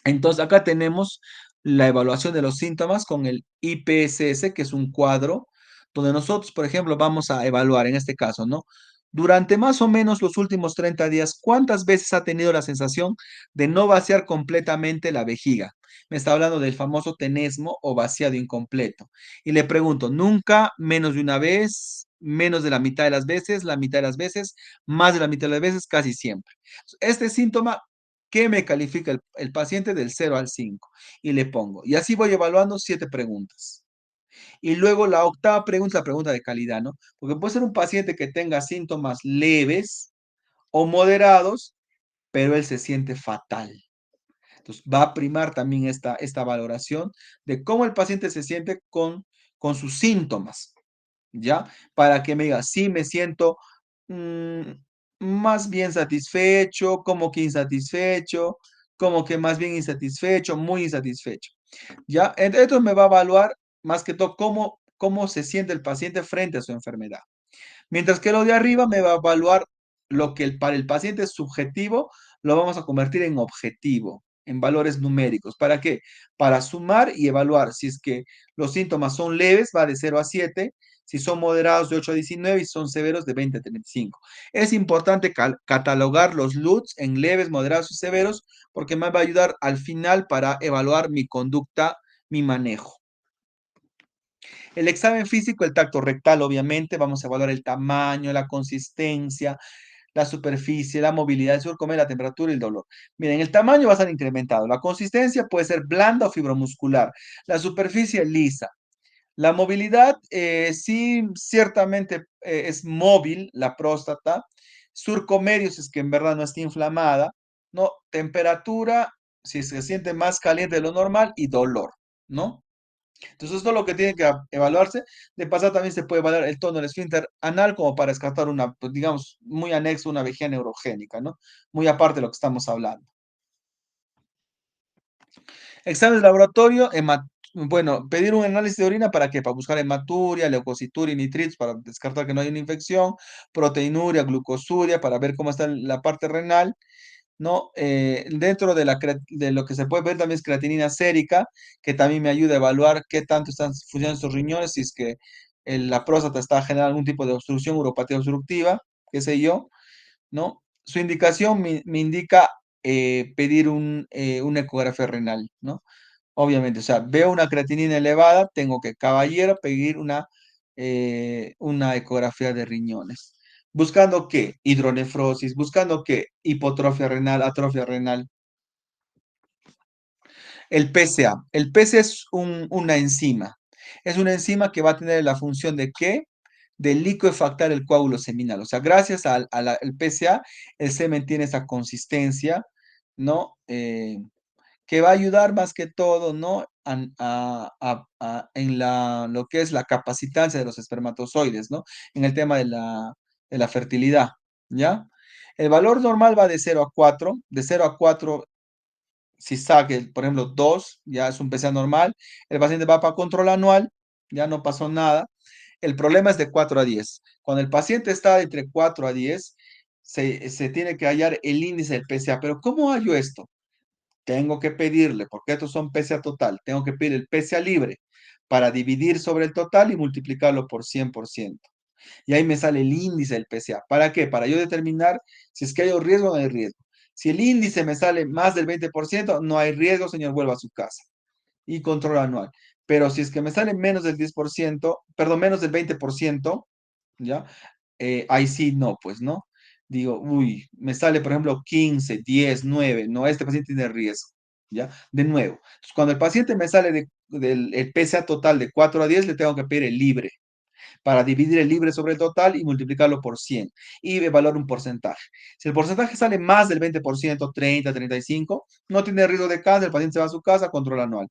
A: Entonces, acá tenemos la evaluación de los síntomas con el IPSS, que es un cuadro donde nosotros, por ejemplo, vamos a evaluar, en este caso, ¿no? Durante más o menos los últimos 30 días, ¿cuántas veces ha tenido la sensación de no vaciar completamente la vejiga? Me está hablando del famoso tenesmo o vaciado incompleto. Y le pregunto, ¿nunca, menos de una vez, menos de la mitad de las veces, la mitad de las veces, más de la mitad de las veces, casi siempre? Este síntoma, ¿qué me califica el paciente del 0 al 5? Y le pongo. Y así voy evaluando 7 preguntas. Y luego la octava pregunta es la pregunta de calidad, ¿no? Porque puede ser un paciente que tenga síntomas leves o moderados, pero él se siente fatal. Entonces, va a primar también esta valoración de cómo el paciente se siente con sus síntomas, ¿ya? Para que me diga, sí, me siento mm, más bien satisfecho, como que insatisfecho, como que más bien insatisfecho, muy insatisfecho, ¿ya? Esto me va a evaluar más que todo cómo se siente el paciente frente a su enfermedad. Mientras que lo de arriba me va a evaluar lo que para el paciente es subjetivo, lo vamos a convertir en objetivo, en valores numéricos. ¿Para qué? Para sumar y evaluar si es que los síntomas son leves, va de 0 a 7, si son moderados de 8 a 19 y son severos de 20 a 35. Es importante catalogar los LUTs en leves, moderados y severos porque me va a ayudar al final para evaluar mi conducta, mi manejo. El examen físico, el tacto rectal, obviamente, vamos a evaluar el tamaño, la consistencia, la superficie, la movilidad, el surco medio, la temperatura y el dolor. Miren, el tamaño va a estar incrementado. La consistencia puede ser blanda o fibromuscular. La superficie lisa. La movilidad, sí, ciertamente es móvil la próstata. Surco medio, si es que en verdad no está inflamada. ¿No? Temperatura, si se siente más caliente de lo normal y dolor, ¿no? Entonces, esto es lo que tiene que evaluarse. De pasada también se puede evaluar el tono del esfínter anal como para descartar una, pues, digamos, muy anexo, una vejiga neurogénica, ¿no? Muy aparte de lo que estamos hablando. Exámenes de laboratorio, bueno, pedir un análisis de orina para qué, para buscar hematuria, leucocitura y nitritos para descartar que no hay una infección, proteinuria, glucosuria para ver cómo está la parte renal, ¿no? Dentro de, de lo que se puede ver también es creatinina sérica, que también me ayuda a evaluar qué tanto están funcionando estos riñones, si es que la próstata está generando algún tipo de obstrucción, uropatía obstructiva, qué sé yo, ¿no? Su indicación me indica pedir una ecografía renal, ¿no? Obviamente, o sea, veo una creatinina elevada, tengo que, caballero, pedir una ecografía de riñones. ¿Buscando qué? Hidronefrosis, buscando qué? Hipotrofia renal, atrofia renal. El PSA. El PSA es una enzima. Es una enzima que va a tener la función de qué? De liquefactar el coágulo seminal. O sea, gracias al PSA, el semen tiene esa consistencia, ¿no? Que va a ayudar más que todo, ¿no? En lo que es la capacitancia de los espermatozoides, ¿no? En el tema de la fertilidad, ¿ya? El valor normal va de 0 a 4, de 0 a 4, si saque, por ejemplo, 2, ya es un PSA normal, el paciente va para control anual, ya no pasó nada. El problema es de 4 a 10. Cuando el paciente está entre 4 a 10, se tiene que hallar el índice del PSA. Pero ¿cómo hallo esto? Tengo que pedirle, porque estos son PSA total, tengo que pedir el PSA libre para dividir sobre el total y multiplicarlo por 100%. Y ahí me sale el índice del PSA. ¿Para qué? Para yo determinar si es que hay riesgo o no hay riesgo. Si el índice me sale más del 20%, no hay riesgo, señor, vuelva a su casa. Y control anual. Pero si es que me sale menos del 10%, perdón, menos del 20%, ¿ya? Ahí sí, no, pues, ¿no? Digo, uy, me sale, por ejemplo, 15, 10, 9, no, este paciente tiene riesgo, ¿ya? De nuevo, entonces, cuando el paciente me sale del el PSA total de 4 a 10, le tengo que pedir el libre para dividir el libre sobre el total y multiplicarlo por 100 y evaluar un porcentaje. Si el porcentaje sale más del 20%, 30, 35, no tiene riesgo de cáncer, el paciente se va a su casa, control anual.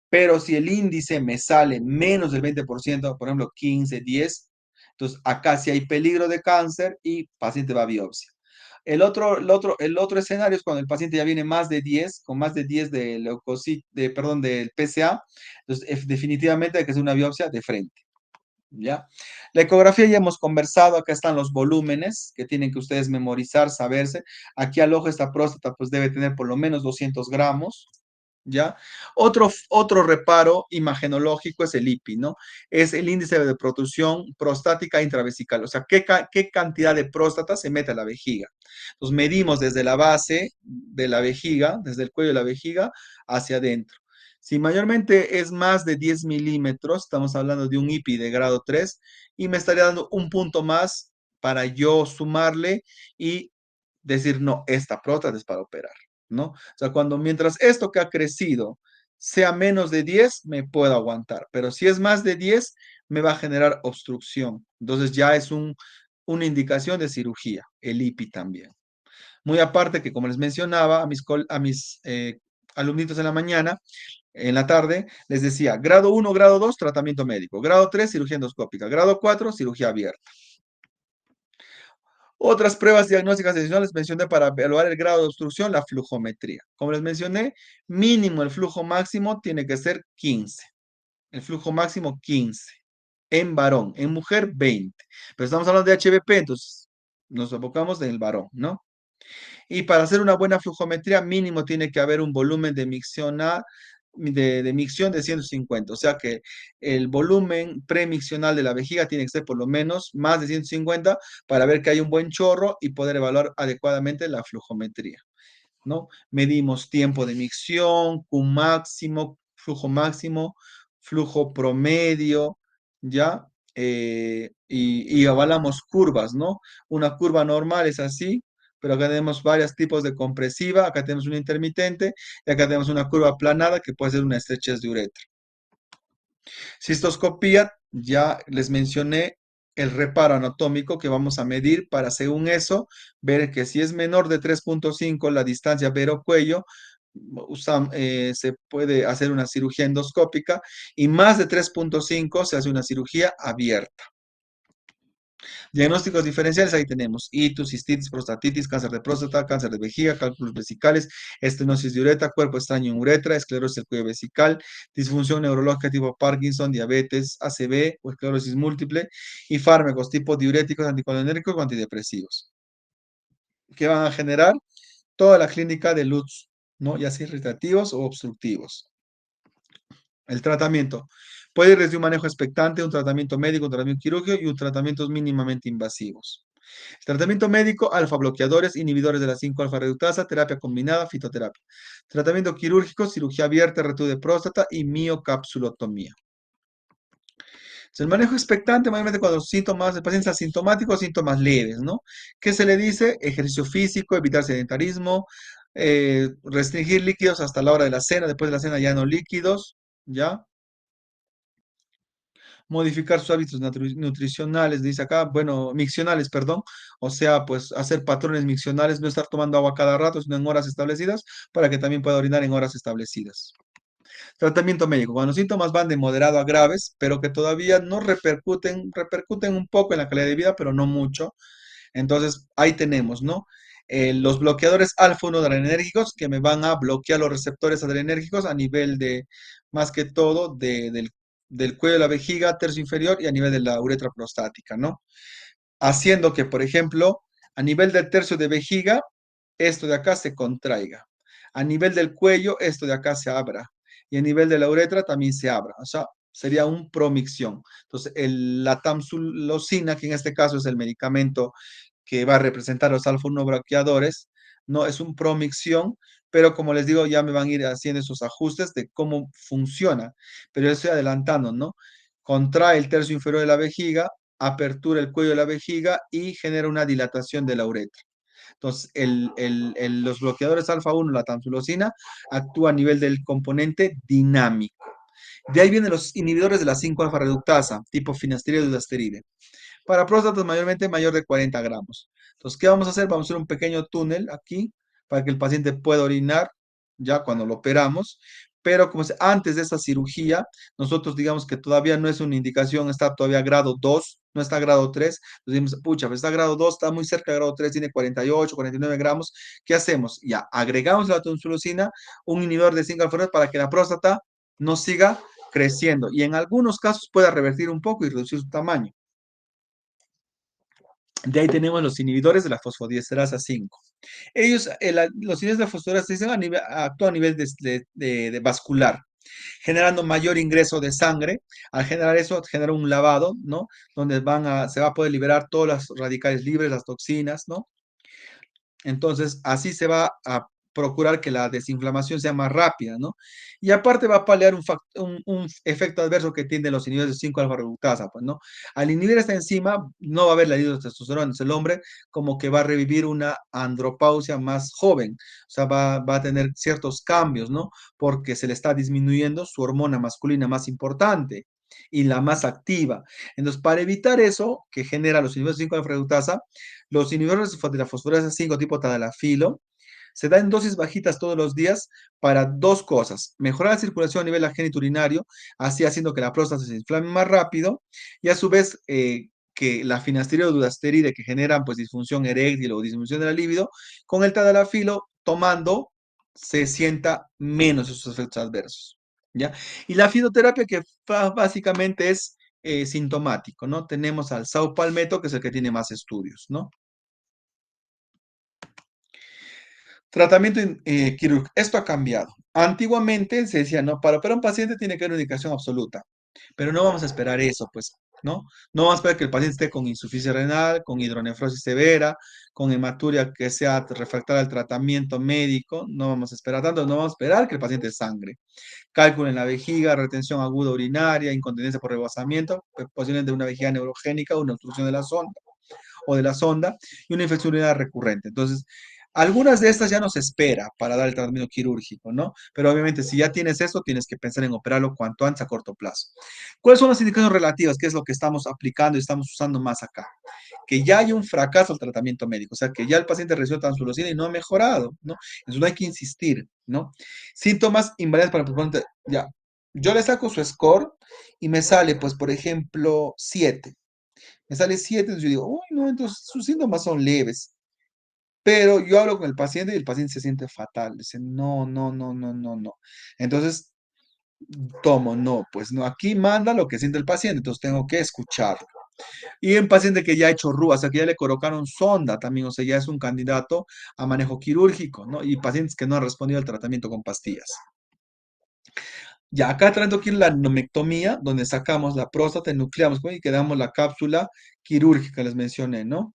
A: Pero si el índice me sale menos del 20%, por ejemplo, 15, 10, entonces acá sí hay peligro de cáncer y paciente va a biopsia. El otro escenario es cuando el paciente ya viene más de 10, con más de 10 de perdón, del PSA, entonces definitivamente hay que hacer una biopsia de frente. ¿Ya? La ecografía ya hemos conversado, acá están los volúmenes que tienen que ustedes memorizar, saberse. Aquí al ojo esta próstata pues debe tener por lo menos 200 gramos, ¿ya? Otro reparo imagenológico es el IPI, ¿no? Es el índice de protrusión prostática intravesical, o sea, qué cantidad de próstata se mete a la vejiga. Entonces medimos desde la base de la vejiga, desde el cuello de la vejiga hacia adentro. Si mayormente es más de 10 milímetros, estamos hablando de un IPI de grado 3 y me estaría dando un punto más para yo sumarle y decir, no, esta próstata es para operar, ¿no? O sea, mientras esto que ha crecido sea menos de 10, me puedo aguantar, pero si es más de 10, me va a generar obstrucción. Entonces ya es una indicación de cirugía, el IPI también. Muy aparte que, como les mencionaba a mis alumnitos en la mañana, en la tarde, les decía, grado 1, grado 2, tratamiento médico, grado 3, cirugía endoscópica, grado 4, cirugía abierta. Otras pruebas diagnósticas adicionales mencioné para evaluar el grado de obstrucción, la flujometría. Como les mencioné, mínimo el flujo máximo tiene que ser 15. El flujo máximo 15. En varón, en mujer 20. Pero estamos hablando de HBP, entonces nos enfocamos en el varón, ¿no? Y para hacer una buena flujometría, mínimo tiene que haber un volumen de micción de micción de 150. O sea que el volumen premiccional de la vejiga tiene que ser por lo menos más de 150 para ver que hay un buen chorro y poder evaluar adecuadamente la flujometría, ¿no? Medimos tiempo de micción, Q máximo, flujo promedio, ¿ya? y avalamos curvas, ¿no? Una curva normal es así, pero acá tenemos varios tipos de compresiva, acá tenemos una intermitente y acá tenemos una curva aplanada que puede ser una estrechez de uretra. Cistoscopía, ya les mencioné el reparo anatómico que vamos a medir para, según eso, ver que si es menor de 3,5 la distancia vero-cuello, se puede hacer una cirugía endoscópica y más de 3,5 se hace una cirugía abierta. Diagnósticos diferenciales, ahí tenemos itus, cistitis, prostatitis, cáncer de próstata, cáncer de vejiga, cálculos vesicales, estenosis de uretra, cuerpo extraño en uretra, esclerosis del cuello vesical, disfunción neurológica tipo Parkinson, diabetes, ACV o esclerosis múltiple y fármacos tipo diuréticos, anticolinérgicos o antidepresivos, que van a generar toda la clínica de Lutz, ¿no? Ya sea irritativos o obstructivos. El tratamiento puede ir desde un manejo expectante, un tratamiento médico, un tratamiento quirúrgico y un tratamientos mínimamente invasivos. Tratamiento médico, alfa bloqueadores, inhibidores de la 5-alfa reductasa, terapia combinada, fitoterapia. Tratamiento quirúrgico, cirugía abierta, retudo de próstata y miocapsulotomía. El manejo expectante, mayormente cuando los síntomas del paciente asintomáticos, síntomas leves, ¿no? ¿Qué se le dice? Ejercicio físico, evitar sedentarismo, restringir líquidos hasta la hora de la cena, después de la cena ya no líquidos, ¿ya? Modificar sus hábitos nutricionales, dice acá, bueno, miccionales, perdón, o sea, pues hacer patrones miccionales, no estar tomando agua cada rato, sino en horas establecidas, para que también pueda orinar en horas establecidas. Tratamiento médico, cuando los síntomas van de moderado a graves, pero que todavía no repercuten un poco en la calidad de vida, pero no mucho. Entonces, ahí tenemos, ¿no? Los bloqueadores alfa-1 adrenérgicos que me van a bloquear los receptores adrenérgicos a nivel de, más que todo, del cuello de la vejiga, tercio inferior y a nivel de la uretra prostática, ¿no? Haciendo que, por ejemplo, a nivel del tercio de vejiga, esto de acá se contraiga. A nivel del cuello, esto de acá se abra. Y a nivel de la uretra también se abra. O sea, sería un promicción. Entonces, la tamsulosina, que en este caso es el medicamento que va a representar los alfa-1 bloqueadores, no es un promicción, pero como les digo, ya me van a ir haciendo esos ajustes de cómo funciona. Pero yo estoy adelantando, ¿no? Contrae el tercio inferior de la vejiga, apertura el cuello de la vejiga y genera una dilatación de la uretra. Entonces, los bloqueadores alfa-1, la tamsulosina, actúa a nivel del componente dinámico. De ahí vienen los inhibidores de la 5-alfa reductasa, tipo finasterida y dudasteride. Para próstatas mayormente mayor de 40 gramos. Entonces, ¿qué vamos a hacer? Vamos a hacer un pequeño túnel aquí para que el paciente pueda orinar ya cuando lo operamos. Pero como antes de esa cirugía, nosotros digamos que todavía no es una indicación, está todavía grado 2, no está grado 3. Entonces decimos, pucha, pues está grado 2, está muy cerca de grado 3, tiene 48, 49 gramos. ¿Qué hacemos? Ya, agregamos la tonsulicina, un inhibidor de 5-alfa para que la próstata no siga creciendo y en algunos casos pueda revertir un poco y reducir su tamaño. De ahí tenemos los inhibidores de la fosfodiesterasa 5. Ellos, los inhibidores de la fosfodiesterasa 5 actúan a nivel de vascular, generando mayor ingreso de sangre. Al generar eso, genera un lavado, ¿no? Donde se va a poder liberar todas las radicales libres, las toxinas, ¿no? Entonces, así se va a procurar que la desinflamación sea más rápida, ¿no? Y aparte va a paliar un efecto adverso que tienen los inhibidores de 5-alfa reductasa, pues, ¿no? Al inhibir esta enzima, no va a haber la testosterona, entonces el hombre como que va a revivir una andropausia más joven, o sea, va a tener ciertos cambios, ¿no? Porque se le está disminuyendo su hormona masculina más importante y la más activa. Entonces, para evitar eso, que genera los inhibidores de 5-alfa reductasa, los inhibidores de la fosforasa 5 tipo tadalafilo se dan en dosis bajitas todos los días para dos cosas: mejorar la circulación a nivel agénito urinario, así haciendo que la próstata se inflame más rápido, y a su vez que la finasterida o dudasteride que generan pues disfunción eréctil o disminución de la libido, con el tadalafilo tomando se sienta menos esos efectos adversos, ¿ya? Y la fitoterapia que básicamente es sintomático, ¿no? Tenemos al Sao Palmetto, que es el que tiene más estudios, ¿no? Tratamiento quirúrgico. Esto ha cambiado. Antiguamente se decía, no, para operar a un paciente tiene que haber una indicación absoluta, pero no vamos a esperar eso, pues ¿no? No vamos a esperar que el paciente esté con insuficiencia renal, con hidronefrosis severa, con hematuria que sea refractaria al tratamiento médico, no vamos a esperar tanto, no vamos a esperar que el paciente sangre. Cálculo en la vejiga, retención aguda urinaria, incontinencia por rebasamiento, posiciones de una vejiga neurogénica, una obstrucción de la sonda o de la sonda y una infección urinaria recurrente. Entonces, algunas de estas ya no se espera para dar el tratamiento quirúrgico, ¿no? Pero obviamente si ya tienes eso, tienes que pensar en operarlo cuanto antes a corto plazo. ¿Cuáles son las indicaciones relativas? ¿Qué es lo que estamos aplicando y estamos usando más acá? Que ya hay un fracaso al tratamiento médico, o sea, que ya el paciente recibió tansulosina y no ha mejorado, ¿no? Entonces no hay que insistir, ¿no? Síntomas invalidantes para el paciente, ya. Yo le saco su score y me sale, pues, por ejemplo, 7. Me sale 7, entonces yo digo, uy, no, entonces sus síntomas son leves. Pero yo hablo con el paciente y el paciente se siente fatal. Dice, no, no, no, no, no, no. Entonces, tomo, no, pues no, aquí manda lo que siente el paciente, entonces tengo que escucharlo. Y un paciente que ya ha hecho RUA, o sea, que ya le colocaron sonda también, o sea, ya es un candidato a manejo quirúrgico, ¿no? Y pacientes que no han respondido al tratamiento con pastillas. Ya acá tratando aquí la nomectomía, donde sacamos la próstata, nucleamos y quedamos la cápsula quirúrgica, les mencioné, ¿no?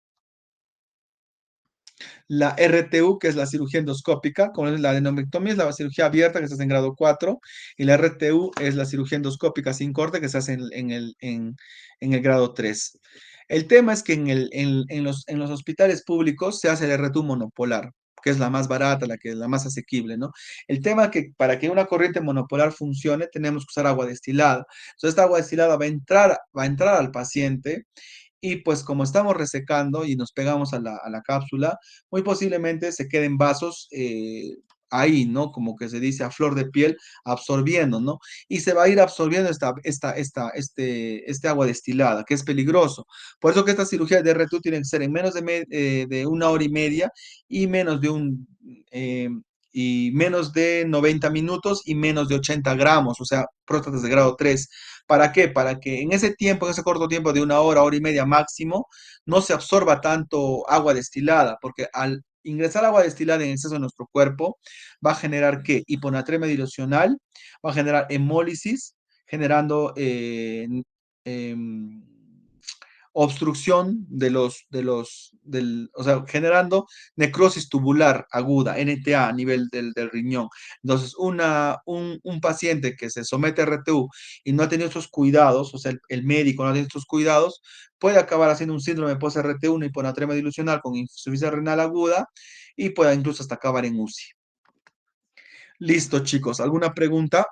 A: La RTU, que es la cirugía endoscópica, como es la adenomectomía, es la cirugía abierta que se hace en grado 4, y la RTU es la cirugía endoscópica sin corte que se hace en el grado 3. El tema es que en los hospitales públicos se hace el RTU monopolar, que es la más barata, la que es la más asequible, ¿no? El tema es que para que una corriente monopolar funcione, tenemos que usar agua destilada. Entonces, esta agua destilada va a entrar al paciente y pues como estamos resecando y nos pegamos a la cápsula, muy posiblemente se queden vasos ahí, ¿no? Como que se dice a flor de piel, absorbiendo, ¿no? Y se va a ir absorbiendo este agua destilada, que es peligroso. Por eso que estas cirugías de RTU tienen que ser en menos de 1 hora y media y eh, menos de 90 minutos y menos de 80 gramos, o sea, próstatas de grado 3. ¿Para qué? Para que en ese tiempo, en ese corto tiempo de 1 hora, hora y media máximo, no se absorba tanto agua destilada, porque al ingresar agua destilada en exceso en nuestro cuerpo, va a generar ¿qué? Hiponatremia dilucional, va a generar hemólisis, generando obstrucción o sea, generando necrosis tubular aguda, NTA a nivel del riñón. Entonces, un paciente que se somete a RTU y no ha tenido estos cuidados, o sea, el médico no ha tenido estos cuidados, puede acabar haciendo un síndrome post-RTU, una hiponatremia dilucional con insuficiencia renal aguda y pueda incluso hasta acabar en UCI. Listo, chicos. ¿Alguna pregunta?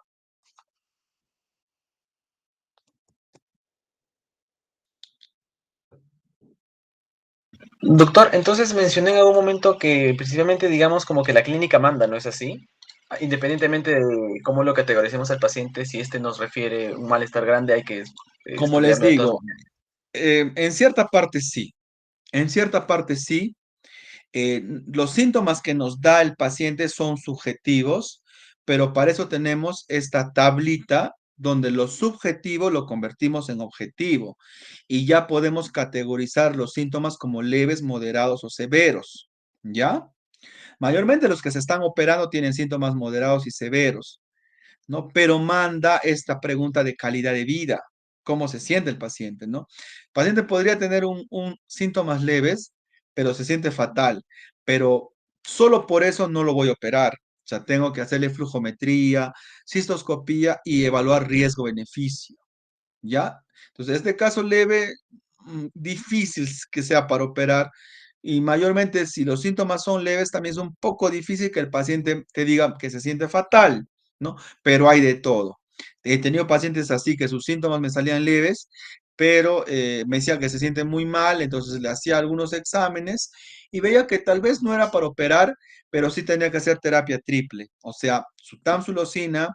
C: Doctor, entonces mencioné en algún momento que precisamente digamos como que la clínica manda, ¿no es así? Independientemente de cómo lo categoricemos al paciente, si este nos refiere un malestar grande, hay que
A: Como les
C: estudiarlo de todas
A: digo,
C: maneras.
A: en cierta parte sí. En cierta parte sí. Los síntomas que nos da el paciente son subjetivos, pero para eso tenemos esta tablita donde lo subjetivo lo convertimos en objetivo y ya podemos categorizar los síntomas como leves, moderados o severos, ¿ya? Mayormente los que se están operando tienen síntomas moderados y severos, ¿no? Pero manda esta pregunta de calidad de vida, cómo se siente el paciente, ¿no? El paciente podría tener un síntomas leves, pero se siente fatal, pero solo por eso no lo voy a operar. O sea, tengo que hacerle flujometría, cistoscopía y evaluar riesgo-beneficio, ¿ya? Entonces, este caso leve, difícil que sea para operar y mayormente si los síntomas son leves, también es un poco difícil que el paciente te diga que se siente fatal, ¿no? Pero hay de todo. He tenido pacientes así que sus síntomas me salían leves, pero me decían que se sienten muy mal, entonces le hacía algunos exámenes y veía que tal vez no era para operar, pero sí tenía que hacer terapia triple, o sea, su tamsulosina,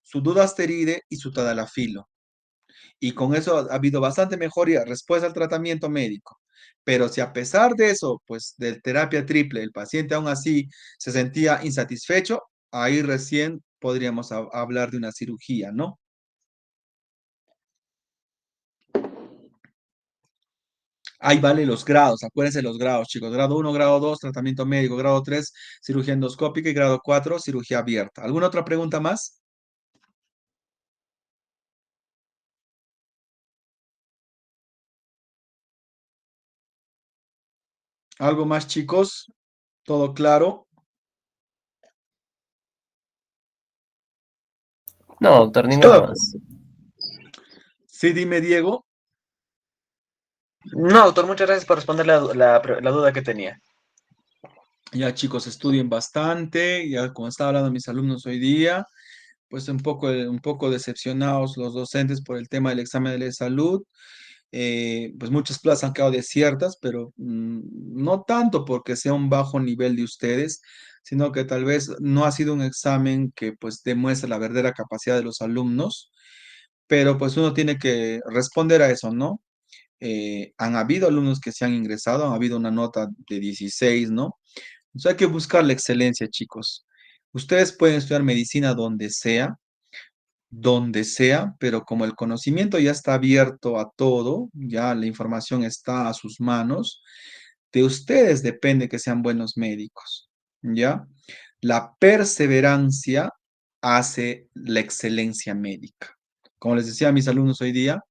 A: su dudasteride y su tadalafilo. Y con eso ha habido bastante mejoría después del tratamiento médico. Pero si a pesar de eso, pues de terapia triple, el paciente aún así se sentía insatisfecho, ahí recién podríamos hablar de una cirugía, ¿no? Ahí vale los grados, acuérdense los grados, chicos. Grado 1, grado 2, tratamiento médico. Grado 3, cirugía endoscópica. Y grado 4, cirugía abierta. ¿Alguna otra pregunta más? ¿Algo más, chicos? ¿Todo claro?
B: No, doctor, ni nada
C: Todo.
B: más.
A: Sí, dime, Diego.
C: No, doctor, muchas gracias por responder la duda que tenía.
A: Ya, chicos, estudien bastante. Ya, como estaba hablando de mis alumnos hoy día, pues un poco decepcionados los docentes por el tema del examen de la salud. Pues muchas plazas han quedado desiertas, pero no tanto porque sea un bajo nivel de ustedes, sino que tal vez no ha sido un examen que pues demuestre la verdadera capacidad de los alumnos, pero pues uno tiene que responder a eso, ¿no? Han habido alumnos que se han ingresado, han habido una nota de 16, ¿no? Entonces hay que buscar la excelencia, chicos. Ustedes pueden estudiar medicina donde sea, pero como el conocimiento ya está abierto a todo, ya la información está a sus manos, de ustedes depende que sean buenos médicos, ¿ya? La perseverancia hace la excelencia médica. Como les decía a mis alumnos hoy día,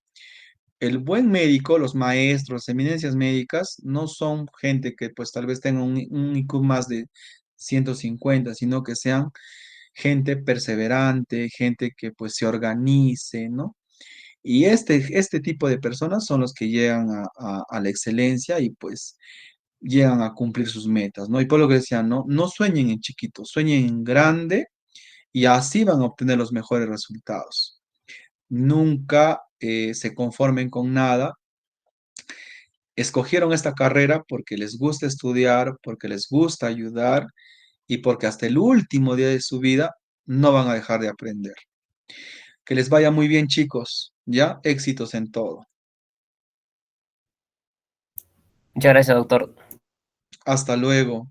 A: el buen médico, los maestros, eminencias médicas, no son gente que pues tal vez tenga un IQ más de 150, sino que sean gente perseverante, gente que pues se organice, ¿no? Y este tipo de personas son los que llegan a la excelencia y pues llegan a cumplir sus metas, ¿no? Y por lo que decía, no, no sueñen en chiquito, sueñen en grande y así van a obtener los mejores resultados. Nunca se conformen con nada. Escogieron esta carrera porque les gusta estudiar, porque les gusta ayudar y porque hasta el último día de su vida no van a dejar de aprender. Que les vaya muy bien, chicos. Ya, éxitos en todo.
B: Muchas gracias, doctor.
A: Hasta luego.